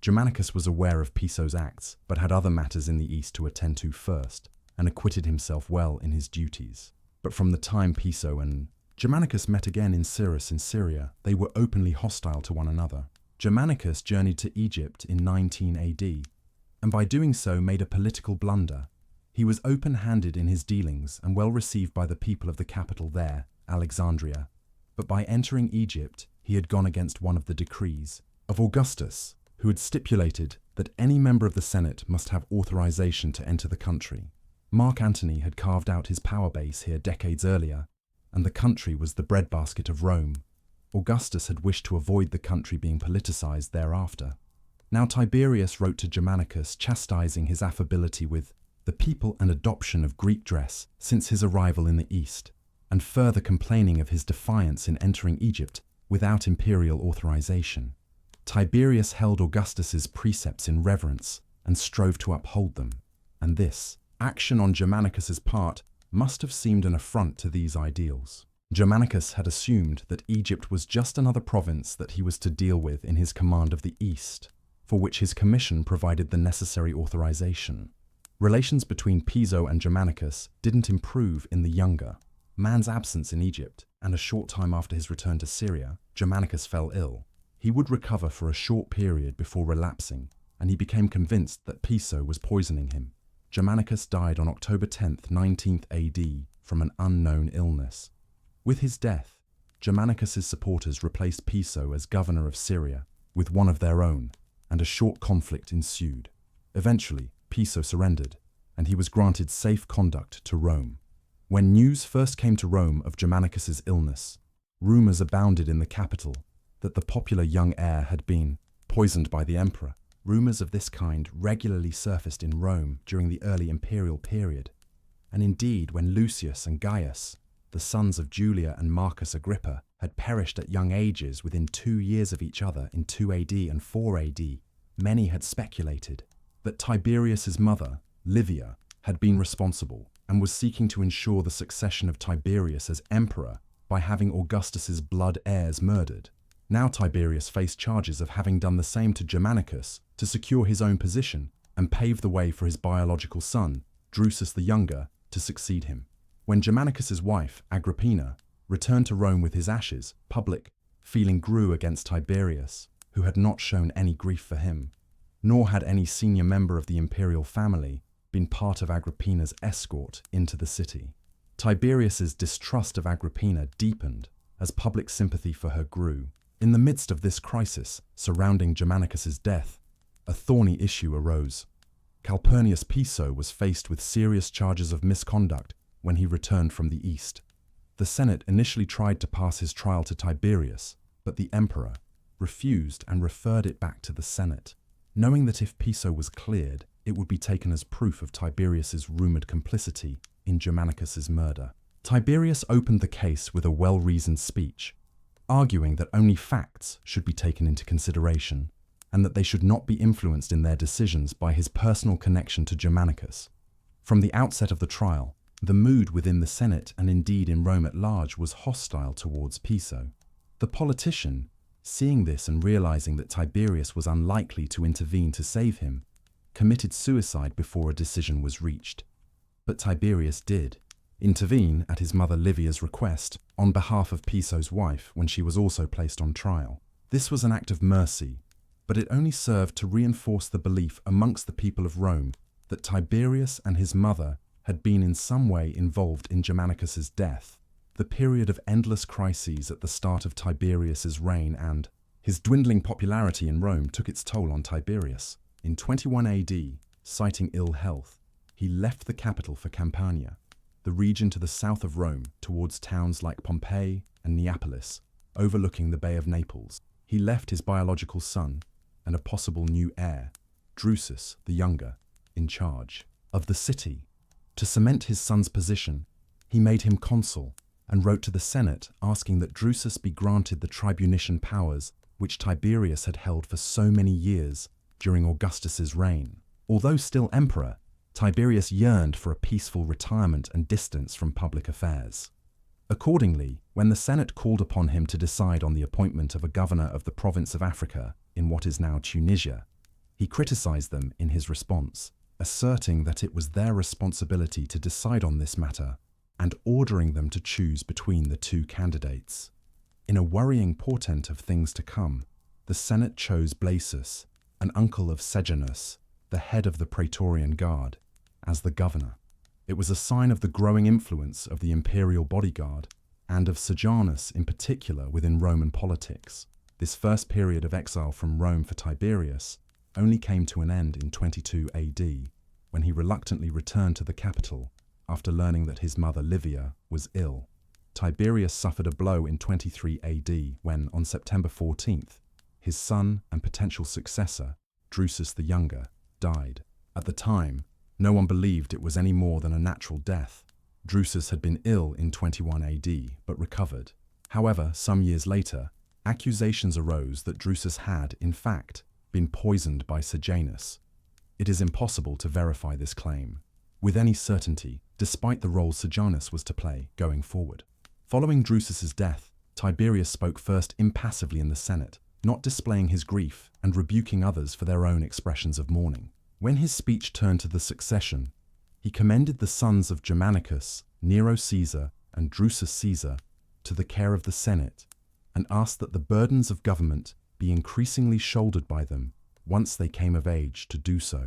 Germanicus was aware of Piso's acts, but had other matters in the east to attend to first, and acquitted himself well in his duties. But from the time Piso and Germanicus met again in Cyrrhus in Syria, they were openly hostile to one another. Germanicus journeyed to Egypt in 19 AD, and by doing so made a political blunder. He was open-handed in his dealings and well received by the people of the capital there, Alexandria. But by entering Egypt, he had gone against one of the decrees of Augustus, who had stipulated that any member of the Senate must have authorization to enter the country. Mark Antony had carved out his power base here decades earlier, and the country was the breadbasket of Rome. Augustus had wished to avoid the country being politicized thereafter. Now Tiberius wrote to Germanicus chastising his affability with the people and adoption of Greek dress since his arrival in the East, and further complaining of his defiance in entering Egypt without imperial authorization. Tiberius held Augustus's precepts in reverence and strove to uphold them, and this action on Germanicus's part must have seemed an affront to these ideals. Germanicus had assumed that Egypt was just another province that he was to deal with in his command of the East, for which his commission provided the necessary authorization. Relations between Piso and Germanicus didn't improve in the younger man's absence in Egypt, and a short time after his return to Syria, Germanicus fell ill. He would recover for a short period before relapsing, and he became convinced that Piso was poisoning him. Germanicus died on October 10th, 19th AD, from an unknown illness. With his death, Germanicus's supporters replaced Piso as governor of Syria with one of their own, and a short conflict ensued. Eventually, Piso surrendered, and he was granted safe conduct to Rome. When news first came to Rome of Germanicus's illness, rumors abounded in the capital that the popular young heir had been poisoned by the emperor. Rumors of this kind regularly surfaced in Rome during the early imperial period, and indeed when Lucius and Gaius, the sons of Julia and Marcus Agrippa, had perished at young ages within 2 years of each other in 2 AD and 4 AD, many had speculated that Tiberius's mother, Livia, had been responsible and was seeking to ensure the succession of Tiberius as emperor by having Augustus's blood heirs murdered. Now Tiberius faced charges of having done the same to Germanicus to secure his own position and pave the way for his biological son, Drusus the Younger, to succeed him. When Germanicus's wife, Agrippina, returned to Rome with his ashes, public feeling grew against Tiberius, who had not shown any grief for him, nor had any senior member of the imperial family been part of Agrippina's escort into the city. Tiberius's distrust of Agrippina deepened as public sympathy for her grew. In the midst of this crisis surrounding Germanicus's death, a thorny issue arose. Calpurnius Piso was faced with serious charges of misconduct when he returned from the East. The Senate initially tried to pass his trial to Tiberius, but the emperor refused and referred it back to the Senate, knowing that if Piso was cleared, it would be taken as proof of Tiberius's rumored complicity in Germanicus's murder. Tiberius opened the case with a well-reasoned speech, arguing that only facts should be taken into consideration, and that they should not be influenced in their decisions by his personal connection to Germanicus. From the outset of the trial, the mood within the Senate and indeed in Rome at large was hostile towards Piso. The politician, seeing this and realizing that Tiberius was unlikely to intervene to save him, committed suicide before a decision was reached. But Tiberius did intervene at his mother Livia's request on behalf of Piso's wife when she was also placed on trial. This was an act of mercy, but it only served to reinforce the belief amongst the people of Rome that Tiberius and his mother had been in some way involved in Germanicus's death. The period of endless crises at the start of Tiberius's reign and his dwindling popularity in Rome took its toll on Tiberius. In 21 AD, citing ill health, he left the capital for Campania, the region to the south of Rome, towards towns like Pompeii and Neapolis, overlooking the Bay of Naples. He left his biological son and a possible new heir, Drusus the Younger, in charge of the city. To cement his son's position, he made him consul and wrote to the Senate asking that Drusus be granted the tribunician powers which Tiberius had held for so many years during Augustus's reign. Although still emperor, Tiberius yearned for a peaceful retirement and distance from public affairs. Accordingly, when the Senate called upon him to decide on the appointment of a governor of the province of Africa in what is now Tunisia, he criticized them in his response, asserting that it was their responsibility to decide on this matter and ordering them to choose between the two candidates. In a worrying portent of things to come, the Senate chose Blasius, an uncle of Sejanus, the head of the Praetorian Guard, as the governor. It was a sign of the growing influence of the imperial bodyguard and of Sejanus in particular within Roman politics. This first period of exile from Rome for Tiberius only came to an end in 22 AD, when he reluctantly returned to the capital after learning that his mother Livia was ill. Tiberius suffered a blow in 23 AD when, on September 14th, his son and potential successor, Drusus the Younger, died. At the time, no one believed it was any more than a natural death. Drusus had been ill in 21 AD, but recovered. However, some years later, accusations arose that Drusus had, in fact, been poisoned by Sejanus. It is impossible to verify this claim with any certainty, despite the role Sejanus was to play going forward. Following Drusus's death, Tiberius spoke first impassively in the Senate, not displaying his grief and rebuking others for their own expressions of mourning. When his speech turned to the succession, he commended the sons of Germanicus, Nero Caesar, and Drusus Caesar to the care of the Senate, and asked that the burdens of government be increasingly shouldered by them once they came of age to do so.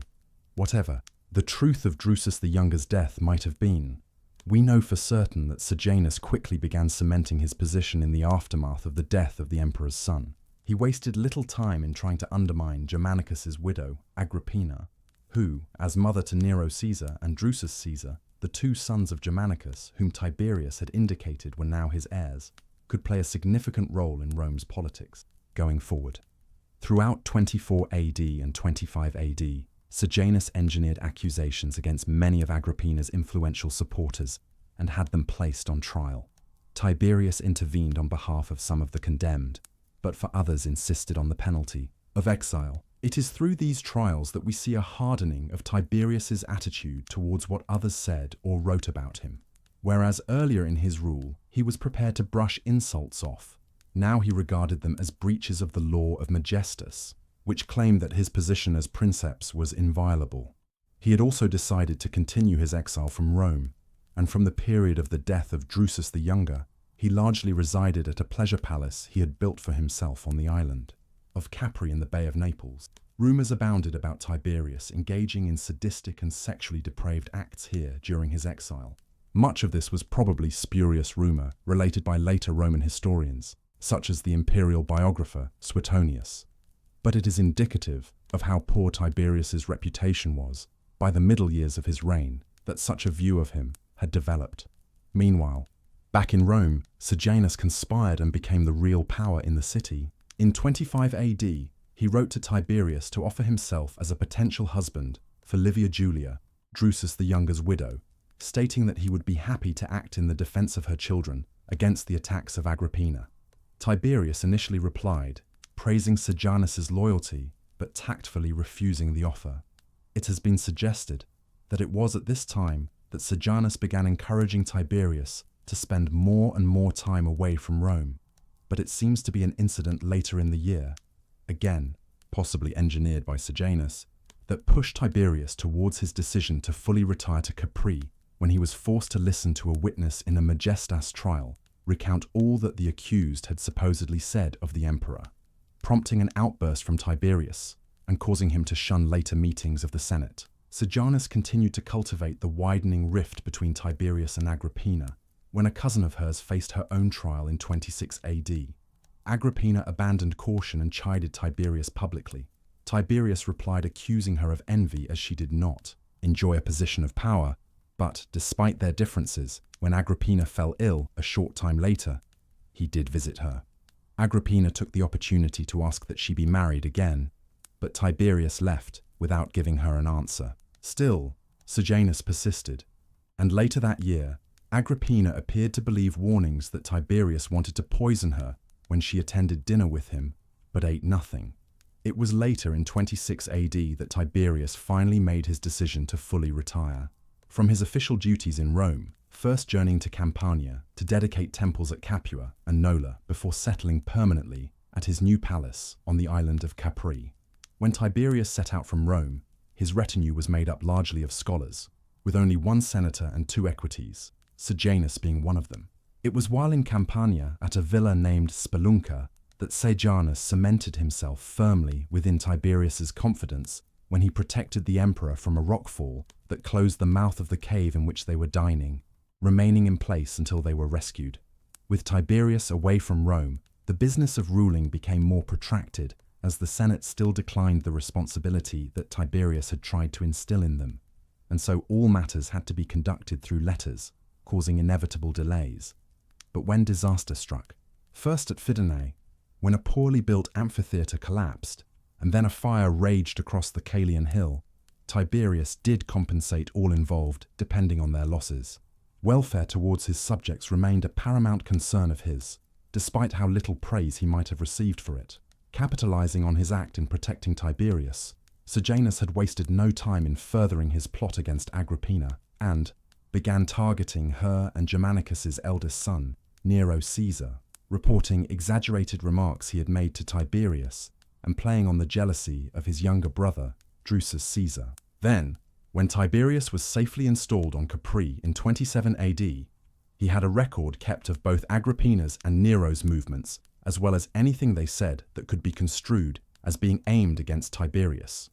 Whatever the truth of Drusus the Younger's death might have been, we know for certain that Sejanus quickly began cementing his position in the aftermath of the death of the emperor's son. He wasted little time in trying to undermine Germanicus's widow, Agrippina, who, as mother to Nero Caesar and Drusus Caesar, the two sons of Germanicus whom Tiberius had indicated were now his heirs, could play a significant role in Rome's politics going forward. Throughout 24 AD and 25 AD, Sejanus engineered accusations against many of Agrippina's influential supporters and had them placed on trial. Tiberius intervened on behalf of some of the condemned, but for others insisted on the penalty of exile. It is through these trials that we see a hardening of Tiberius's attitude towards what others said or wrote about him. Whereas earlier in his rule, he was prepared to brush insults off, now he regarded them as breaches of the law of Majestus, which claimed that his position as princeps was inviolable. He had also decided to continue his exile from Rome, and from the period of the death of Drusus the Younger, he largely resided at a pleasure palace he had built for himself on the island of Capri in the Bay of Naples. Rumors abounded about Tiberius engaging in sadistic and sexually depraved acts here during his exile. Much of this was probably spurious rumor related by later Roman historians, such as the imperial biographer Suetonius. But it is indicative of how poor Tiberius's reputation was by the middle years of his reign that such a view of him had developed. Meanwhile, back in Rome, Sejanus conspired and became the real power in the city. In 25 AD, he wrote to Tiberius to offer himself as a potential husband for Livia Julia, Drusus the Younger's widow, stating that he would be happy to act in the defense of her children against the attacks of Agrippina. Tiberius initially replied, praising Sejanus's loyalty, but tactfully refusing the offer. It has been suggested that it was at this time that Sejanus began encouraging Tiberius to spend more and more time away from Rome, but it seems to be an incident later in the year, again, possibly engineered by Sejanus, that pushed Tiberius towards his decision to fully retire to Capri when he was forced to listen to a witness in a Majestas trial recount all that the accused had supposedly said of the emperor, prompting an outburst from Tiberius and causing him to shun later meetings of the Senate. Sejanus continued to cultivate the widening rift between Tiberius and Agrippina when a cousin of hers faced her own trial in 26 AD. Agrippina abandoned caution and chided Tiberius publicly. Tiberius replied accusing her of envy as she did not enjoy a position of power, but despite their differences, when Agrippina fell ill a short time later, he did visit her. Agrippina took the opportunity to ask that she be married again, but Tiberius left without giving her an answer. Still, Sejanus persisted, and later that year, Agrippina appeared to believe warnings that Tiberius wanted to poison her when she attended dinner with him, but ate nothing. It was later in 26 AD that Tiberius finally made his decision to fully retire from his official duties in Rome, first journeying to Campania to dedicate temples at Capua and Nola before settling permanently at his new palace on the island of Capri. When Tiberius set out from Rome, his retinue was made up largely of scholars, with only one senator and two equites, Sejanus being one of them. It was while in Campania at a villa named Spelunca that Sejanus cemented himself firmly within Tiberius's confidence when he protected the emperor from a rockfall that closed the mouth of the cave in which they were dining, remaining in place until they were rescued. With Tiberius away from Rome, the business of ruling became more protracted as the Senate still declined the responsibility that Tiberius had tried to instill in them, and so all matters had to be conducted through letters, causing inevitable delays. but when disaster struck, first at Fidenae, when a poorly built amphitheatre collapsed, and then a fire raged across the Caelian hill, Tiberius did compensate all involved depending on their losses. Welfare towards his subjects remained a paramount concern of his, despite how little praise he might have received for it. Capitalizing on his act in protecting Tiberius, Sejanus had wasted no time in furthering his plot against Agrippina and began targeting her and Germanicus's eldest son, Nero Caesar, reporting exaggerated remarks he had made to Tiberius and playing on the jealousy of his younger brother, Drusus Caesar. Then, when Tiberius was safely installed on Capri in 27 AD, he had a record kept of both Agrippina's and Nero's movements, as well as anything they said that could be construed as being aimed against Tiberius.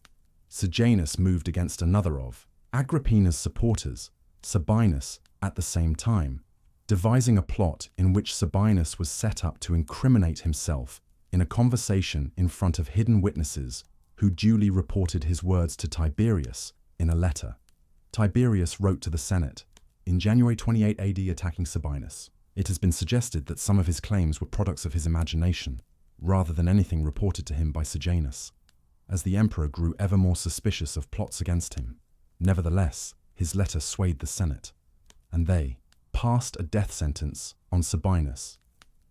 Sejanus moved against another of Agrippina's supporters, Sabinus, at the same time, devising a plot in which Sabinus was set up to incriminate himself in a conversation in front of hidden witnesses who duly reported his words to Tiberius in a letter. Tiberius wrote to the Senate in January 28 AD attacking Sabinus. It has been suggested that some of his claims were products of his imagination, rather than anything reported to him by Sejanus, as the emperor grew ever more suspicious of plots against him. Nevertheless, his letter swayed the Senate, and they passed a death sentence on Sabinus.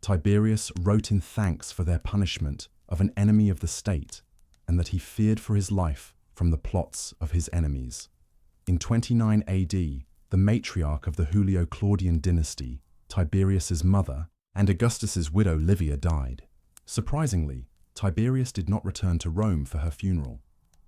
Tiberius wrote in thanks for their punishment of an enemy of the state, and that he feared for his life from the plots of his enemies. In 29 AD, the matriarch of the Julio-Claudian dynasty, Tiberius's mother, and Augustus's widow Livia died. Surprisingly, Tiberius did not return to Rome for her funeral.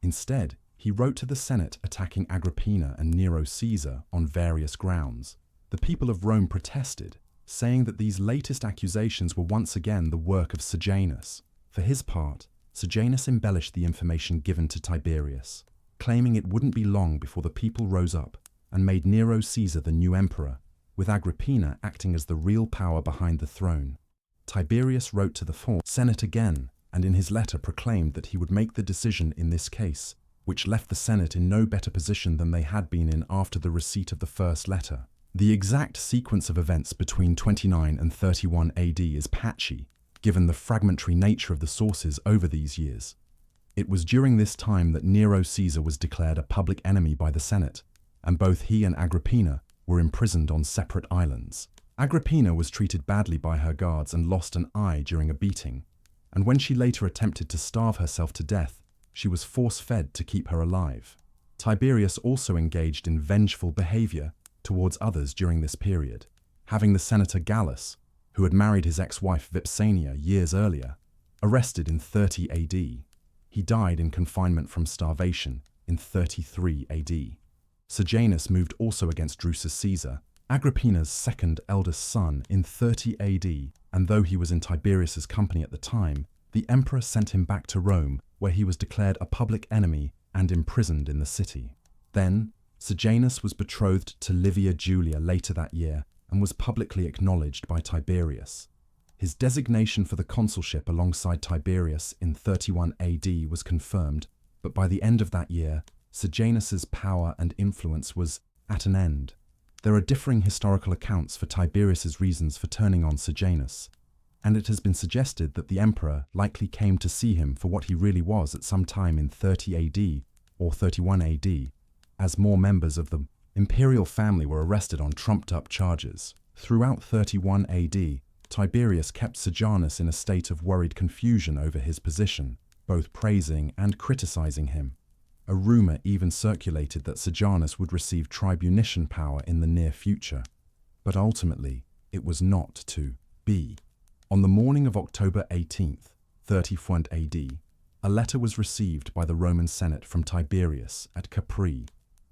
Instead, he wrote to the Senate attacking Agrippina and Nero Caesar on various grounds. The people of Rome protested, saying that these latest accusations were once again the work of Sejanus. For his part, Sejanus embellished the information given to Tiberius, claiming it wouldn't be long before the people rose up and made Nero Caesar the new emperor, with Agrippina acting as the real power behind the throne. Tiberius wrote to the Senate again, and in his letter proclaimed that he would make the decision in this case, which left the Senate in no better position than they had been in after the receipt of the first letter. The exact sequence of events between 29 and 31 AD is patchy, given the fragmentary nature of the sources over these years. It was during this time that Nero Caesar was declared a public enemy by the Senate, and both he and Agrippina were imprisoned on separate islands. Agrippina was treated badly by her guards and lost an eye during a beating, and when she later attempted to starve herself to death, she was force-fed to keep her alive. Tiberius also engaged in vengeful behavior towards others during this period, having the senator Gallus, who had married his ex-wife Vipsania years earlier, arrested in 30 AD. He died in confinement from starvation in 33 AD. Sejanus moved also against Drusus Caesar, Agrippina's second eldest son, in 30 AD, and though he was in Tiberius's company at the time, the emperor sent him back to Rome, where he was declared a public enemy and imprisoned in the city. Then, Sejanus was betrothed to Livia Julia later that year and was publicly acknowledged by Tiberius. His designation for the consulship alongside Tiberius in 31 AD was confirmed, but by the end of that year, Sejanus's power and influence was at an end. There are differing historical accounts for Tiberius's reasons for turning on Sejanus, and it has been suggested that the emperor likely came to see him for what he really was at some time in 30 AD or 31 AD, as more members of the imperial family were arrested on trumped-up charges. Throughout 31 AD, Tiberius kept Sejanus in a state of worried confusion over his position, both praising and criticizing him. A rumor even circulated that Sejanus would receive tribunician power in the near future, but ultimately it was not to be. On the morning of October 18th, 31 AD, a letter was received by the Roman Senate from Tiberius at Capri,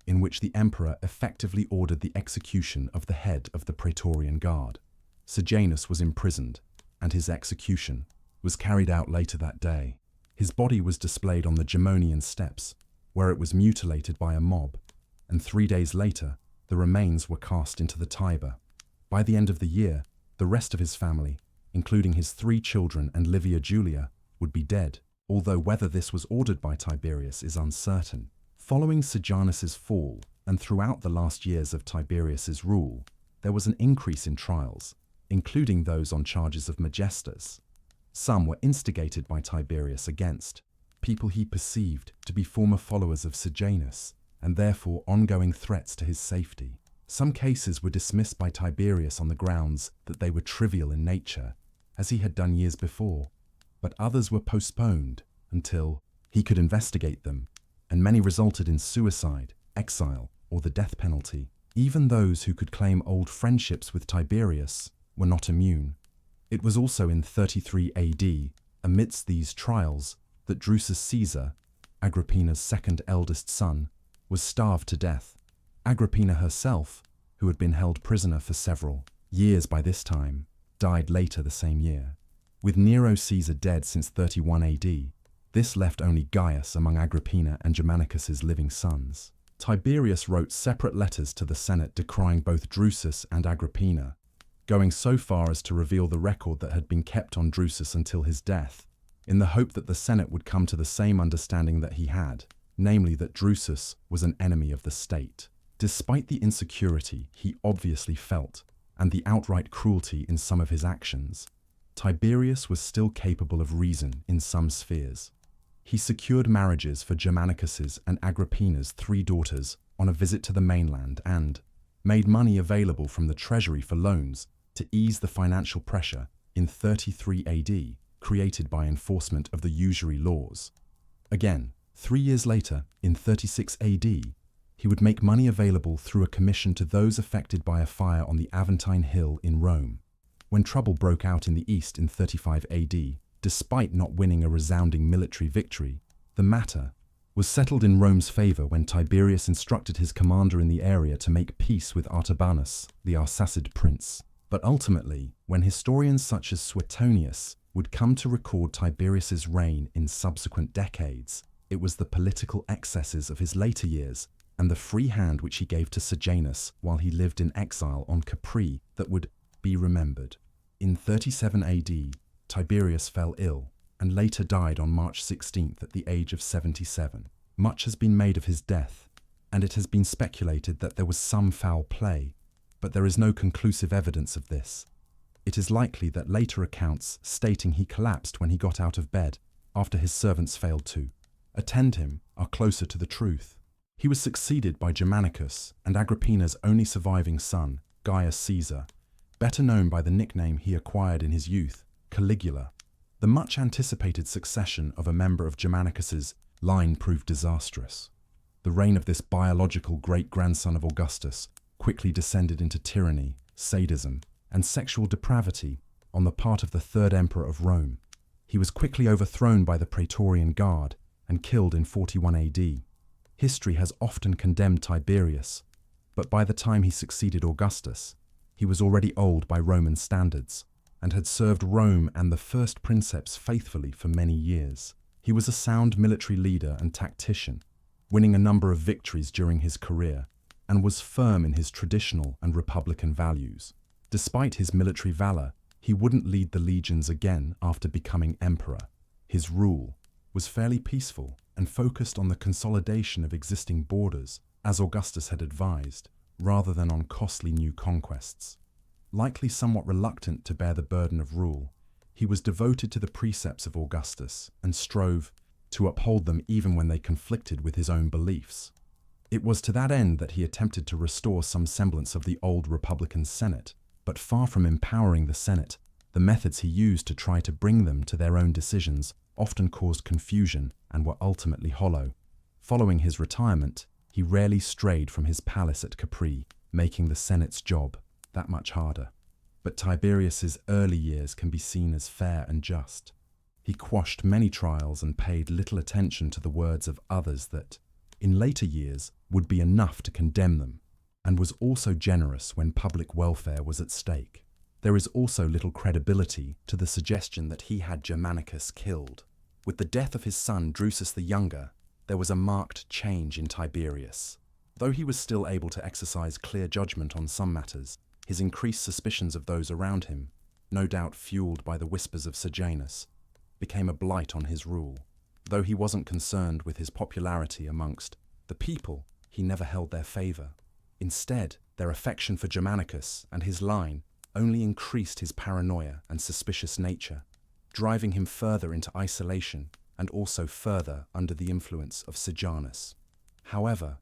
in which the emperor effectively ordered the execution of the head of the Praetorian Guard. Sejanus was imprisoned, and his execution was carried out later that day. His body was displayed on the Gemonian steps, where it was mutilated by a mob, and 3 days later, the remains were cast into the Tiber. By the end of the year, the rest of his family, including his 3 children and Livia Julia, would be dead, although whether this was ordered by Tiberius is uncertain. Following Sejanus's fall, and throughout the last years of Tiberius's rule, there was an increase in trials, including those on charges of majestas. Some were instigated by Tiberius against people he perceived to be former followers of Sejanus, and therefore ongoing threats to his safety. Some cases were dismissed by Tiberius on the grounds that they were trivial in nature, as he had done years before, but others were postponed until he could investigate them, and many resulted in suicide, exile, or the death penalty. Even those who could claim old friendships with Tiberius were not immune. It was also in 33 AD, amidst these trials, that Drusus Caesar, Agrippina's second eldest son, was starved to death. Agrippina herself, who had been held prisoner for several years by this time, died later the same year. With Nero Caesar dead since 31 AD, this left only Gaius among Agrippina and Germanicus's living sons. Tiberius wrote separate letters to the Senate decrying both Drusus and Agrippina, going so far as to reveal the record that had been kept on Drusus until his death, in the hope that the Senate would come to the same understanding that he had, namely that Drusus was an enemy of the state. Despite the insecurity he obviously felt and the outright cruelty in some of his actions, Tiberius was still capable of reason in some spheres. He secured marriages for Germanicus's and Agrippina's 3 daughters on a visit to the mainland and made money available from the treasury for loans to ease the financial pressure in 33 AD created by enforcement of the usury laws. Again, 3 years later, in 36 AD, he would make money available through a commission to those affected by a fire on the Aventine Hill in Rome. When trouble broke out in the east in 35 AD, despite not winning a resounding military victory, the matter was settled in Rome's favor when Tiberius instructed his commander in the area to make peace with Artabanus, the Arsacid prince. But ultimately, when historians such as Suetonius would come to record Tiberius's reign in subsequent decades, it was the political excesses of his later years and the free hand which he gave to Sejanus while he lived in exile on Capri that would be remembered. In 37 AD, Tiberius fell ill and later died on March 16th at the age of 77. Much has been made of his death, and it has been speculated that there was some foul play, but there is no conclusive evidence of this. It is likely that later accounts stating he collapsed when he got out of bed after his servants failed to attend him are closer to the truth. He was succeeded by Germanicus and Agrippina's only surviving son, Gaius Caesar, better known by the nickname he acquired in his youth, Caligula. The much-anticipated succession of a member of Germanicus's line proved disastrous. The reign of this biological great-grandson of Augustus quickly descended into tyranny, sadism, and sexual depravity on the part of the third emperor of Rome. He was quickly overthrown by the Praetorian Guard and killed in 41 AD. History has often condemned Tiberius, but by the time he succeeded Augustus, he was already old by Roman standards and had served Rome and the first princeps faithfully for many years. He was a sound military leader and tactician, winning a number of victories during his career, and was firm in his traditional and republican values. Despite his military valor, he wouldn't lead the legions again after becoming emperor. His rule was fairly peaceful and focused on the consolidation of existing borders, as Augustus had advised, rather than on costly new conquests. Likely somewhat reluctant to bear the burden of rule, he was devoted to the precepts of Augustus and strove to uphold them even when they conflicted with his own beliefs. It was to that end that he attempted to restore some semblance of the old Republican Senate, but far from empowering the Senate, the methods he used to try to bring them to their own decisions often caused confusion and were ultimately hollow. Following his retirement, he rarely strayed from his palace at Capri, making the Senate's job that much harder. But Tiberius's early years can be seen as fair and just. He quashed many trials and paid little attention to the words of others that, in later years, would be enough to condemn them, and was also generous when public welfare was at stake. There is also little credibility to the suggestion that he had Germanicus killed. With the death of his son Drusus the Younger, there was a marked change in Tiberius. Though he was still able to exercise clear judgment on some matters, his increased suspicions of those around him, no doubt fueled by the whispers of Sejanus, became a blight on his rule. Though he wasn't concerned with his popularity amongst the people, he never held their favor. Instead, their affection for Germanicus and his line only increased his paranoia and suspicious nature, driving him further into isolation and also further under the influence of Sejanus. However,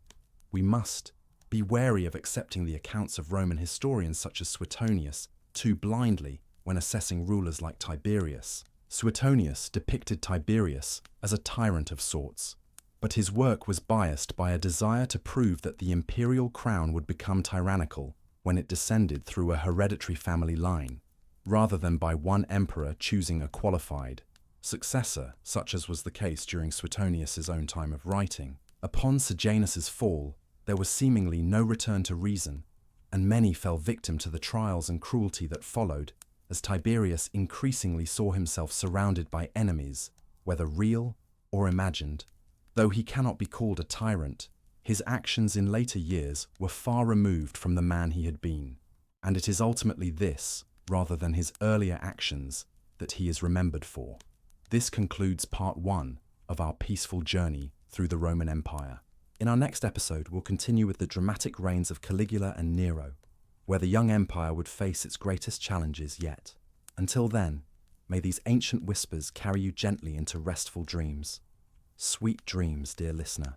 we must be wary of accepting the accounts of Roman historians such as Suetonius too blindly when assessing rulers like Tiberius. Suetonius depicted Tiberius as a tyrant of sorts, but his work was biased by a desire to prove that the imperial crown would become tyrannical when it descended through a hereditary family line, rather than by one emperor choosing a qualified successor, such as was the case during Suetonius's own time of writing. Upon Sejanus's fall, there was seemingly no return to reason, and many fell victim to the trials and cruelty that followed, as Tiberius increasingly saw himself surrounded by enemies, whether real or imagined. Though he cannot be called a tyrant, his actions in later years were far removed from the man he had been, and it is ultimately this, rather than his earlier actions, that he is remembered for. This concludes part 1 of our peaceful journey through the Roman Empire. In our next episode, we'll continue with the dramatic reigns of Caligula and Nero, where the young empire would face its greatest challenges yet. Until then, may these ancient whispers carry you gently into restful dreams. Sweet dreams, dear listener.